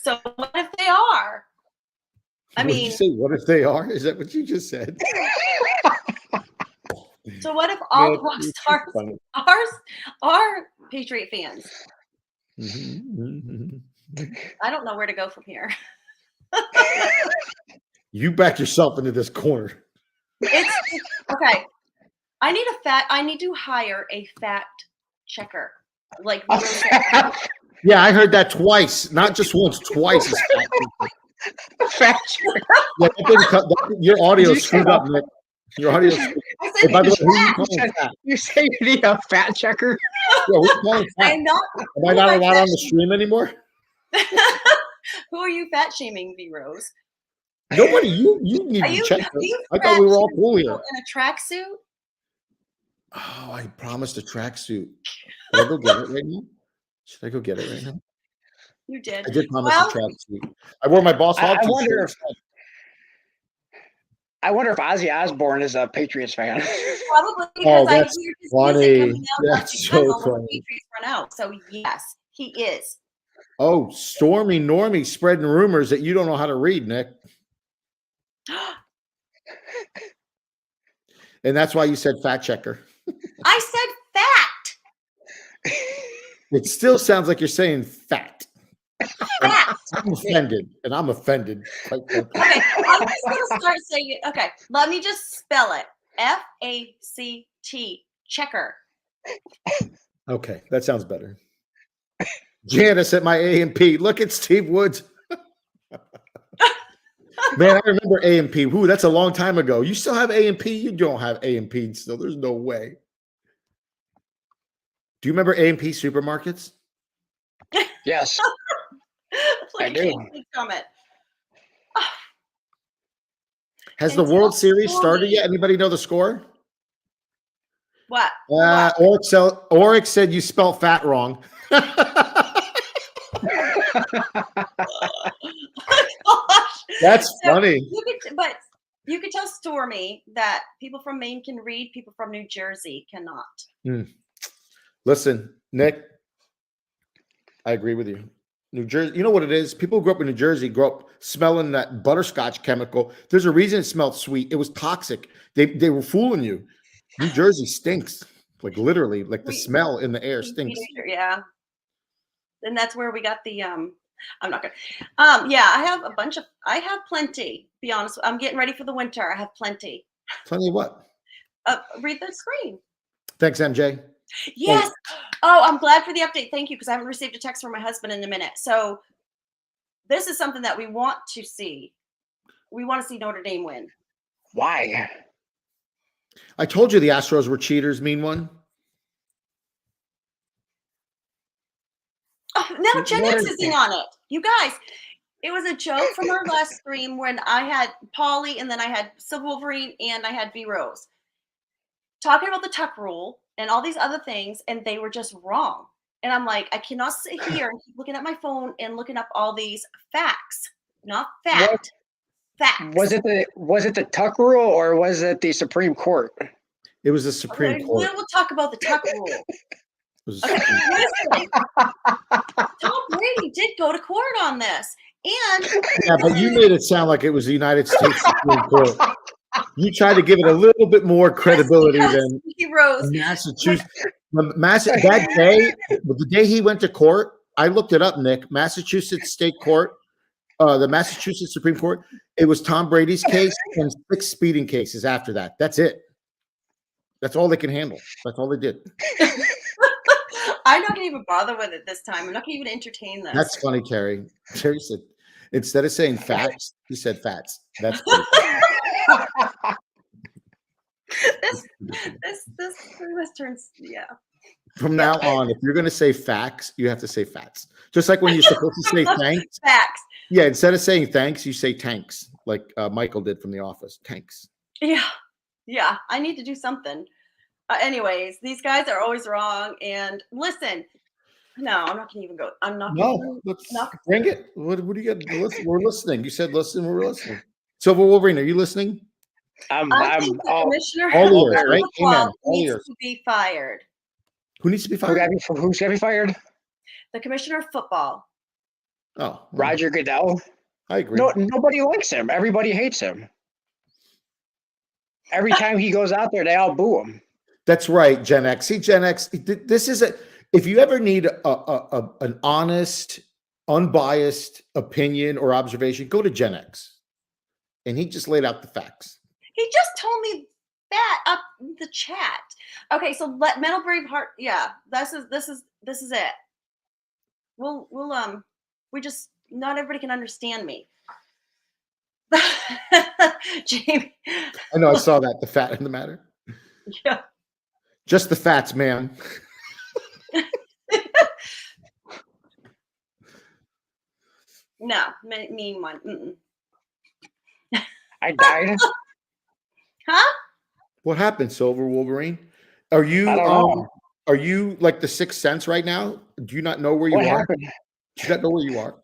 so what if they are? I What did mean, you say? What if they are? Is that what you just said? so what if all Yeah, the rock it's stars funny. are Patriot fans? Mhm. I don't know where to go from here. You back yourself into this corner. It's okay. I need to hire a fact checker. Like Yeah, I heard that twice, not just once, twice. Fact checker. Yeah, your audio screwed up, Nick. Your audio. I Hey, by the way, who are you You calling said- fat? You say you need a fact checker? Yeah, who are you calling fat? I'm not. Am I not allowed on the stream anymore? Who are you fat shaming, V Rose? Nobody. You need Are to you? check. Are you I thought we were all cool here. in a tracksuit? Oh, I promised a tracksuit. Should I go get it right now? Should I go get it right now? You did. I did promise Well- a tracksuit. I wore my Boss Hog I t-shirt. wonder if Ozzy Osbourne is a Patriots fan. Probably because I that's hear his funny. music coming out That's of the so tunnel when funny. the Patriots run out. So yes, he is. Oh, Stormy Normie spreading rumors that you don't know how to read, Nick. And that's why you said fact checker. I said fact. It still sounds like you're saying fat. Fat. I'm offended, and I'm offended. Quite frankly. Okay, I'm just gonna start saying it. Okay, let me just spell it. FACT. Checker. Okay, that sounds better. Janice at my A&P. Look at Steve Woods. Man, I remember A&P. Ooh, that's a long time ago. You still have A&P? You don't have A&P still. There's no way. Do you remember A&P supermarkets? Yes, I do. Comment. Has the And World tell Series started Stormy. yet? Anybody know the score? What? What? Oryx said you spelled fat wrong. Gosh. That's So funny. but you could tell Stormy that people from Maine can read, people from New Jersey cannot. Listen, Nick, I agree with you. New Jersey, you know what it is? People who grew up in New Jersey grew up smelling that butterscotch chemical. There's a reason it smelled sweet. It was toxic. They were fooling you. New Jersey stinks. Like literally, like the smell in the air stinks. Yeah. And that's where we got the I'm not gonna yeah, I have plenty, be honest. I'm getting ready for the winter. I have plenty. Plenty of what? Read the screen. Thanks, MJ. Yes. Oh, I'm glad for the update. Thank you, because I haven't received a text from my husband in a minute. So this is something that we want to see. We want to see Notre Dame win. Why? I told you the Astros were cheaters, mean one. Oh, now Gen X is in on it. You guys, it was a joke from our last stream when I had Polly and then I had Silver Wolverine and I had V Rose talking about the tuck rule and all these other things, and they were just wrong. And I'm like, I cannot sit here and keep looking at my phone and looking up all these facts, not fact. Facts. Was it the tuck rule or was it the Supreme Court? It was the Supreme Court. We'll talk about the tuck rule. Okay, listen. Tom Brady did go to court on this. And yeah, but you made it sound like it was the United States Supreme Court. You tried to give it a little bit more credibility than Massachusetts. That day, the day he went to court, I looked it up, Nick. Massachusetts State Court, the Massachusetts Supreme Court, it was Tom Brady's case and 6 speeding cases after that. That's it. That's all they can handle. That's all they did. I'm not going to even bother with it this time. I'm not going to even entertain this. That's funny, Carrie. Carrie said, instead of saying facts, he said fats. That's this turns, yeah. From now on, if you're going to say facts, you have to say fats. Just like when you're supposed to say thanks. Facts. Yeah, instead of saying thanks, you say tanks, like Michael did from The Office. Tanks. Yeah. I need to do something. Anyways, these guys are always wrong. And listen, no, I'm not going to even go. I'm not. No, bring it. What do you got? We're listening. You said listen. We're listening. Silver Wolverine, are you listening? I think the commissioner all ears, right? Amen. Needs to be fired. Who needs to be fired? Who's going to be fired? The commissioner of football. Oh, Roger Goodell. I agree. No, nobody likes him. Everybody hates him. Every time he goes out there, they all boo him. That's right, Gen X. See, Gen X, this is if you ever need an honest, unbiased opinion or observation, go to Gen X. And he just laid out the facts. He just told me that up in the chat. Okay, so let Metal Braveheart, yeah, this is it. We just, not everybody can understand me. Jamie. I know, I saw that, the fat in the matter. Yeah. Just the fats, ma'am. No, mean one. Mm-mm. I died. Huh? What happened, Silver Wolverine? Are you are you like the Sixth Sense right now? Do you not know where you are? Happened? Do you not know where you are?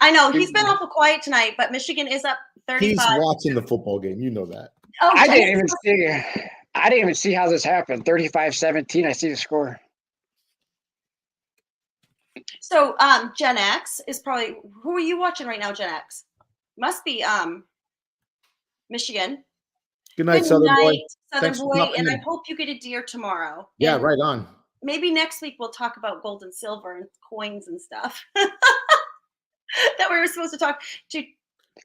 I know he's been awful quiet tonight, but Michigan is up 35. He's watching the football game. You know that. Oh, I didn't even see how this happened. 35-17. I see the score. So Gen X is probably, who are you watching right now, Gen X? Must be Michigan. Good night, Southern Boy. Southern Thanks for Boy, dropping and in. I hope you get a deer tomorrow. Yeah, And right on. maybe next week we'll talk about gold and silver and coins and stuff that we were supposed to talk to.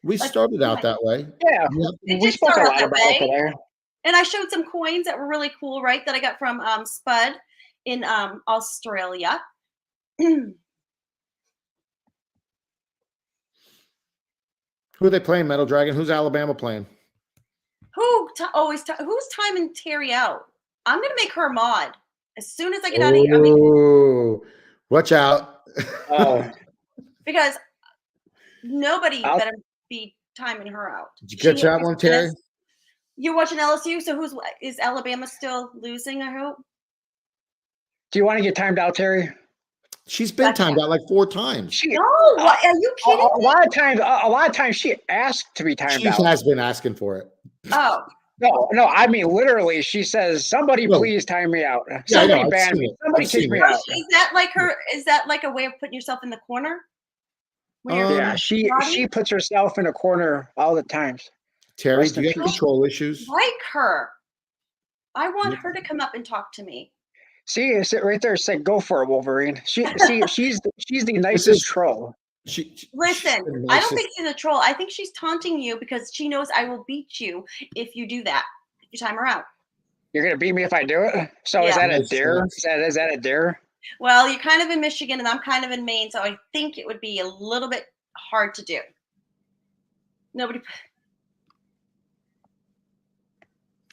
We Like, started out that way. Yeah, It we did spoke start a out lot that about it way. today. And I showed some coins that were really cool, right? That I got from Spud in Australia. Who are they playing, Metal Dragon? Who's Alabama playing? Who's timing Terry out? I'm gonna make her a mod as soon as I get out of here. I mean, Oh, watch out. Oh, because nobody I'll- better be timing her out. Did you catch that one, Terry? You're watching LSU, so is Alabama still losing? I hope. do you want to get timed out, Terry? She's been timed out like 4 times. No, what, are you kidding A me? lot of times she asked to be timed She out. has been asking for it. Oh, No, I mean literally. She says, "Somebody No. please time me out. Yeah, I Somebody know, I've ban seen me. it. Somebody I've kick seen me it. out." is that like her? Is that like a way of putting yourself in the corner? When you're Yeah, she puts herself in a corner all the times. Terry, Rest do in you have peace. control issues? like her. I want her to come up and talk to me. See, it's right there. Said, "Go for it, Wolverine." She's the nicest troll. Listen, I don't think she's a troll. I think she's taunting you because she knows I will beat you if you do that. If you time her out. You're gonna beat me if I do it. So is Yeah. that a dare? Is that a dare? Well, you're kind of in Michigan and I'm kind of in Maine, so I think it would be a little bit hard to do. Nobody.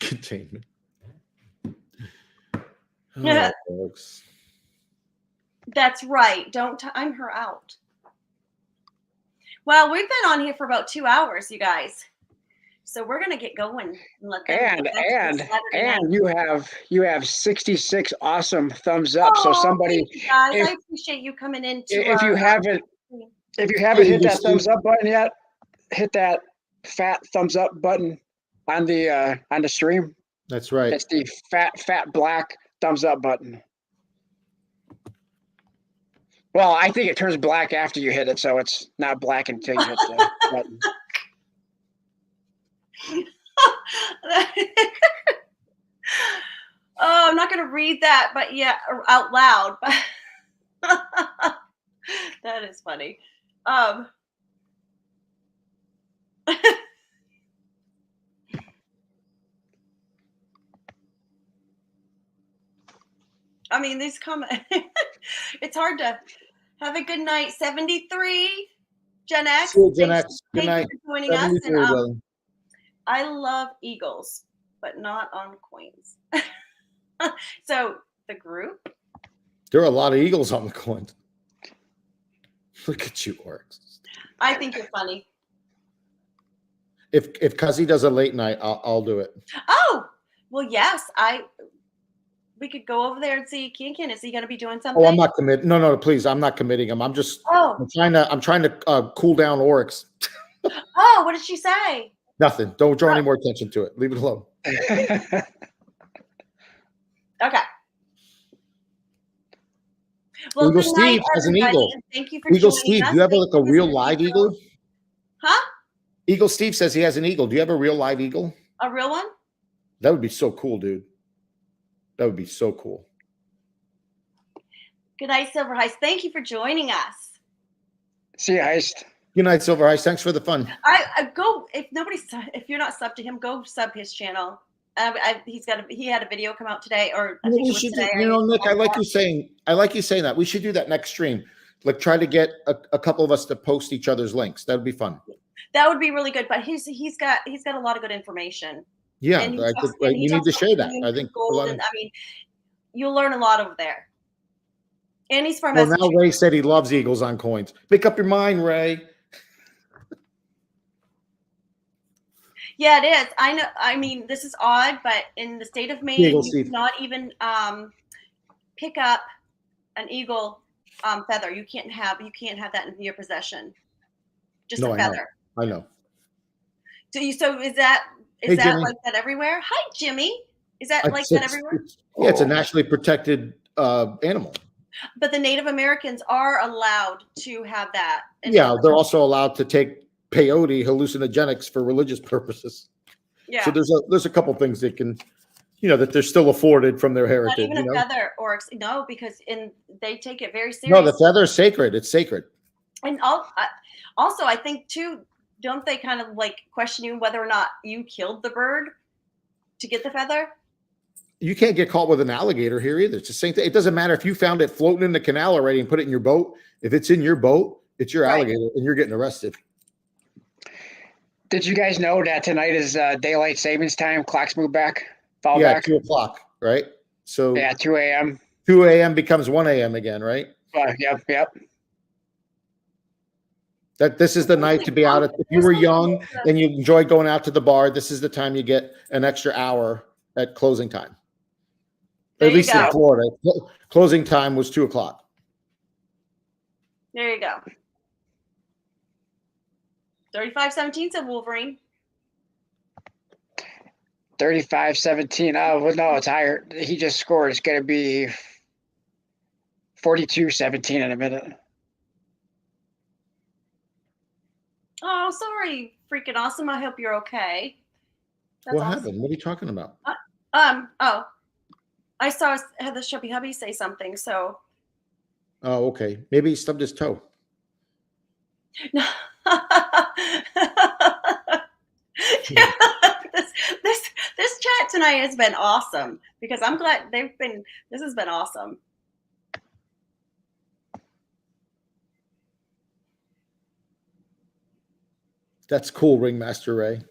Containment. Yeah. Oh, folks. That's right. Don't time her out. Well, we've been on here for about 2 hours, you guys. So we're gonna get going and let them. And you have 66 awesome thumbs up. So somebody, thank you guys, if- I appreciate you coming in. if you haven't hit that thumbs up button yet, hit that fat thumbs up button on the stream. That's right. It's the fat black thumbs up button. Well, I think it turns black after you hit it, so it's not black until you hit the button. Oh, I'm not going to read that, but yeah, out loud. But that is funny. I mean, these comments. It's hard to have a good night. 73, Gen X. See you, Gen X. Good night. Thank you for joining us. 73, And, brother. I love eagles, but not on coins. So the group. There are a lot of eagles on the coin. Look at you, orcs. I think you're funny. If Cuzzy does a late night, I'll do it. Oh, well, yes. We could go over there and see Ken. Is he going to be doing something? Oh, I'm not committed. No, please. I'm not committing him. I'm just. Oh. I'm trying to cool down orcs. Oh, what did she say? Nothing. Don't draw any more attention to it. Leave it alone. Okay. Well, Eagle good night, Steve has an everybody, eagle. and thank you for Eagle joining Steve, us. do you have Thank like a you, real Mr. live Vito. eagle? Huh? Eagle Steve says he has an eagle. Do you have a real live eagle? A real one? That would be so cool, dude. That would be so cool. Good night, Silver Heist. Thank you for joining us. See you, Heist. Good night, Silver Heist. Thanks for the fun. I go if you're not subbed to him, go sub his channel. He had a video come out today, or I think it was today. Nick, I like you saying that. We should do that next stream. Like try to get a couple of us to post each other's links. That would be fun. That would be really good. But he's got a lot of good information. Yeah, I think you need to share that. I think you'll learn a lot over there. And he's from. Well, now Ray said he loves eagles on coins. Pick up your mind, Ray. Yeah, it is. I know. I mean, this is odd, but in the state of Maine, you cannot even pick up an eagle feather. You can't have that in your possession. Just a feather. I know. So is that Jimmy. like that everywhere? Hi, Jimmy. Is that like that everywhere? Yeah, it's a nationally protected animal. But the Native Americans are allowed to have that. Yeah, they're also allowed to take peyote hallucinogenics for religious purposes. Yeah. So there's a couple things they can, that they're still afforded from their Not heritage. even a feather or no, because they take it very No, seriously. the feather is sacred. It's sacred. And also, I think too, don't they kind of like question you whether or not you killed the bird to get the feather? You can't get caught with an alligator here either. It's the same thing. It doesn't matter if you found it floating in the canal already and put it in your boat. If it's in your boat, it's your alligator, and you're getting arrested. Did you guys know that tonight is daylight savings time? Clocks move back, fall Yeah, back. 2:00, right? So Yeah, 2 a.m. 2 a.m. becomes 1 a.m. again, right? Yep. That this is the night to be out. If you were young and you enjoyed going out to the bar, this is the time you get an extra hour at closing time. There At least you in go. Florida, closing time was 2:00. There you go. 35-17 said Wolverine. 35-17. Oh, well, no, it's higher. He just scored. It's going to be 42-17 in a minute. Oh, sorry, freaking awesome. I hope you're okay. That's What awesome. happened? What are you talking about? Oh, I had the Chubby Hubby say something, so. Oh, okay. Maybe he stubbed his toe. No. this chat tonight has been awesome because I'm glad this has been awesome. That's cool, Ringmaster Ray.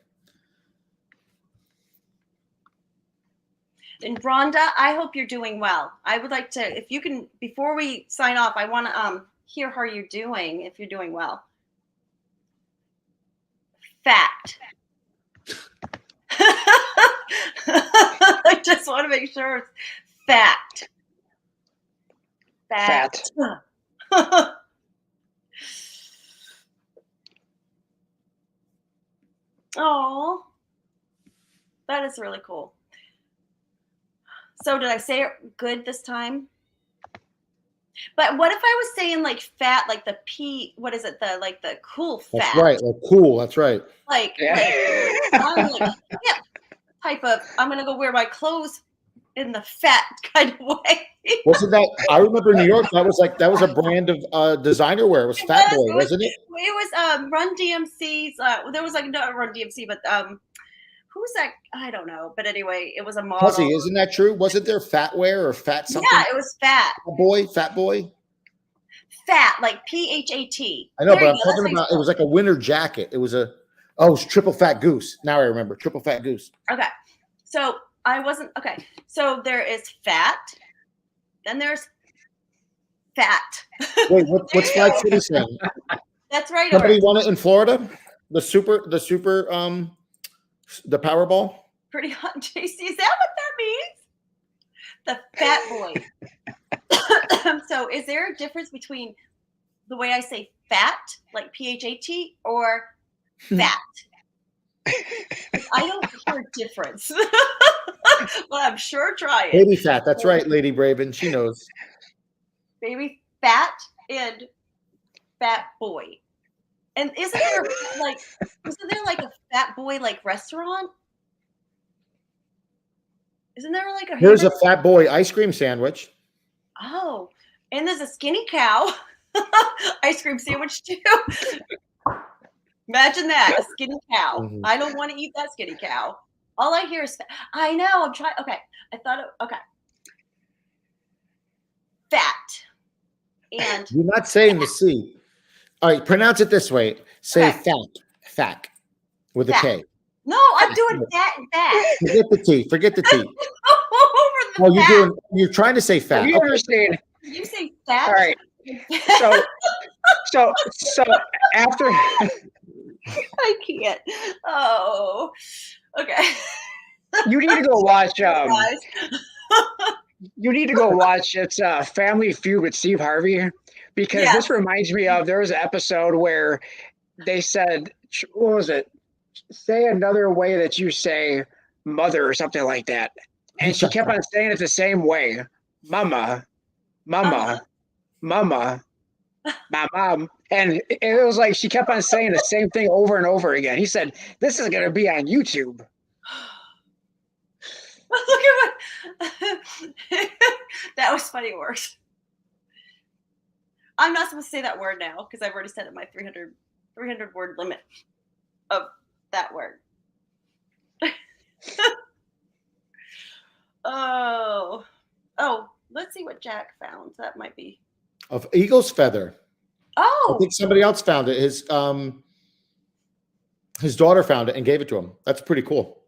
And Rhonda, I hope you're doing well. I would like to, if you can, before we sign off, I want to hear how you're doing, if you're doing well. Fact. I just want to make sure it's fact. Fact. Oh, that is really cool. So did I say it good this time? But what if I was saying like fat, like the P, what is it? The cool fat. That's right. Like cool. That's right. Like I'm like, yeah, type of, I'm going to go wear my clothes in the fat kind of way. Wasn't that, I remember in New York, that was a brand of designer wear. It was Fat Boy, wasn't it? It was Run DMC's, there was like not Run DMC, but who's that? I don't know. But anyway, it was a model. Fuzzy, isn't that true? Wasn't there Fat Wear or Fat something? Yeah, it was Fat. Fat Boy? Fat, like PHAT. I know, but I'm talking about, it was like a winter jacket. It was it was Triple Fat Goose. Now I remember, Triple Fat Goose. Okay. So I wasn't, okay. So there is fat. Then there's fat. Wait, what's Flag City saying? That's right. Somebody won it in Florida? The Powerball? Pretty hot, JC. Is that what that means? The fat boy. So is there a difference between the way I say fat, like PHAT, or fat? I don't hear a difference. But I'm sure trying. Baby fat. That's right, Lady Braven. She knows. Baby fat and fat boy. And isn't there like a fat boy like restaurant? Isn't there like a Here's a Fat Boy ice cream sandwich. Oh, and there's a skinny cow ice cream sandwich too. Imagine that, a skinny cow. Mm-hmm. I don't want to eat that skinny cow. All I hear is I know. I'm trying. Okay, I thought. Okay, fat. And you're not saying the C. All right, pronounce it this way. Say fat with a K. No, I'm doing fat and fat. Forget the T. You're trying to say fat. You understand? You say fat. All right. So after I can't. Oh, okay. You need to go watch. You need to go watch. It's Family Feud with Steve Harvey, because this reminds me of, there was an episode where they said, what was it? Say another way that you say mother or something like that, and she kept on saying it the same way, mama, mama, mama, my mom. And it was like she kept on saying the same thing over and over again. He said, this is going to be on YouTube. Look at my always funny it works. I'm not supposed to say that word now because I've already said it my 300 word limit of that word. Oh, let's see what Jack found. That might be Of eagle's feather. I Oh, think somebody else found it. His daughter found it and gave it to him. That's pretty cool.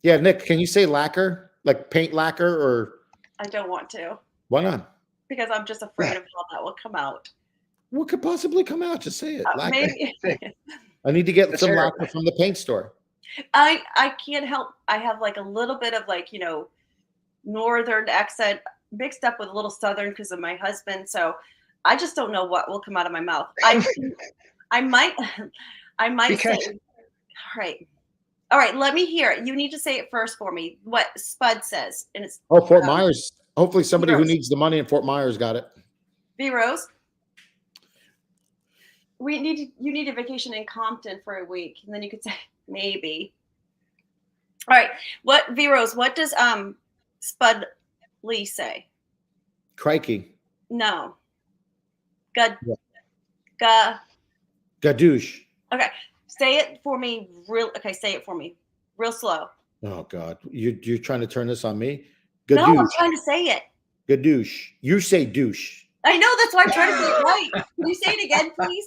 Yeah, Nick, can you say lacquer? Like paint lacquer, or I don't want to why not? because I'm just afraid of how that will come out. What could possibly come out? Just say it. Lacquer. Maybe I need to get That's some fair. lacquer from the paint store. I can't help. I have like a little bit of like, northern accent mixed up with a little southern because of my husband. So I just don't know what will come out of my mouth. I might Because- say, all right, let me hear it. You need to say it first for me. What Spud says. And it's Fort Myers. Hopefully somebody who Rose. needs the money in Fort Myers got it. V Rose. You need a vacation in Compton for a week, and then you could say maybe. All right. V Rose, what does Spud Lee say? Crikey. No. Gadoosh. Okay. Say it for me say it for me. Real slow. Oh God. You're trying to turn this on me? No, I'm Gadoosh. trying to say it. Gadoosh. You say douche. I know, that's why I'm trying to say it right. Can you say it again, please?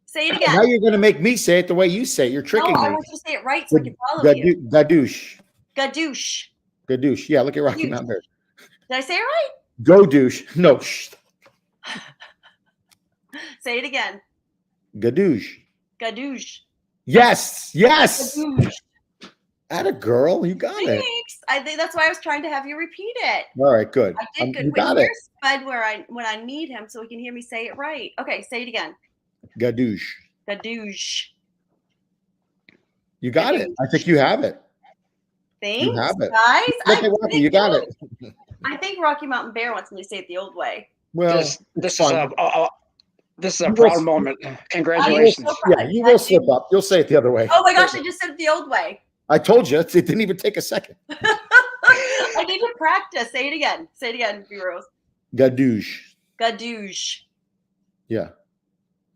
Say it again. Now you're going to make me say it the way you say it. You're tricking No, I me. want you to say it right so I can follow you. Gadoosh. Gadoosh. Gadoosh. Yeah, look at Rocky Gadoosh. Mountain there. Did I say it right? Go douche. No. Shh. Say it again. Gadoosh. Gadoosh. Yes. Yes. Gadoosh. Atta girl. You got it. Thanks. I think that's why I was trying to have you repeat it. All right. Good. I did good. You But got it. here's Spud when I need him so he can hear me say it right. Okay, say it again. Gadoosh. Gadoosh. You got it. I think you have it. Thanks, have it. guys. Look at Rocky. You got it. I think Rocky Mountain Bear wants me to say it the old way. Well, this fun. is a You proud will- moment. Congratulations. so yeah, you will slip up. You'll say it the other way. Oh my gosh, I just said it the old way. I told you. It didn't even take a second. I need to practice. Say it again. Say it again, Rose. Gadoosh. Gadoosh. Yeah.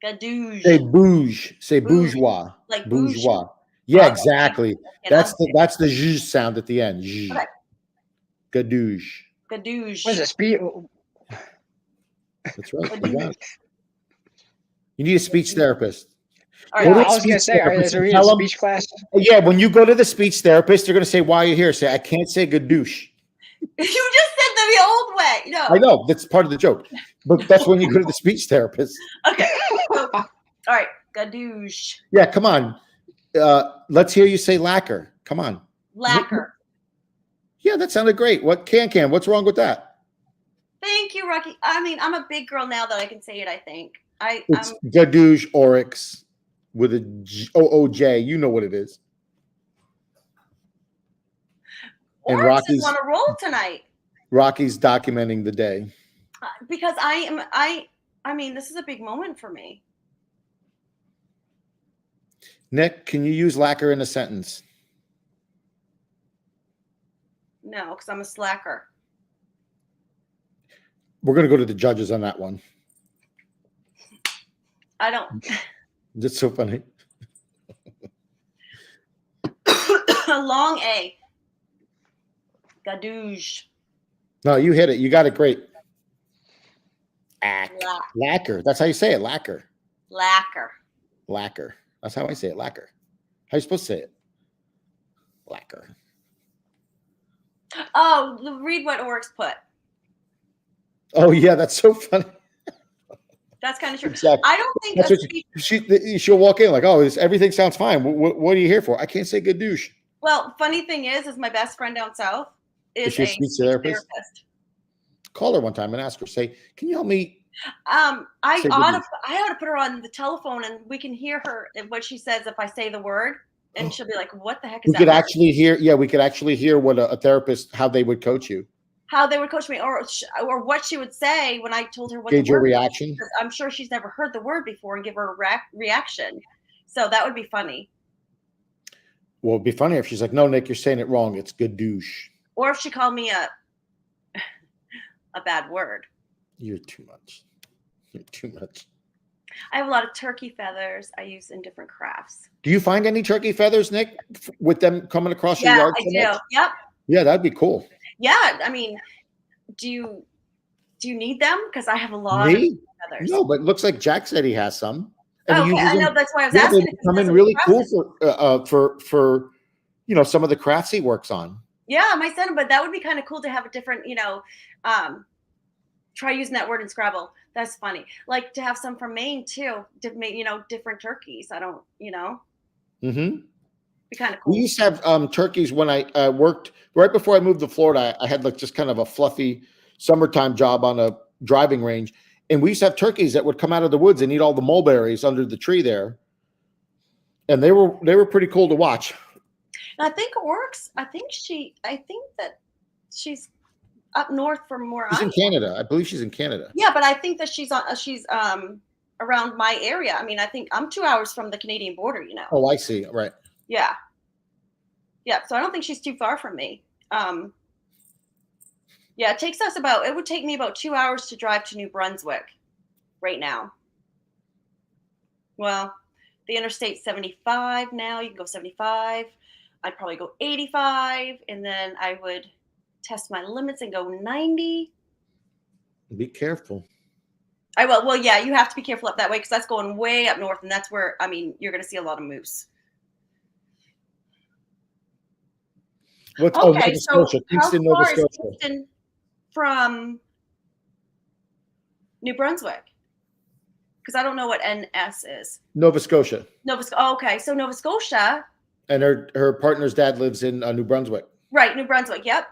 Gadoosh. Say bouge. Say Bouge. bourgeois. Like Bourgeois. Yeah, Okay. exactly. That's the zh sound at the end. Zh. Okay. Gadoosh. Gadoosh. What is it? Speed? That's right. You got it. You need a speech therapist. All Go right. to I was going to say, is there a speech class? Yeah, when you go to the speech therapist, they're going to say, "Why are you here?" Say, "I can't say gadoosh." You just said the old way. No. I know that's part of the joke, but that's when you go to the speech therapist. Okay. So, all right. Gadoosh. Yeah, come on. Let's hear you say lacquer. Come on. Lacquer. Yeah, that sounded great. What can? What's wrong with that? Thank you, Rocky. I mean, I'm a big girl now that I can say it, I think. It's gadoosh oryx with a OOJ. You know what it is. And Oryx is on a roll tonight. Rocky's documenting the day. Because I mean, this is a big moment for me. Nick, can you use lacquer in a sentence? No, because I'm a slacker. We're going to go to the judges on that one. I don't. It's so funny. Long A. Gadoosh. No, you hit it. You got it great. La- Lacquer. That's how you say it. Lacquer. Lacquer. Lacquer. That's how I say it. Lacquer. How you supposed to say it? Lacquer. Oh, read what Oryx put. Oh yeah, that's so funny. That's kind of true. Exactly. I don't think That's a what speech. she'll walk in like, oh, everything sounds fine. What are you here for? I can't say gadoosh. Well, funny thing is my best friend down south is she a a speech speech therapist? therapist. Call her one time and ask her. Say, can you help me? I Say ought gadoosh. to put her on the telephone and we can hear her what she says if I say the word, and she'll be like, "What the heck is We that?" could word?" actually hear. Yeah, we could actually hear what a therapist, how they would coach you. How they would coach me, or what she would say when I told her what Gauge the your word was, reaction. because I'm sure she's never heard the word before and give her a reaction. So that would be funny. Well, it'd be funny if she's like, no, Nick, you're saying it wrong. It's gadoosh. Or if she called me a bad word. You're too much. You're too much. I have a lot of turkey feathers I use in different crafts. Do you find any turkey feathers, Nick, with them coming across your yard? I do. Yep. Yeah, that'd be cool. Yeah, I mean, do you need them? Because I have a lot of feathers. No, but it looks like Jack said he has some. And Okay, I know, that's why I was asking. They come in really cool for some of the crafts he works on. Yeah, my son, but that would be kind of cool to have a different, try using that word in Scrabble. That's funny. Like to have some from Maine too, different turkeys. I don't, Mm-hmm. Be kind of cool. We used to have turkeys when I worked right before I moved to Florida. I had like just kind of a fluffy summertime job on a driving range. And we used to have turkeys that would come out of the woods and eat all the mulberries under the tree there. And they were pretty cool to watch. And I think Oryx, I think that she's up north from where She's in Canada. I believe she's in Canada. Yeah, but I think that she's around my area. I mean, I think I'm 2 hours from the Canadian border, Oh, I see. Right. Yeah. Yeah. So I don't think she's too far from me. Yeah, it would take me about 2 hours to drive to New Brunswick right now. Well, the Interstate 75 now, you can go 75. I'd probably go 85, and then I would test my limits and go 90. Be careful. I will. Well, yeah, you have to be careful up that way because that's going way up north, and that's where, you're going to see a lot of moose. Nova Scotia. Kingston, Nova Scotia. Kingston from New Brunswick? Because I don't know what NS is. Nova Scotia. Okay, so Nova Scotia. And her partner's dad lives in New Brunswick. Right, New Brunswick. Yep.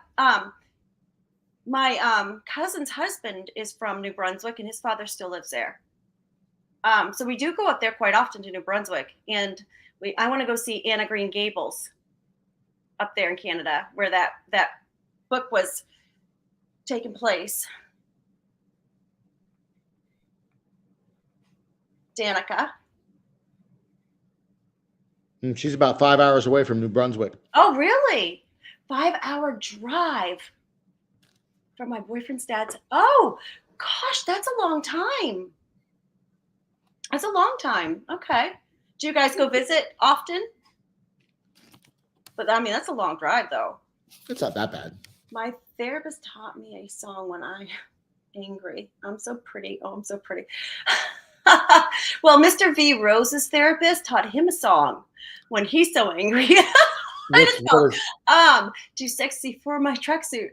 My cousin's husband is from New Brunswick, and his father still lives there. So we do go up there quite often to New Brunswick, and I want to go see Anne of Green Gables up there in Canada, where that book was taking place. Danica. She's about 5 hours away from New Brunswick. Oh, really? 5-hour drive from my boyfriend's dad's. Oh, gosh, that's a long time. That's a long time. Okay. Do you guys go visit often? But I mean, that's a long drive, though. It's not that bad. My therapist taught me a song when I'm angry. I'm so pretty. Oh, I'm so pretty. Well, Mr. V. Rose's therapist taught him a song when he's so angry. Too sexy for my tracksuit.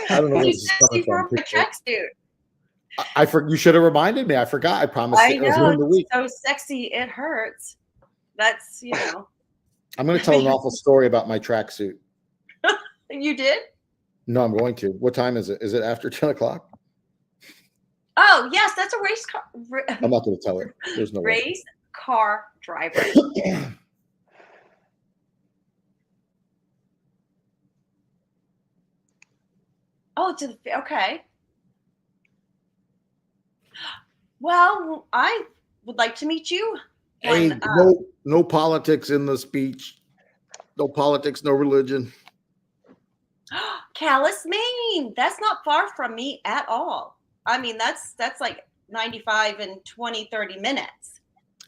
I don't know. Too sexy for my tracksuit. You should have reminded me. I forgot. I promised. I know. It's so sexy, it hurts. That's, I'm going to tell an awful story about my tracksuit. You did? No, I'm going to. What time is it? Is it after 10 o'clock? Oh, yes, that's a race car. I'm not going to tell her. There's no race car driver. Oh, okay. Well, I would like to meet you. Hey, no politics in the speech. No politics, no religion. Calais, Maine. That's not far from me at all. I mean, that's like 95 and 20, 30 minutes.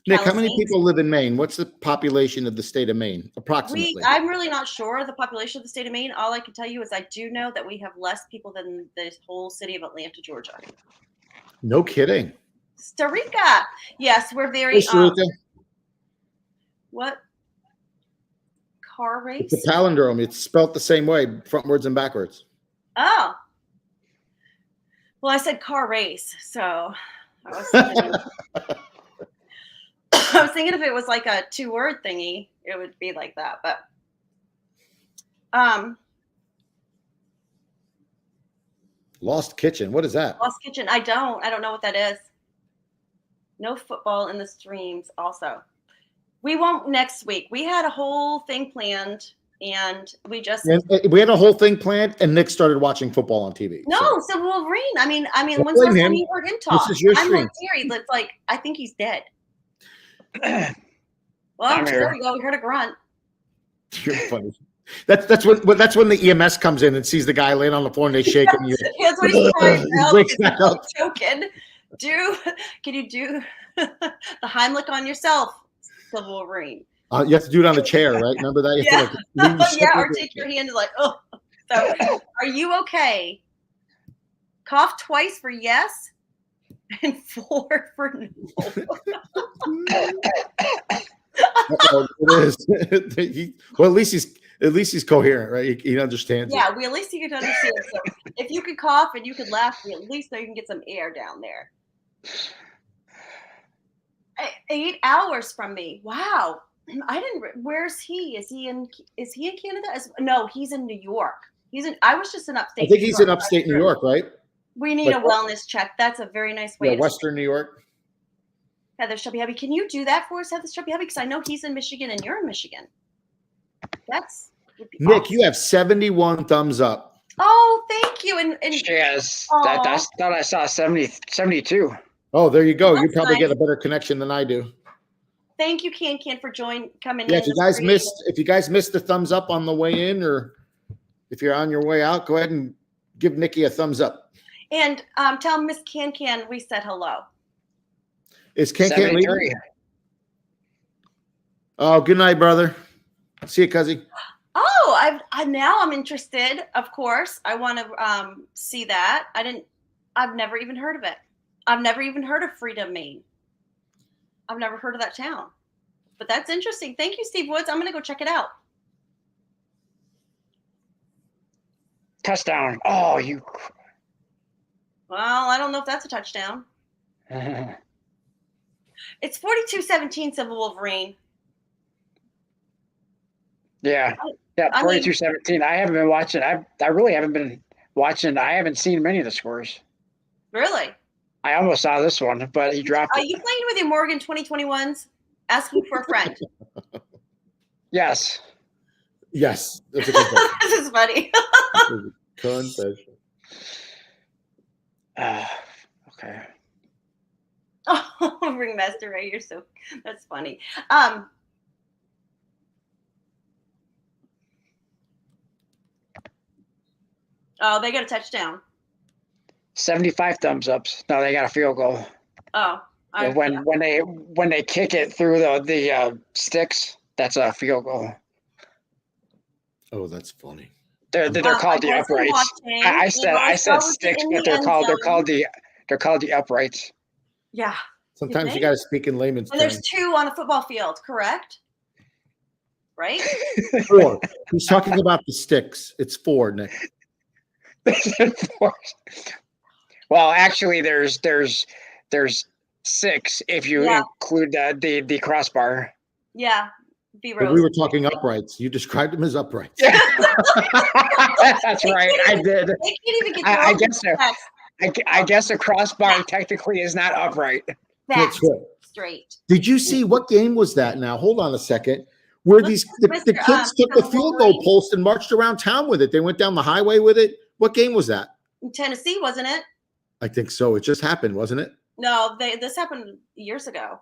Nick, how many people live in Maine? What's the population of the state of Maine, approximately? I'm really not sure the population of the state of Maine. All I can tell you is I do know that we have less people than the whole city of Atlanta, Georgia. No kidding. Costa Rica. Yes, we're very. Costa Rica. What? Car race? It's a palindrome. It's spelt the same way, frontwards and backwards. Oh. Well, I said car race, so I was thinking, I was thinking if it was like a 2-word thingy, it would be like that. But Lost Kitchen. What is that? Lost Kitchen. I don't know what that is. No football in the streams. Also, we won't next week. We had a whole thing planned. And we had a whole thing planned, and Nick started watching football on TV. No, so Wolverine. I mean, when's the last time you heard him talk? This is your stream. Like, serious. It's like I think he's dead. Well, there we go. We heard a grunt. You're funny. That's when the EMS comes in and sees the guy laying on the floor and they shake him. That's what he's trying He wakes back up. Choking. Can you do the Heimlich on yourself, Silver Wolverine? You have to do it on the chair, right? Remember that? You have to, like, Yeah, or take your hand and like, oh. So, are you okay? Cough twice for yes, and 4 for no. It is. Well, at least he's coherent, right? He understands. Yeah, at least you can understand. So, if you could cough and you could laugh, we at least know you can get some air down there. 8 hours from me. Wow. I didn't. Where's he? Is he in Canada? No, he's in New York. I was just in upstate. I think he's in upstate New York, right? We need a wellness check. That's a very nice way. Yeah, Western New York. Heather Chubby Hubby, can you do that for us, Heather Chubby Hubby? Because I know he's in Michigan and you're in Michigan. Nick, awesome. you have 71 thumbs up. Oh, thank you. And yes, I thought I saw 72. Oh, there you go. Oh, you probably nice. get a better connection than I do. Thank you, Can for coming in. Yeah, if you guys missed the thumbs up on the way in, or if you're on your way out, go ahead and give Nikki a thumbs up. And tell Miss Can we said hello. Is Can leaving? Oh, good night, brother. See you, Cuzzy. Oh, now I'm interested. Of course, I want to see that. I've never even heard of it. I've never even heard of Freedom, Maine. I've never heard of that town, but that's interesting. Thank you, Steve Woods. I'm going to go check it out. Touchdown. Oh, you. Well, I don't know if that's a touchdown. It's 42-17, Silver Wolverine. Yeah. Yeah, 42-17. I haven't been watching. I really haven't been watching. I haven't seen many of the scores. Really? I almost saw this one, but he dropped it. Are you playing with your Morgan 2021s? Asking for a friend. Yes. Yes. That's a good point. This is funny. Confession. Okay. Oh, Ringmaster Ray, that's funny. Oh, they got a touchdown. 75 thumbs ups. No, they got a field goal. Oh, when they kick it through the sticks, that's a field goal. Oh, that's funny. They're called the uprights. I said sticks, but they're called the uprights. Yeah. Sometimes you got to speak in layman's terms. And there's 2 on a football field, correct? Right? 4. He's talking about the sticks. It's 4, Nick. 4. Well, actually, there's 6 if you include the crossbar. Yeah. But we were talking uprights. You described them as uprights. Yeah. That's right. I did. They can't even get I guess so. I guess a crossbar technically is not upright. That's straight. Did you see what game was that? Now, hold on a second. Where the kids took the field goal post and marched around town with it. They went down the highway with it. What game was that? In Tennessee, wasn't it? I think so. It just happened, wasn't it? No, this happened years ago.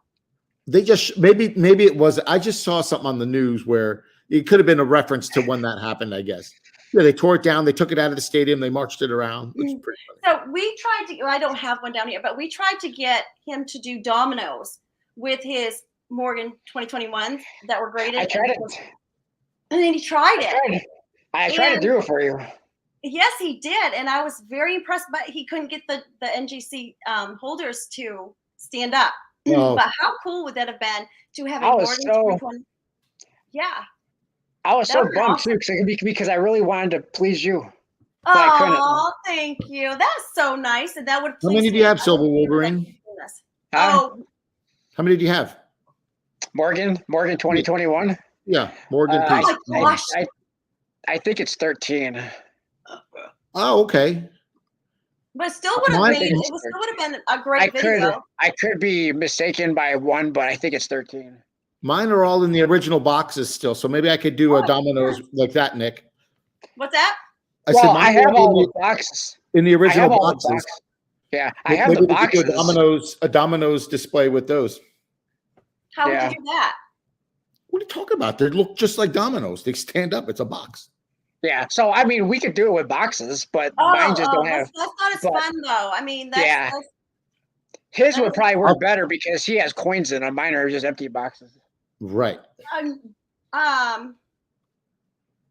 They just maybe it was. I just saw something on the news where it could have been a reference to when that happened. I guess. Yeah, they tore it down. They took it out of the stadium. They marched it around. Which is pretty funny. So we tried to. I don't have one down here, but we tried to get him to do dominoes with his Morgan 2021s that were graded. I tried it, and then he tried it. I tried to do it for you. Yes, he did, and I was very impressed. But he couldn't get the NGC holders to stand up. Oh. But how cool would that have been to have a Morgan 2021? Yeah. I was so bummed too because I really wanted to please you. Oh, thank you. That's so nice. And that would. How many do you have, Silver Wolverine? Oh, how many do you have? Morgan 2021. Yeah, Morgan. Oh my gosh. I think it's 13. Oh, okay. But still would have been. It still would have been a great video. I could be mistaken by 1, but I think it's 13. Mine are all in the original boxes still, so maybe I could do a dominoes like that, Nick. What's that? I have all the boxes in the original boxes. Yeah, I have the boxes. Do a dominoes display with those. How would you do that? What are you talking about? They look just like dominoes. They stand up. It's a box. Yeah. So I mean, we could do it with boxes, but mine just don't have. That's not as But fun though. I mean, yeah, his that would is, probably work better because he has coins in them. Mine are just empty boxes. Right.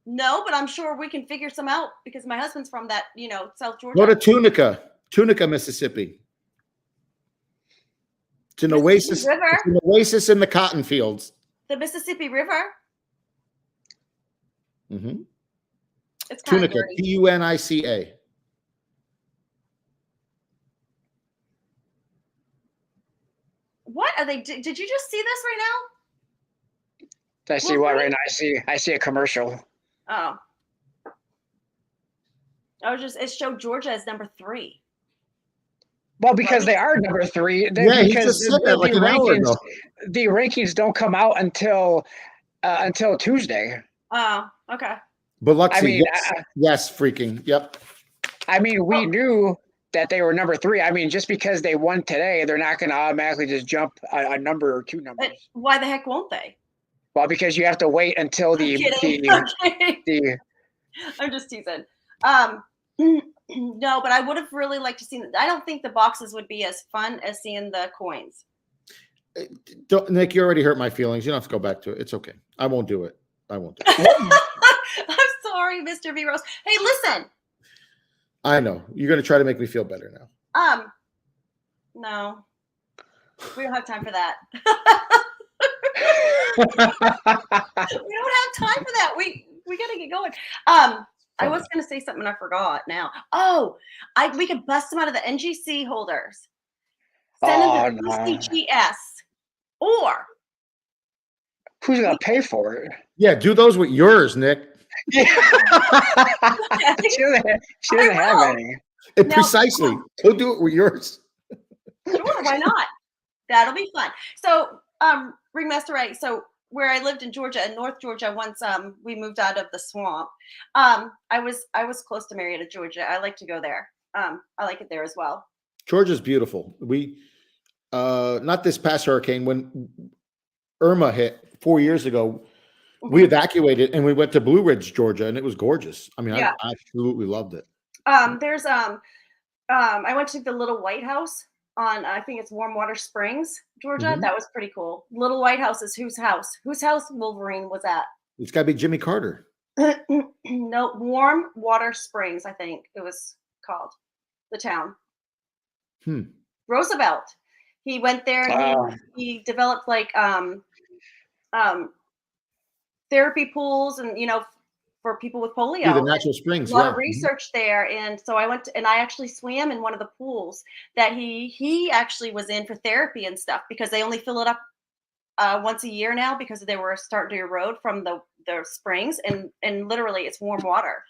no, but I'm sure we can figure some out because my husband's from that, South Georgia. Go to Tunica, Mississippi. It's an oasis. River. It's an oasis in the cotton fields. The Mississippi River. Mm-hmm. It's kind of Tunica, dirty. Tunica. What are they? Did you just see this right now? I see what right now? I see a commercial. Oh. It showed Georgia as number 3. Well, because they are number 3. Yeah, he because just said that like an hour ago. The rankings don't come out until Tuesday. Oh, okay. But let's I see. mean, yes, freaking. Yep. I mean, we knew that they were number 3. I mean, just because they won today, they're not going to automatically just jump a number or 2 numbers. But why the heck won't they? Well, because you have to wait until I'm just teasing. No, but I would have really liked to see. I don't think the boxes would be as fun as seeing the coins. Nick, you already hurt my feelings. You don't have to go back to it. It's okay. I won't do it. I'm sorry, Mr. V. Rose. Hey, listen. I know. You're going to try to make me feel better now. No. We don't have time for that. We don't have time for that. We got to get going. I was going to say something I forgot now. Oh, we could bust them out of the NGC holders. Send them to PCGS. Or who's going to pay for it? Yeah, do those with yours, Nick. Yeah. She doesn't have any. Precisely. Go do it with yours. Sure, why not? That'll be fun. So, Ringmaster Ray, so where I lived in Georgia, in North Georgia, once we moved out of the swamp, I was close to Marietta, Georgia. I like to go there. I like it there as well. Georgia's beautiful. We not this past hurricane, when Irma hit 4 years ago, we evacuated and we went to Blue Ridge, Georgia, and it was gorgeous. I mean, I absolutely loved it. There's I went to the Little White House on, I think it's Warm Water Springs, Georgia. Mm-hmm. That was pretty cool. Little White House is whose house? Whose house Wolverine was at? It's got to be Jimmy Carter. No, Warm Water Springs, I think it was called, the town. Roosevelt. He went there and he developed like therapy pools and, for people with polio. The natural springs. A lot of research there. And so I went to, and I actually swam in one of the pools that he actually was in for therapy and stuff, because they only fill it up once a year now because they were starting to erode from the springs, and literally it's warm water.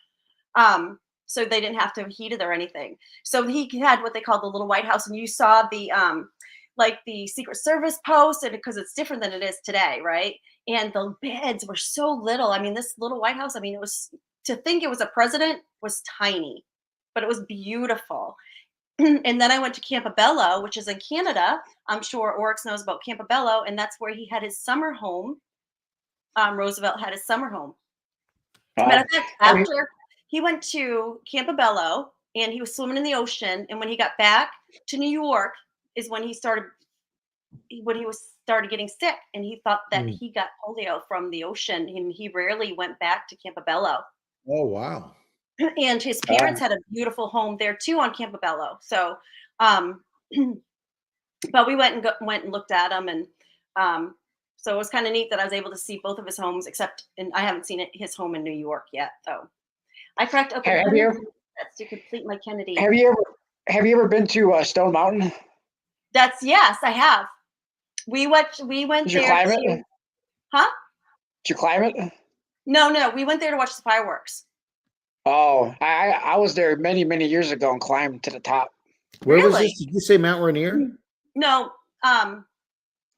So they didn't have to heat it or anything. So he had what they call the Little White House, and you saw the like the Secret Service post, and because it's different than it is today, right? And the beds were so little. I mean, this Little White House, I mean, it was, to think it was a president was tiny, but it was beautiful. And then I went to Campobello, which is in Canada. I'm sure Oryx knows about Campobello, and that's where he had his summer home. Roosevelt had his summer home. Matter of fact, after he went to Campobello and he was swimming in the ocean, and when he got back to New York is when he started getting sick, and he thought that he got polio from the ocean, and he rarely went back to Campobello. Oh, wow. And his parents had a beautiful home there too on Campobello. So, but we went and looked at them, and so it was kind of neat that I was able to see both of his homes, and I haven't seen his home in New York yet. So I cracked open to complete my Kennedy. Have you ever been to Stone Mountain? Yes, I have. We went Did you there. Climb it? Huh? Did you climb it? No. We went there to watch the fireworks. Oh, I was there many, many years ago and climbed to the top. Where was this? Did you say Mount Rainier? No,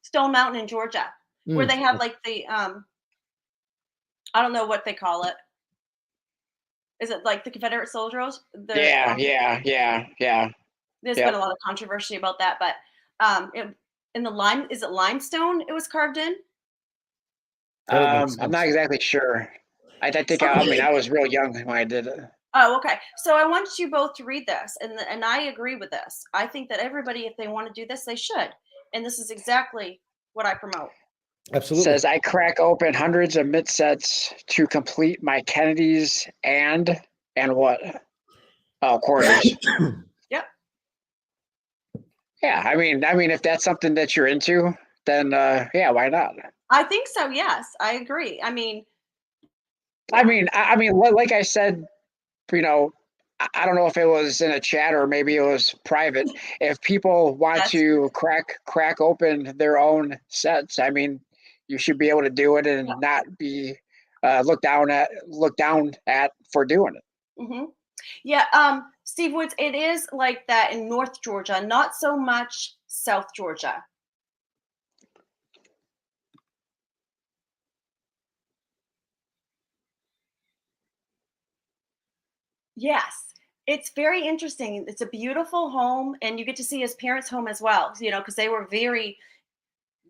Stone Mountain in Georgia, where they have like the I don't know what they call it. Is it like the Confederate soldiers? Yeah. There's been a lot of controversy about that, but is it limestone it was carved in? That makes I'm not sense. exactly sure. I think I mean I was real young when I did it. Oh, okay. So I want you both to read this, and I agree with this. I think that everybody, if they want to do this, they should. And this is exactly what I promote. Absolutely. Says I crack open hundreds of mit sets to complete my Kennedys and what? Oh, quarters. Yep. Yeah, I mean, if that's something that you're into, then yeah, why not? I think so. Yes, I agree. I mean, I mean, like I said, you know, I don't know if it was in a chat or maybe it was private. If people want that's to crack open their own sets, I mean, you should be able to do it yeah. and not be looked down at for doing it. Hmm. Yeah. Steve Woods, it is like that in North Georgia, not so much South Georgia. Yes. It's very interesting. It's a beautiful home, and you get to see his parents' home as well, because they were very,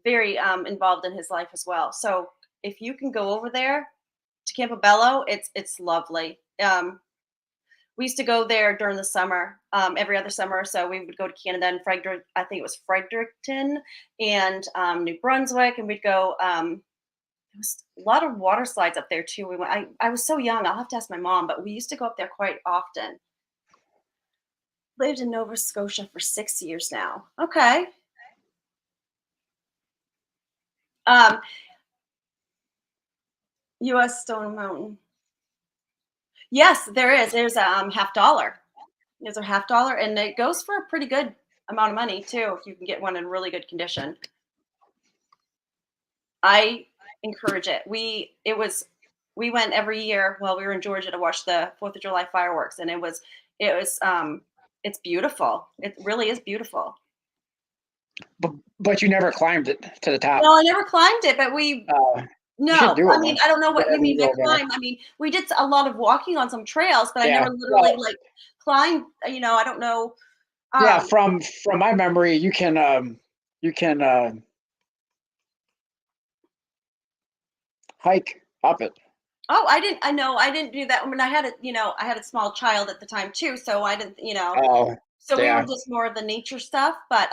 very involved in his life as well. So if you can go over there to Campobello, it's lovely. We used to go there during the summer, every other summer. So we would go to Canada and I think it was Fredericton and New Brunswick, and we'd go. There was a lot of water slides up there too. I was so young. I'll have to ask my mom, but we used to go up there quite often. Lived in Nova Scotia for 6 years now. Okay. Um, U.S. Stone Mountain. Yes, there is. There's a half dollar. There's a half dollar, and it goes for a pretty good amount of money too if you can get one in really good condition. I encourage it. We went every year while we were in Georgia to watch the 4th of July fireworks, and it's beautiful. It really is beautiful. But you never climbed it to the top. No, I never climbed it, but You should no, do I it mean, once. I don't know what you Whenever you mean by go there. climb. I mean, we did a lot of walking on some trails, but I Yeah. never literally like climbed, I don't know. Yeah, Um, from my memory, you can hike up it. oh, I didn't do that. I mean, I had a small child at the time too, so I didn't. Oh, So we were yeah. just more of the nature stuff, but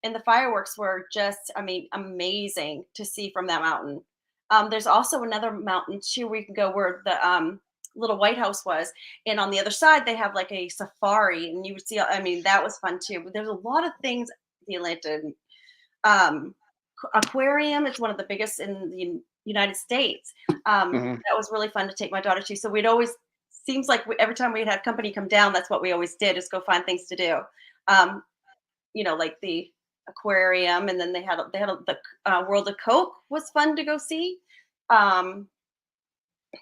and the fireworks were just, I mean, amazing to see from that mountain. There's also another mountain too where you can go where the little White House was, and on the other side they have like a safari, and you would see. I mean, that was fun too. But there's a lot of things the Atlanta um, aquarium. It's one of the biggest in the United States. Hmm. That was really fun to take my daughter to. So we'd always seems like every time we'd have company come down, that's what we always did is go find things to do. Um, like the aquarium, and then the World of Coke was fun to go see. Um,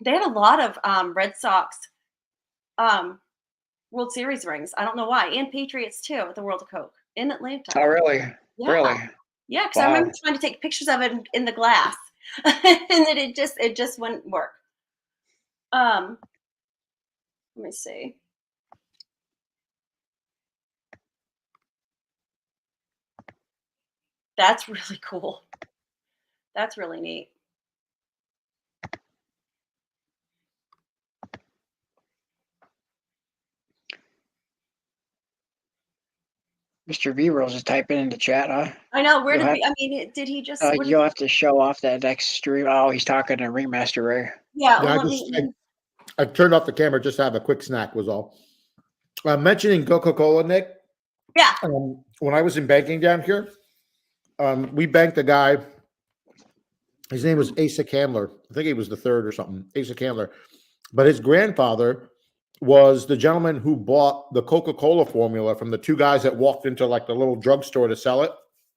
they had a lot of Red Sox um, World Series rings. I don't know why, and Patriots too at the World of Coke in Atlanta. Oh, really? Yeah, Really? yeah. Because I Wow. remember trying to take pictures of it in the glass, and then it just wouldn't work. Let me see. That's really cool. That's really neat. Mr. V Rose is typing in the chat, huh? I know. Where You'll did have we? I mean, did he just? What did? you'll have to show off that next stream. Oh, he's talking to Ringmaster Ray. Yeah. Yeah, Well, I turned off the camera just to have a quick snack was all. Mentioning Coca-Cola, Nick. Yeah. When I was in banking down here, we banked a guy. His name was Asa Candler. I think he was the third or something. Asa Candler, but his grandfather was the gentleman who bought the Coca-Cola formula from the two guys that walked into like the little drugstore to sell it.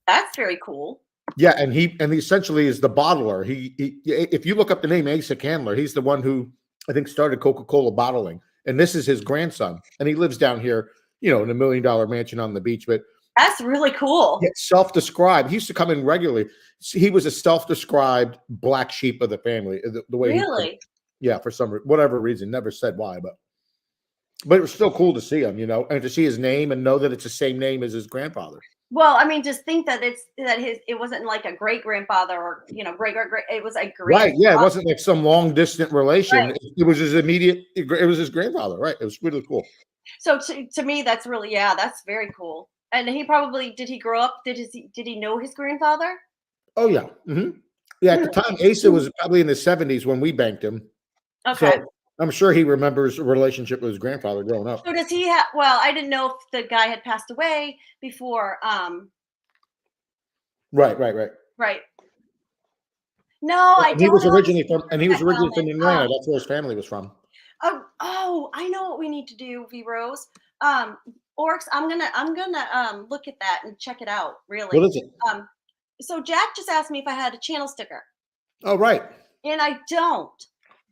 That's very cool. Yeah, and he essentially is the bottler. He if you look up the name Asa Candler, he's the one who I think started Coca-Cola bottling, and this is his grandson, and he lives down here, in a $1 million mansion on the beach. But That's really cool. self-described. He used to come in regularly. He was a self-described black sheep of the family. The way Really? for whatever reason, never said why, but it was still cool to see him, and to see his name and know that it's the same name as his grandfather. Well, I mean, just think that it wasn't like a great grandfather or great great great. It was a Right. Yeah. It grandfather. wasn't like some long distant relation. Right. It was his immediate, it was his grandfather. Right. It was really cool. So to me, that's really, yeah, that's very cool. And he probably did. He grow up? Did he know his grandfather? Oh, yeah. Yeah. At the time, Asa was probably in the 70s when we banked him. Okay. So I'm sure he remembers a relationship with his grandfather growing up. So does he have? Well, I didn't know if the guy had passed away before. Right. Right. Right. Right. No, I And he don't was know his originally from, and he was that originally from comment. Atlanta. That's where his family was from. Oh, I know what we need to do, V Rose. Orcs, I'm gonna look at that and check it out, What really. is it? So Jack just asked me if I had a channel sticker, Oh, right. and I don't.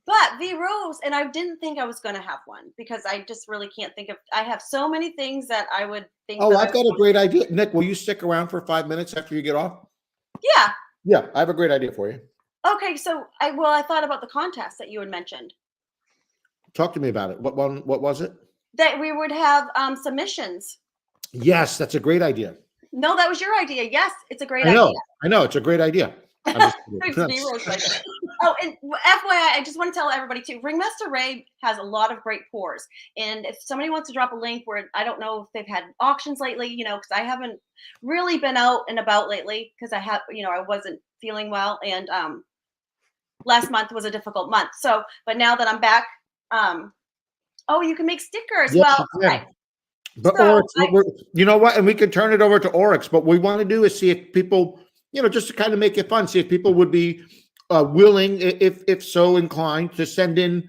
But V Rose, and I didn't think I was gonna have one because I just really can't think of. I have so many things that I would think Oh, that I've got a great idea. Nick, will you stick around for 5 minutes after you get off? Yeah. Yeah, I have a great idea for you. Okay, so I thought about the contest that you had mentioned. Talk to me about it. What one? What was it? That we would have submissions. Yes, that's a great idea. No, that was your idea. Yes, it's a great I know. idea. I know. It's a great idea. Thanks, V-Rose. Oh, and FYI, I just want to tell everybody too, Ringmaster Ray has a lot of great pours. And if somebody wants to drop a link where I don't know if they've had auctions lately, because I haven't really been out and about lately because I wasn't feeling well. And last month was a difficult month. So, but now that I'm back, oh, you can make stickers. Yes, Well, you can. okay. But So Oryx, you know what? And we can turn it over to Oryx. But what we want to do is see if people, just to kind of make it fun, see if people would be willing, if so inclined, to send in,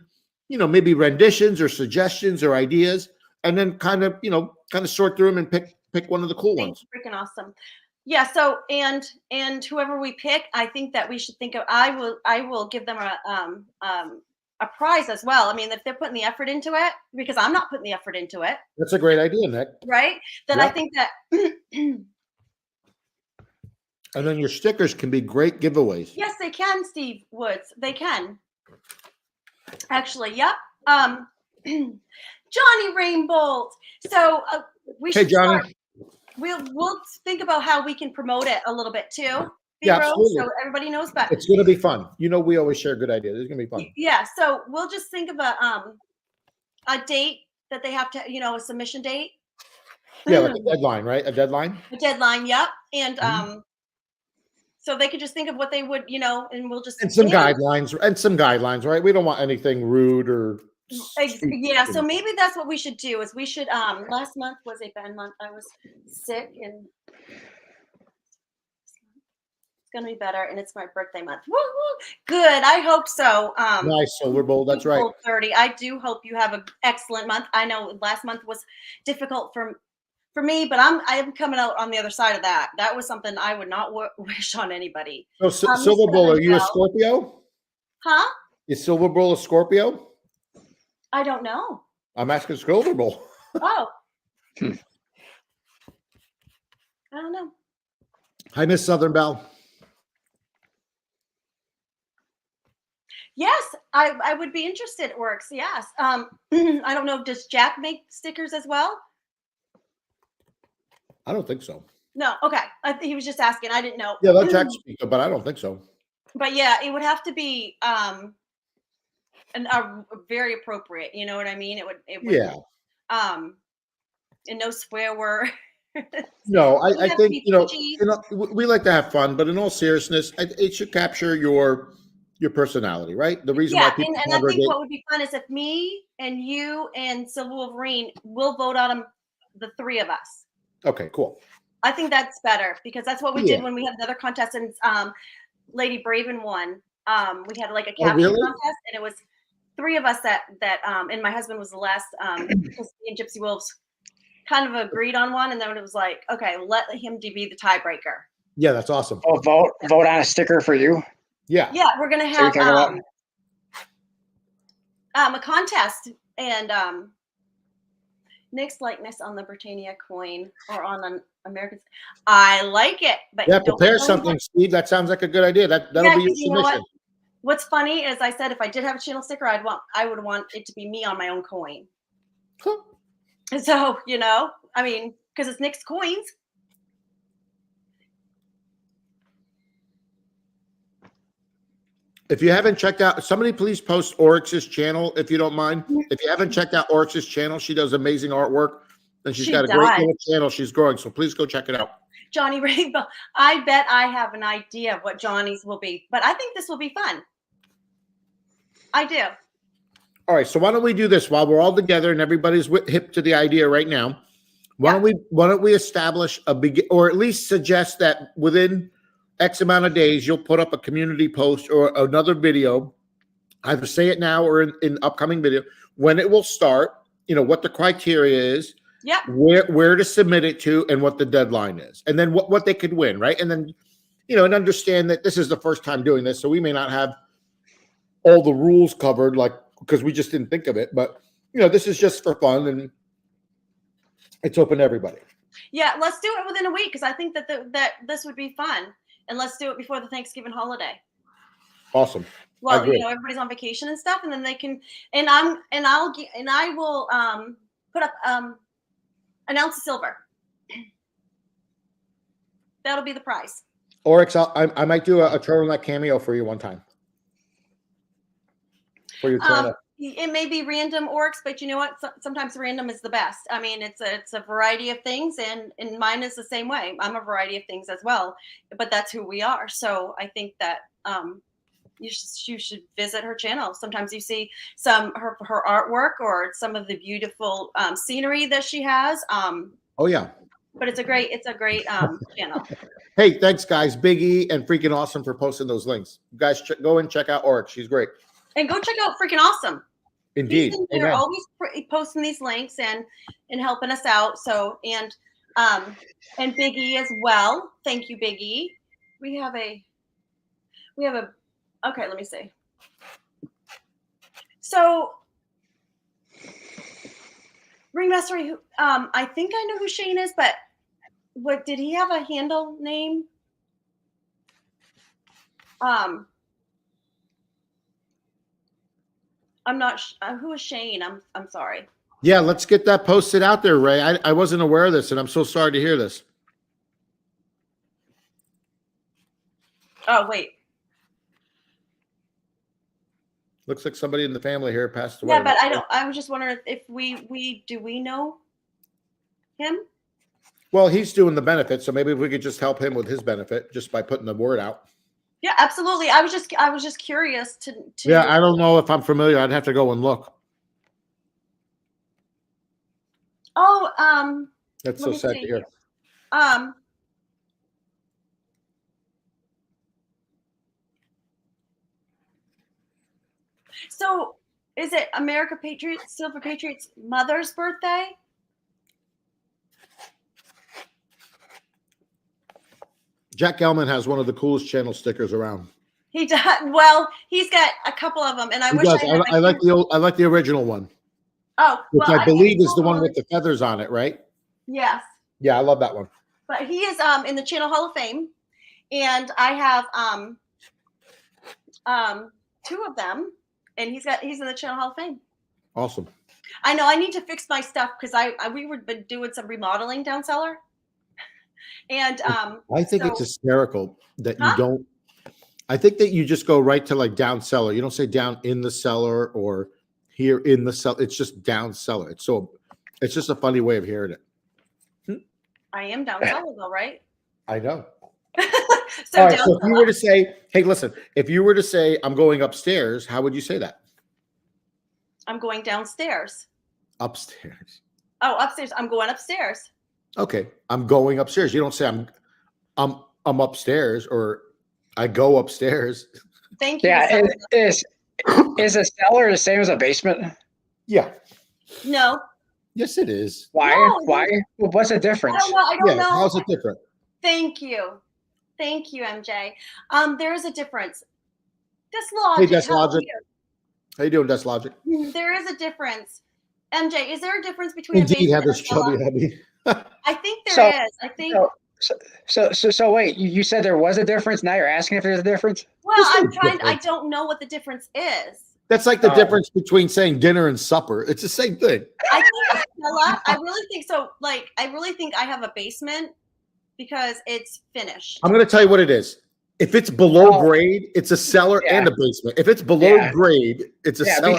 maybe renditions or suggestions or ideas, and then kind of sort through them and pick one of the cool ones. Freaking awesome. Yeah. So and whoever we pick, I think that we should think of. I will give them a prize as well. I mean, if they're putting the effort into it, because I'm not putting the effort into it. That's a great idea, Nick. Right. Then I think that. And then your stickers can be great giveaways. Yes, they can, Steve Woods. They can. Actually, yep. Johnny Rainbolt. So we should. Hey, Johnny. We'll think about how we can promote it a little bit too. Yeah, absolutely. So everybody knows about. It's going to be fun. We always share good ideas. It's going to be fun. Yeah. So we'll just think of a date that they have to, a submission date. Yeah, like a deadline, right? A deadline. A deadline. Yep. And so they could just think of what they would, and we'll just some guidelines, right? We don't want anything rude or. Yeah, so maybe that's what we should do. Is we should. Last month was a bad month. I was sick, and it's gonna be better. And it's my birthday month. Woo woo! Good. I hope so. Nice Silver Bowl. That's right. 30. I do hope you have an excellent month. I know last month was difficult for me, but I'm coming out on the other side of that. That was something I would not wish on anybody. So Silver Bowl, are you a Scorpio? Huh? Is Silver Bowl a Scorpio? I don't know. I'm asking Silver Bowl. Oh. I don't know. Hi, Miss Southern Belle. Yes, I would be interested. Works. Yes. I don't know. Does Jack make stickers as well? I don't think so. No. Okay. He was just asking. I didn't know. Yeah, let Jack speak, but I don't think so. But yeah, it would have to be very appropriate. You know what I mean? It would. Yeah. And no swear word. No, I think we like to have fun, but in all seriousness, it should capture your personality, right? The reason why people and I think what would be fun is if me and you and Silver Wolverine will vote on them, the three of us. Okay, cool. I think that's better because that's what we did when we had another contest and Lady Braven won. We had like a caption contest, and it was three of us that and my husband was the last because me and Gypsy Wolves kind of agreed on one, and then it was like, okay, let him be the tiebreaker. Yeah, that's awesome. Oh, vote on a sticker for you. Yeah. Yeah, we're gonna have a contest and Nick's likeness on the Britannia coin or on an American. I like it, but yeah, prepare something, Steve. That sounds like a good idea. That'll be your submission. What's funny is I said if I did have a channel sticker, I would want it to be me on my own coin. Huh. So I mean, because it's Nick's coins. If you haven't checked out, somebody please post Oryx's channel if you don't mind. If you haven't checked out Oryx's channel, she does amazing artwork, and she's got a great little channel. She's growing, so please go check it out. Johnny Rainbow. I bet I have an idea of what Johnny's will be, but I think this will be fun. I do. All right, so why don't we do this while we're all together and everybody's hip to the idea right now? Why don't we establish or at least suggest that within X amount of days you'll put up a community post or another video, either say it now or in upcoming video, when it will start, what the criteria is, where to submit it to, and what the deadline is, and then what they could win, right? And then, and understand that this is the first time doing this, so we may not have all the rules covered, because we just didn't think of it, but this is just for fun and it's open to everybody. Yeah, let's do it within a week, because I think that this would be fun, and let's do it before the Thanksgiving holiday. Awesome. Well, everybody's on vacation and stuff, and then they can, and I will put up an ounce of silver. That'll be the prize. Oryx, I might do a turtleneck cameo for you one time. For your channel. It may be random, Oryx, but you know what? Sometimes random is the best. I mean, it's a variety of things, and mine is the same way. I'm a variety of things as well, but that's who we are. So I think that you should visit her channel. Sometimes you see her artwork or some of the beautiful scenery that she has. Oh yeah. But it's a great channel. Hey, thanks guys, Big E and Freaking Awesome for posting those links. You guys go and check out Oryx. She's great. And go check out Freaking Awesome. Indeed. They're always posting these links and helping us out. So and Big E as well. Thank you, Big E. We have a okay, let me see. So Ringmaster, I think I know who Shane is, but what did he have a handle name? I'm not. Who is Shane? I'm sorry. Yeah, let's get that posted out there, Ray. I wasn't aware of this, and I'm so sorry to hear this. Oh wait. Looks like somebody in the family here passed away. Yeah, but I don't. I was just wondering if we know him. Well, he's doing the benefit, so maybe we could just help him with his benefit just by putting the word out. Yeah, absolutely. I was just curious to. Yeah, I don't know if I'm familiar. I'd have to go and look. Oh, that's so sad to hear. So is it America Patriots, Silver Patriots' mother's birthday? Jack Gelman has one of the coolest channel stickers around. He does. Well, he's got a couple of them, and I wish I like the original one. Oh, which I believe is the one with the feathers on it, right? Yes. Yeah, I love that one. But he is in the Channel Hall of Fame, and I have two of them, and he's in the Channel Hall of Fame. Awesome. I know I need to fix my stuff because we were been doing some remodeling down cellar. And I think it's hysterical that you don't. I think that you just go right to like down cellar. You don't say down in the cellar or here in the cellar. It's just down cellar. It's just a funny way of hearing it. I am down cellar though, right? I know. So, right, so if you were to say, hey, listen, if you were to say I'm going upstairs, how would you say that? I'm going downstairs. Upstairs. Oh, upstairs. I'm going upstairs. Okay, I'm going upstairs. You don't say I'm upstairs or I go upstairs. Thank you. Yeah, is a cellar the same as a basement? Yeah. No. Yes, it is. Why? No, Why? What's the difference? I don't know. How's it different? Thank you, MJ. There is a difference. That's logic. Hey, that's logic. How you doing, That's Logic? There is a difference. MJ, is there a difference between Indeed, a Heather's chubby heavy. I think there is. I think. So wait, you said there was a difference. Now you're asking if there's a difference? Well, I'm trying. I don't know what the difference is. That's like the difference between saying dinner and supper. It's the same thing. I think, Stella, I really think so. Like, I really think I have a basement because it's finished. I'm going to tell you what it is. If it's below Oh. grade, it's a cellar Yeah. and a basement. If it's below Yeah. grade, it's a cellar.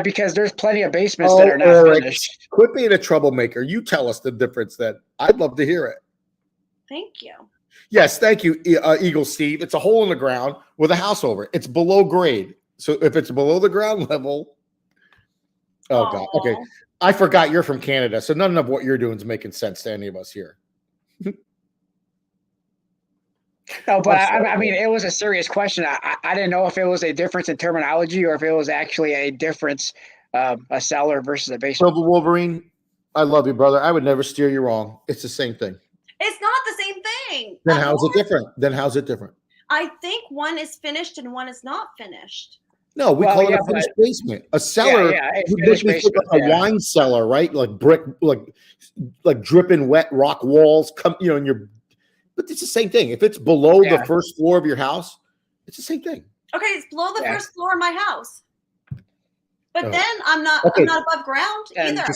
Because there's plenty of basements that Oh, are not Eric, finished. quit being a troublemaker. You tell us the difference then. I'd love to hear it. Thank you. Yes, thank you, Eagle Steve. It's a hole in the ground with a house over it. It's below grade. So if it's below the ground level, oh God. Okay. Aw. I forgot you're from Canada, so none of what you're doing is making sense to any of us here. No, but I'm sorry. I mean, it was a serious question. I didn't know if it was a difference in terminology or if it was actually a difference, a cellar versus a basement. Silver Wolverine, I love you, brother. I would never steer you wrong. It's the same thing. It's not the same thing. Then how's it different? Then how's it different? I think one is finished and one is not finished. No, we Well, call it yeah, a finished basement. A cellar a would finished make me think basement, of a yeah. wine cellar, right? Like brick, like dripping wet rock walls. Come, you know, and you're. But it's the same thing. If it's below the first floor of your house, it's the same thing. Okay, it's below the first floor of my house. But Oh. then I'm not above ground And either.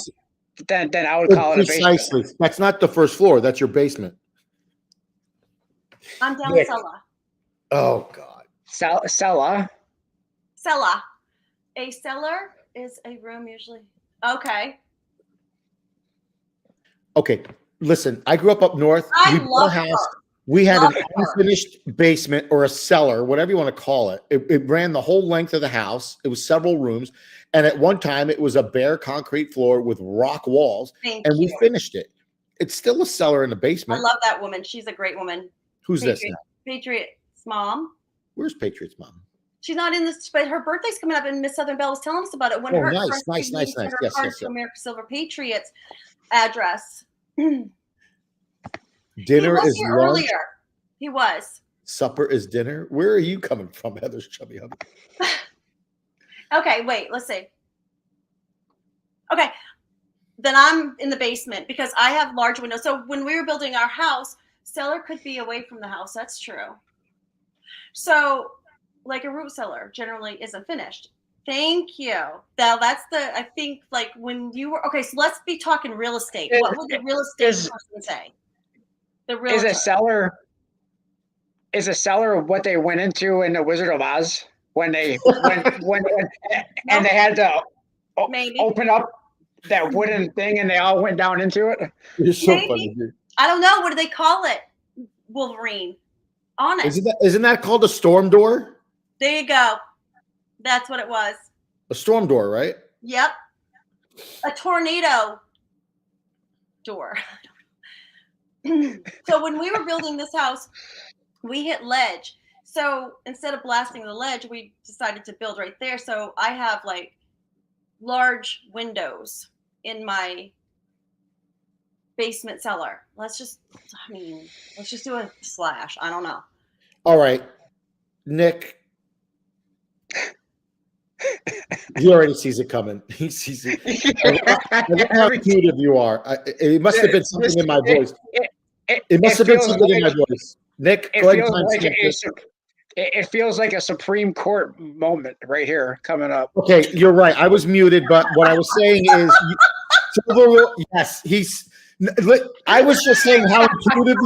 then I would call it a basement. Precisely. That's not the first floor. That's your basement. I'm down Nick. cellar. Oh God. Cellar. Cellar. A cellar is a room usually. Okay. Okay. Listen, I grew up north. I We bought love a house. her. We had Love an her. unfinished basement or a cellar, whatever you want to call it. It ran the whole length of the house. It was several rooms. And at one time, it was a bare concrete floor with rock walls. Thank And you. we finished it. It's still a cellar in the I basement. love that woman. She's a great woman. Who's this Patriot, now? Patriot's mom. Where's Patriot's mom? She's not in this, but her birthday's coming up, and Miss Southern Belle was telling us about it. When Oh, her nice. sent her Yes, card yes, to yes. America Silver Patriots address. Dinner he was is here lunch. earlier. He was. Supper is dinner. Where are you coming from, Heather's chubby hubby? Okay, wait, let's see. Okay, then I'm in the basement because I have large windows. So when we were building our house, cellar could be away from the house. That's true. So like a root cellar generally isn't finished. Thank you. Now that's I think like when you were, okay, so let's be talking real estate. What would the real estate person say? The realtor. Is a cellar what they went into in the Wizard of Oz when they and they had to open up that wooden thing and they all went down into it? You're so funny, dude. I don't know. What do they call it? Wolverine. Honest. Isn't that called a storm door? There you go. That's what it was. A storm door, right? Yep. A tornado door. So when we were building this house, we hit ledge. So instead of blasting the ledge, we decided to build right there. So I have like large windows in my basement cellar. Let's just do a slash. I don't know. All right. Nick. He already sees it coming. He sees it. I don't know how intuitive you are. It must have been something in my voice. It must have been something in my voice. Nick, go ahead and timestamp this. It feels like a Supreme Court moment right here coming up. Okay, you're right. I was muted, but what I was saying is, yes, I was just saying how intuitive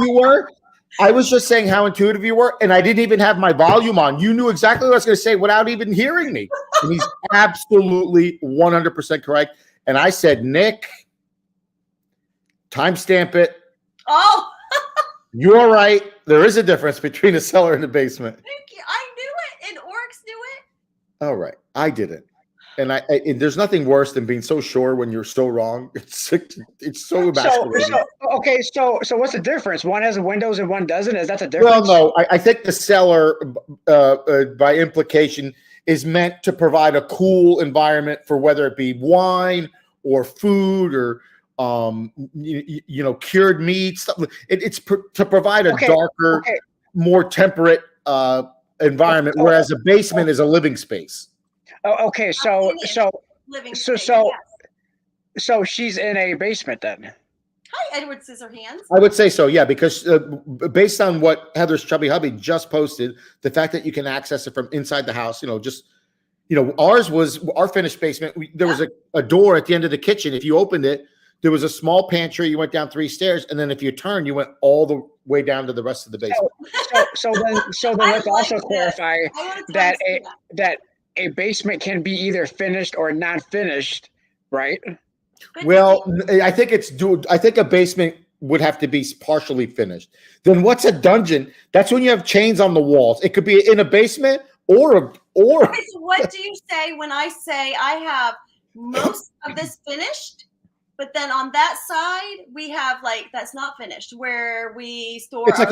you were. And I didn't even have my volume on. You knew exactly what I was going to say without even hearing me. And he's absolutely 100% correct. And I said, Nick, timestamp it. Oh, You're right. There is a difference between a cellar and a basement. thank you. I knew it, and Oryx knew it. All right. I didn't. And there's nothing worse than being so sure when you're so wrong. It's so emasculating. So what's the difference? One has windows and one doesn't. Is that the difference? Well, no. I think the cellar, by implication, is meant to provide a cool environment for whether it be wine or food or cured meats. It's to provide a darker, more temperate environment, whereas a basement is a living space. Oh, okay, so she's in a basement then. Hi, Edward Scissorhands. I would say so, yeah, because based on what Heather's chubby hubby just posted, the fact that you can access it from inside the house, ours was our finished basement. There was a door at the end of the kitchen. If you opened it, there was a small pantry. You went down 3 stairs, and then if you turned, you went all way down to the rest of the basement. So then let's also clarify that that a basement can be either finished or not finished, right? Well, I think I think a basement would have to be partially finished. Then what's a dungeon? That's when you have chains on the walls. It could be in a basement or. Okay, so what do you say when I say I have most of this finished, but then on that side we have like that's not finished where we store. It's like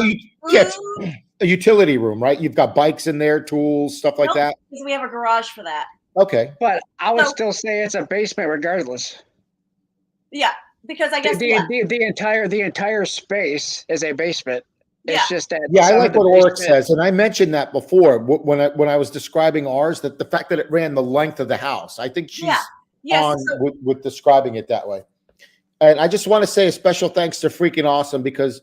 a utility room, right? You've got bikes in there, tools, stuff like that. Because we have a garage for that. Okay, but I would still say it's a basement regardless. Yeah, because I guess the entire space is a basement. It's just that. Yeah, I like what Oryx says, and I mentioned that before when I was describing ours. That the fact that it ran the length of the house, I think she's on with describing it that way. And I just want to say a special thanks to Freaking Awesome because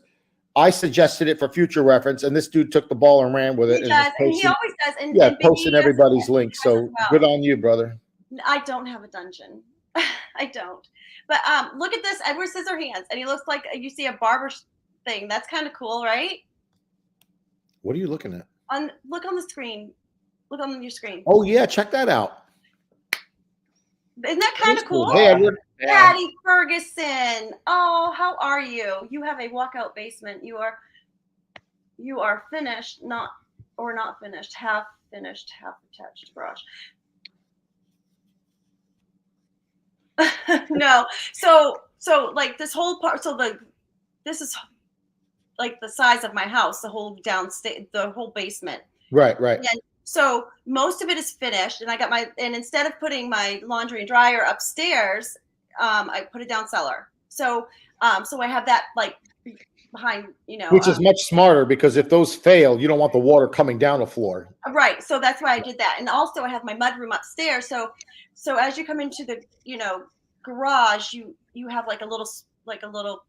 I suggested it for future reference, and this dude took the ball and ran with it. He does, and he always does. And posting everybody's links. So good on you, brother. I don't have a dungeon. I don't. But look at this, Edward Scissorhands, and he looks like you see a barber thing. That's kind of cool, right? What are you looking at? Look on the screen. Look on your screen. Oh yeah, check that out. Isn't that kind of cool? Hey, Edward. Patty Ferguson. Oh, how are you? You have a walkout basement. You are finished, not finished, half attached garage. No. So like this whole part, this is like the size of my house, the whole the whole basement. Right. And so most of it is finished, and and instead of putting my laundry and dryer upstairs, I put it down cellar. So I have that like behind, which is much smarter because if those fail, you don't want the water coming down the floor. Right. So that's why I did that. And also I have my mud room upstairs. So as you come into the, garage, you have like a little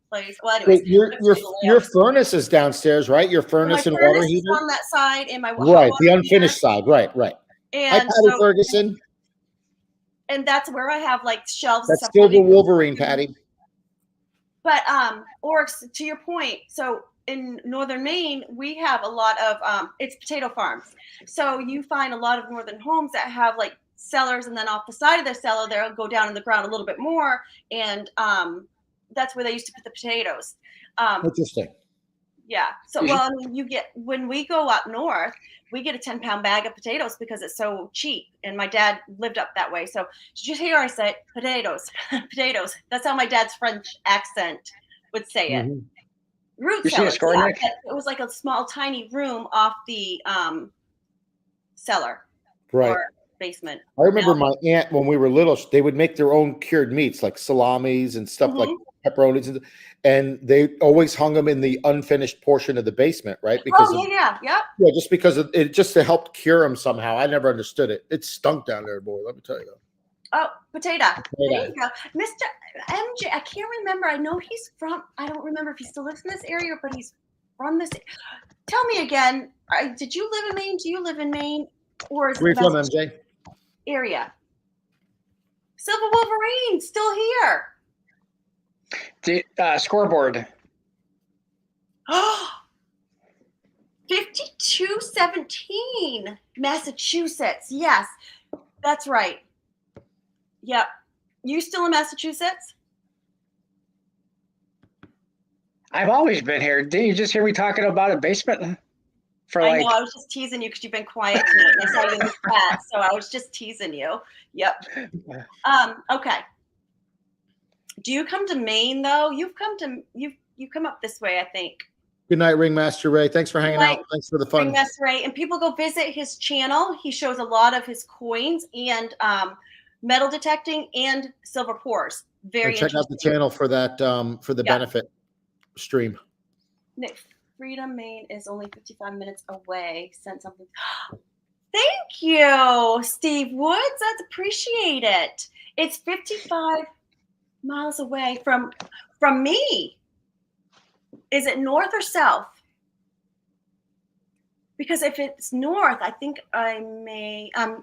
place. Well, anyways, your furnace is downstairs, right? Your furnace and water heater on that side, and my the unfinished side, right. And hi, Patty Ferguson. And that's where I have like shelves. That's still the Wolverine, Patty. But Oryx, to your point, so in northern Maine, we have a lot of it's potato farms. So you find a lot of northern homes that have like cellars, and then off the side of their cellar, they'll go down in the ground a little bit more, and that's where they used to put the potatoes. Interesting. Yeah. So when we go up north, we get a 10-pound bag of potatoes because it's so cheap. And my dad lived up that way. So did you hear I say potatoes? Potatoes. That's how my dad's French accent would say it. Mm-hmm. Root cellar. It was like a small, tiny room off the cellar. Right. Or basement. I remember my aunt when we were little, they would make their own cured meats like salamis and stuff like pepperonis, and they always hung them in the unfinished portion of the basement, right? Because just because it just to help cure them somehow. I never understood it. It stunk down there, boy. Let me tell you. Oh, potato. There you go, Mr. MJ. I can't remember. I know he's from. I don't remember if he still lives in this area, but he's from this. Tell me again. Did you live in Maine? Do you live in Maine, or is where from, MJ? Area. Silver Wolverine still here. The scoreboard. 5217 Massachusetts. Yes, that's right. Yep. You still in Massachusetts? I've always been here. Didn't you just hear me talking about a basement? I know, I was just teasing you because you've been quiet tonight. And I saw you in the chat, so I was just teasing you. Yep. Okay. Do you come to Maine though? You come up this way, I think. Good night, Ringmaster Ray. Thanks for hanging out. Thanks for the fun. Ringmaster Ray, and people go visit his channel. He shows a lot of his coins and metal detecting and silver pours. Very check out the channel for that for the benefit stream. Freedom, Maine is only 55 minutes away. Send something. Thank you, Steve Woods. That's appreciate it. It's 55 miles away from me. Is it north or south? Because if it's north, I think I may. I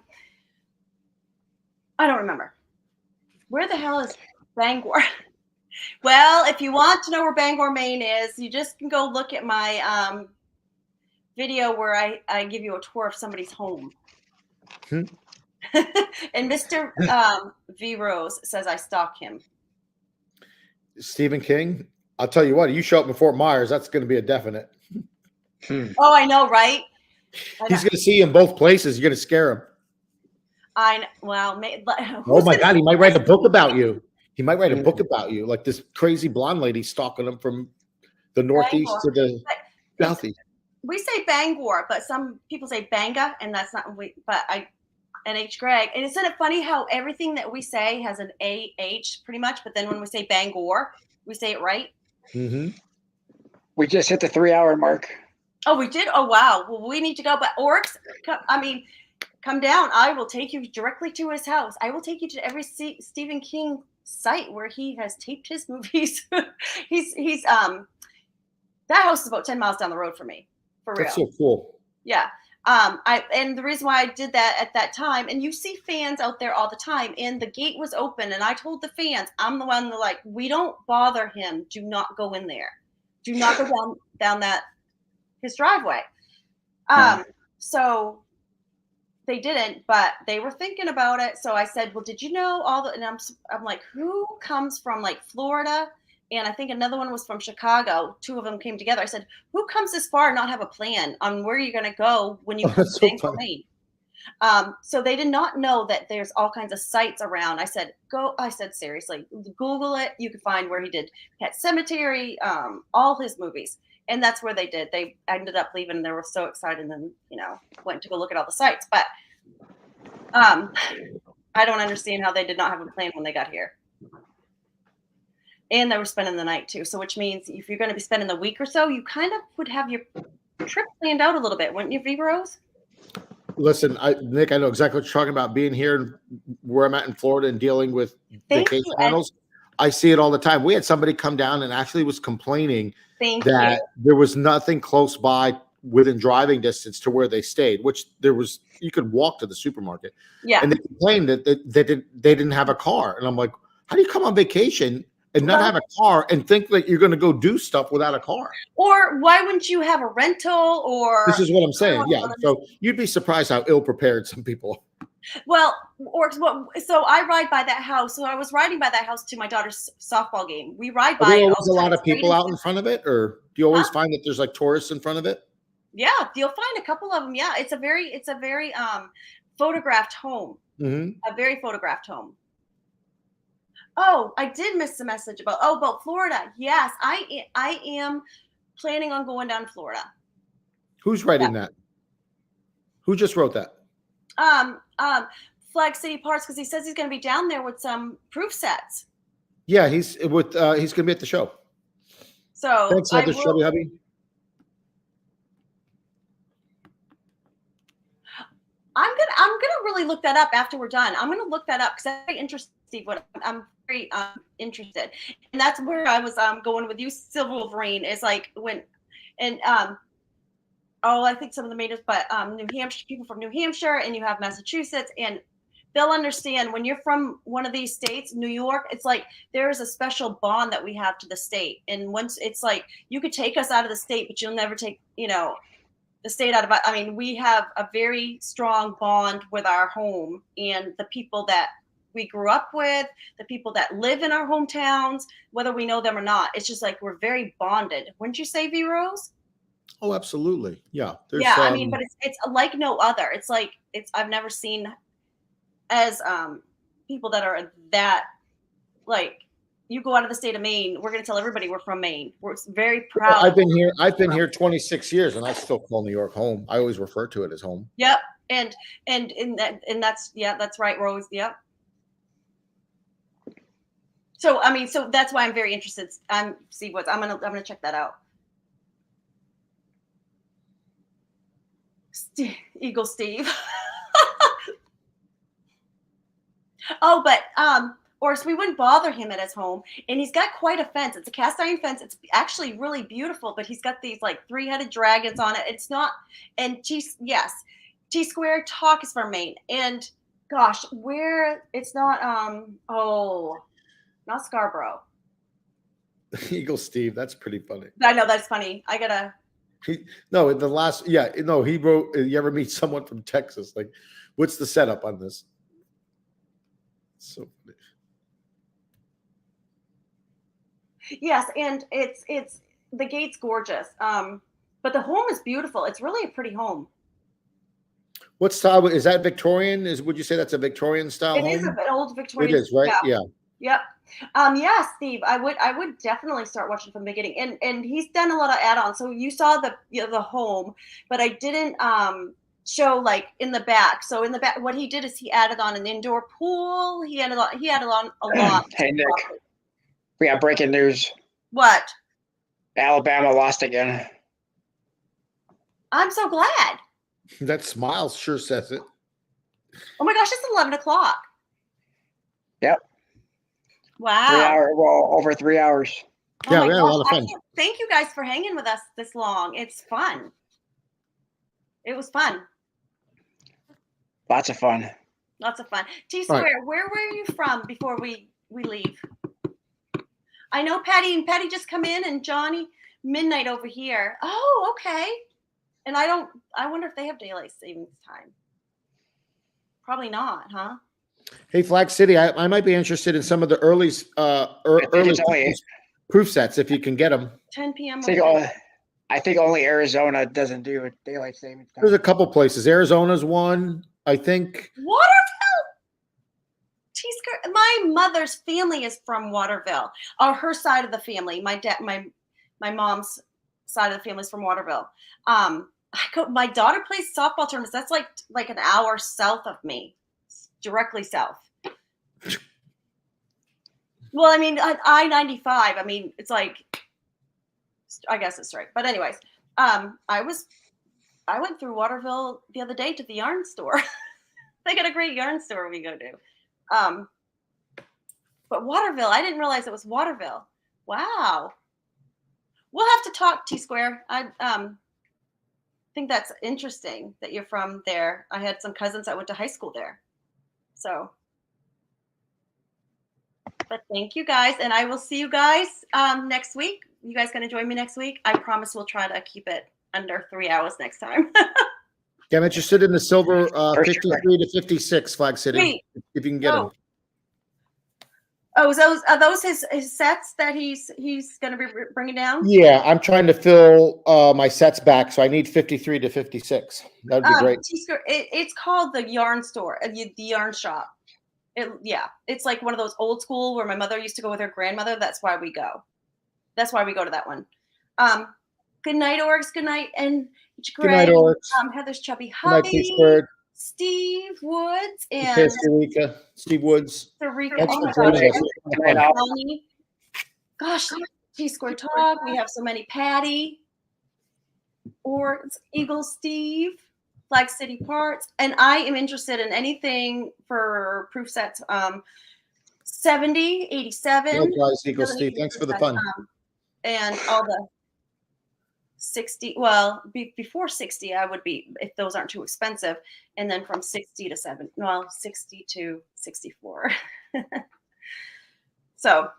don't remember. Where the hell is Bangor? Well, if you want to know where Bangor, Maine is, you just can go look at my video where I give you a tour of somebody's home. Hmm. And Mr. V. Rose says I stalk him. Stephen King. I'll tell you what. You show up in Fort Myers, that's going to be a definite. Oh, I know, right? He's going to see you in both places. You're going to scare him. Well, Oh my God, he might write a book about you. He might write a book about you, like this crazy blonde lady stalking him from the northeast to the southeast. We say Bangor, but some people say Banga, and that's not. But NH Greg, and isn't it funny how everything that we say has an AH pretty much, but then when we say Bangor, we say it right. Mm-hmm. We just hit the 3-hour mark. Oh, we did. Oh, wow. Well, we need to go. But Oryx, come down. I will take you directly to his house. I will take you to every Stephen King site where he has taped his movies. he's that house is about 10 miles down the road from me. For real. That's so cool. Yeah. And the reason why I did that at that time, and you see fans out there all the time, and the gate was open, and I told the fans, I'm the one that, like, we don't bother him. Do not go in there. Do not go down his driveway. So they didn't, but they were thinking about it. So I said, well, did you know and I'm like, who comes from like Florida? And I think another one was from Chicago. Two of them came together. I said, who comes this far and not have a plan on where you're going to go when you come to Bangor, Maine? So they did not know that there's all kinds of sites around. I said, seriously, Google it. You can find where he did Pet Cemetery, all his movies. And that's where they did. They ended up leaving. They were so excited and, went to go look at all the sites. But I don't understand how they did not have a plan when they got here. And they were spending the night too. So which means if you're going to be spending the week or so, you kind of would have your trip planned out a little bit, wouldn't you, V. Rose? Listen, Nick, I know exactly what you're talking about. Being here where I'm at in Florida and dealing with vacation rentals, I see it all the time. We had somebody come down and actually was complaining that there was nothing close by within driving distance to where they stayed, which you could walk to the supermarket. Yeah. And they complained that they didn't have a car. And I'm like, how do you come on vacation and not have a car and think that you're going to go do stuff without a car? Or why wouldn't you have a rental? Or this is what I'm saying. Yeah. So you'd be surprised how ill prepared some people are. Well, so I ride by that house. So I was riding by that house to my daughter's softball game. We ride by. Are there always a lot of people out in front of it, or do you always find that there's like tourists in front of it? Yeah, you'll find a couple of them. Yeah, it's a very photographed home. Mm-hmm. A very photographed home. Oh, I did miss the message about Florida. Yes, I am planning on going down to Florida. Who's writing that? Who just wrote that? Flag City Parts, because he says he's going to be down there with some proof sets. Yeah, he's going to be at the show. So thanks, Shelby hubby. I'm gonna really look that up after we're done. I'm gonna look that up because I'm very interested. I'm very interested, and that's where I was going with you, Silver Wolverine. Is like I think some of the natives, but New Hampshire, people from New Hampshire, and you have Massachusetts, and they'll understand when you're from one of these states, New York. It's like there's a special bond that we have to the state, and once it's like you could take us out of the state, but you'll never take the state out of it. I mean, we have a very strong bond with our home and the people that we grew up with, the people that live in our hometowns, whether we know them or not. It's just like we're very bonded. Wouldn't you say, V. Rose? Oh, absolutely. Yeah. I mean, but it's like no other. It's like I've never seen as people that are that like. You go out of the state of Maine, we're going to tell everybody we're from Maine. We're very proud. I've been here 26 years, and I still call New York home. I always refer to it as home. Yep, and that's right, Rose. Yep. So I mean, so that's why I'm very interested. I'm gonna check that out. Eagle Steve. Oh, but or so we wouldn't bother him at his home. And he's got quite a fence. It's a cast iron fence. It's actually really beautiful, but he's got these like 3-headed dragons on it. It's not, and T-Square Talk is from Maine. And gosh, where it's not, not Scarborough. Eagle Steve. That's pretty funny. I know that's funny. I gotta. No, in the last, he wrote, you ever meet someone from Texas? Like, what's the setup on this? So funny. Yes, and it's the gate's gorgeous. But the home is beautiful. It's really a pretty home. What style is that? Victorian? Would you say that's a Victorian style It home? is an old Victorian. It is, right? Yeah. Yep. Yeah, Steve, I would definitely start watching from the beginning. And he's done a lot of add-ons. So you saw the home, but I didn't show like in the back. So in the back, what he did is he added on an indoor pool. He added on a lot. Hey Nick, we got breaking news. What? Alabama lost again. I'm so glad. That smile sure says it. Oh my gosh, it's 11 o'clock. Yep. Wow. 3 hours. Well, over 3 hours. Oh Yeah, my we had a lot of fun. Thank you guys for hanging with us this long. It's fun. It was fun. Lots of fun. Lots of fun. T-Square, where were you from before we leave? I know Patty and Patty just come in, and Johnny midnight over here. Oh, okay. And I wonder if they have daylight savings time. Probably not, huh? Hey, Flag City, I might be interested in some of the early proof sets if you can get them. 10 p.m. I think only Arizona doesn't do daylight savings time. There's a couple places. Arizona's one, I think. Waterville. T-Square. My mother's family is from Waterville. Or her side of the family. My mom's side of the family is from Waterville. My daughter plays softball tournaments. That's like an hour south of me, directly south. Well, I mean, I-95. I mean, it's like, I guess it's right. But anyways, I went through Waterville the other day to the yarn store. They got a great yarn store we go to. But Waterville, I didn't realize it was Waterville. Wow. We'll have to talk, T-Square. I think that's interesting that you're from there. I had some cousins that went to high school there. So, but thank you guys. And I will see you guys next week. You guys going to join me next week? I promise we'll try to keep it under 3 hours next time. Yeah, I'm interested in the silver 53 to 56 Flag City. Wait. If you can get them. Oh, are those his sets that he's going to be bringing down? Yeah, I'm trying to fill my sets back, so I need 53 to 56. That'd be great. It's called the yarn store, the yarn shop. It's like one of those old school where my mother used to go with her grandmother. That's why we go. That's why we go to that one. Good night, Orgs. Good night, and Good night, Orgs. Heather's chubby Good night, hubby. T-Squared. Steve Woods and Steve Woods. Sarika. Thanks Oh for my joining us. gosh. Gosh, T-Square Talk. We have so many. Patty, Orgs, Eagle Steve, Flag City Parts, and I am interested in anything for proof sets. 70, 87. Likewise, Eagle Steve. Thanks for the fun. And all the 60, well, before 60, I would be, if those aren't too expensive. And then from 60 to 60 to 64. So,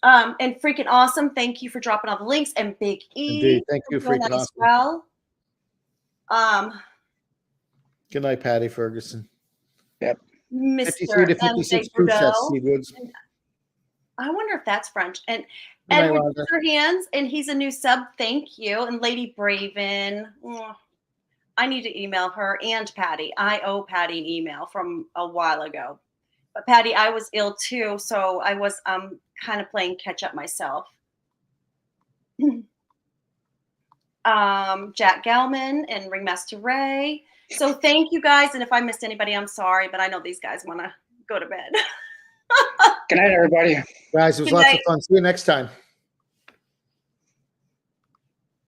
and freaking awesome. Thank you for dropping all the links. And Big E. Indeed. Thank you, freaking awesome. Well. Good night, Patty Ferguson. Yep. Mr. 53 to 56 proof sets, Steve Woods. I wonder if that's French. And Edward Hands, and he's a new sub. Thank you. And Lady Braven. I need to email her and Patty. I owe Patty an email from a while ago. But Patty, I was ill too, so I was kind of playing catch up myself. Jack Gelman and Ringmaster Ray. So thank you guys. And if I missed anybody, I'm sorry, but I know these guys want to go to bed. Good night, everybody. Guys, it was lots of fun. See you next time.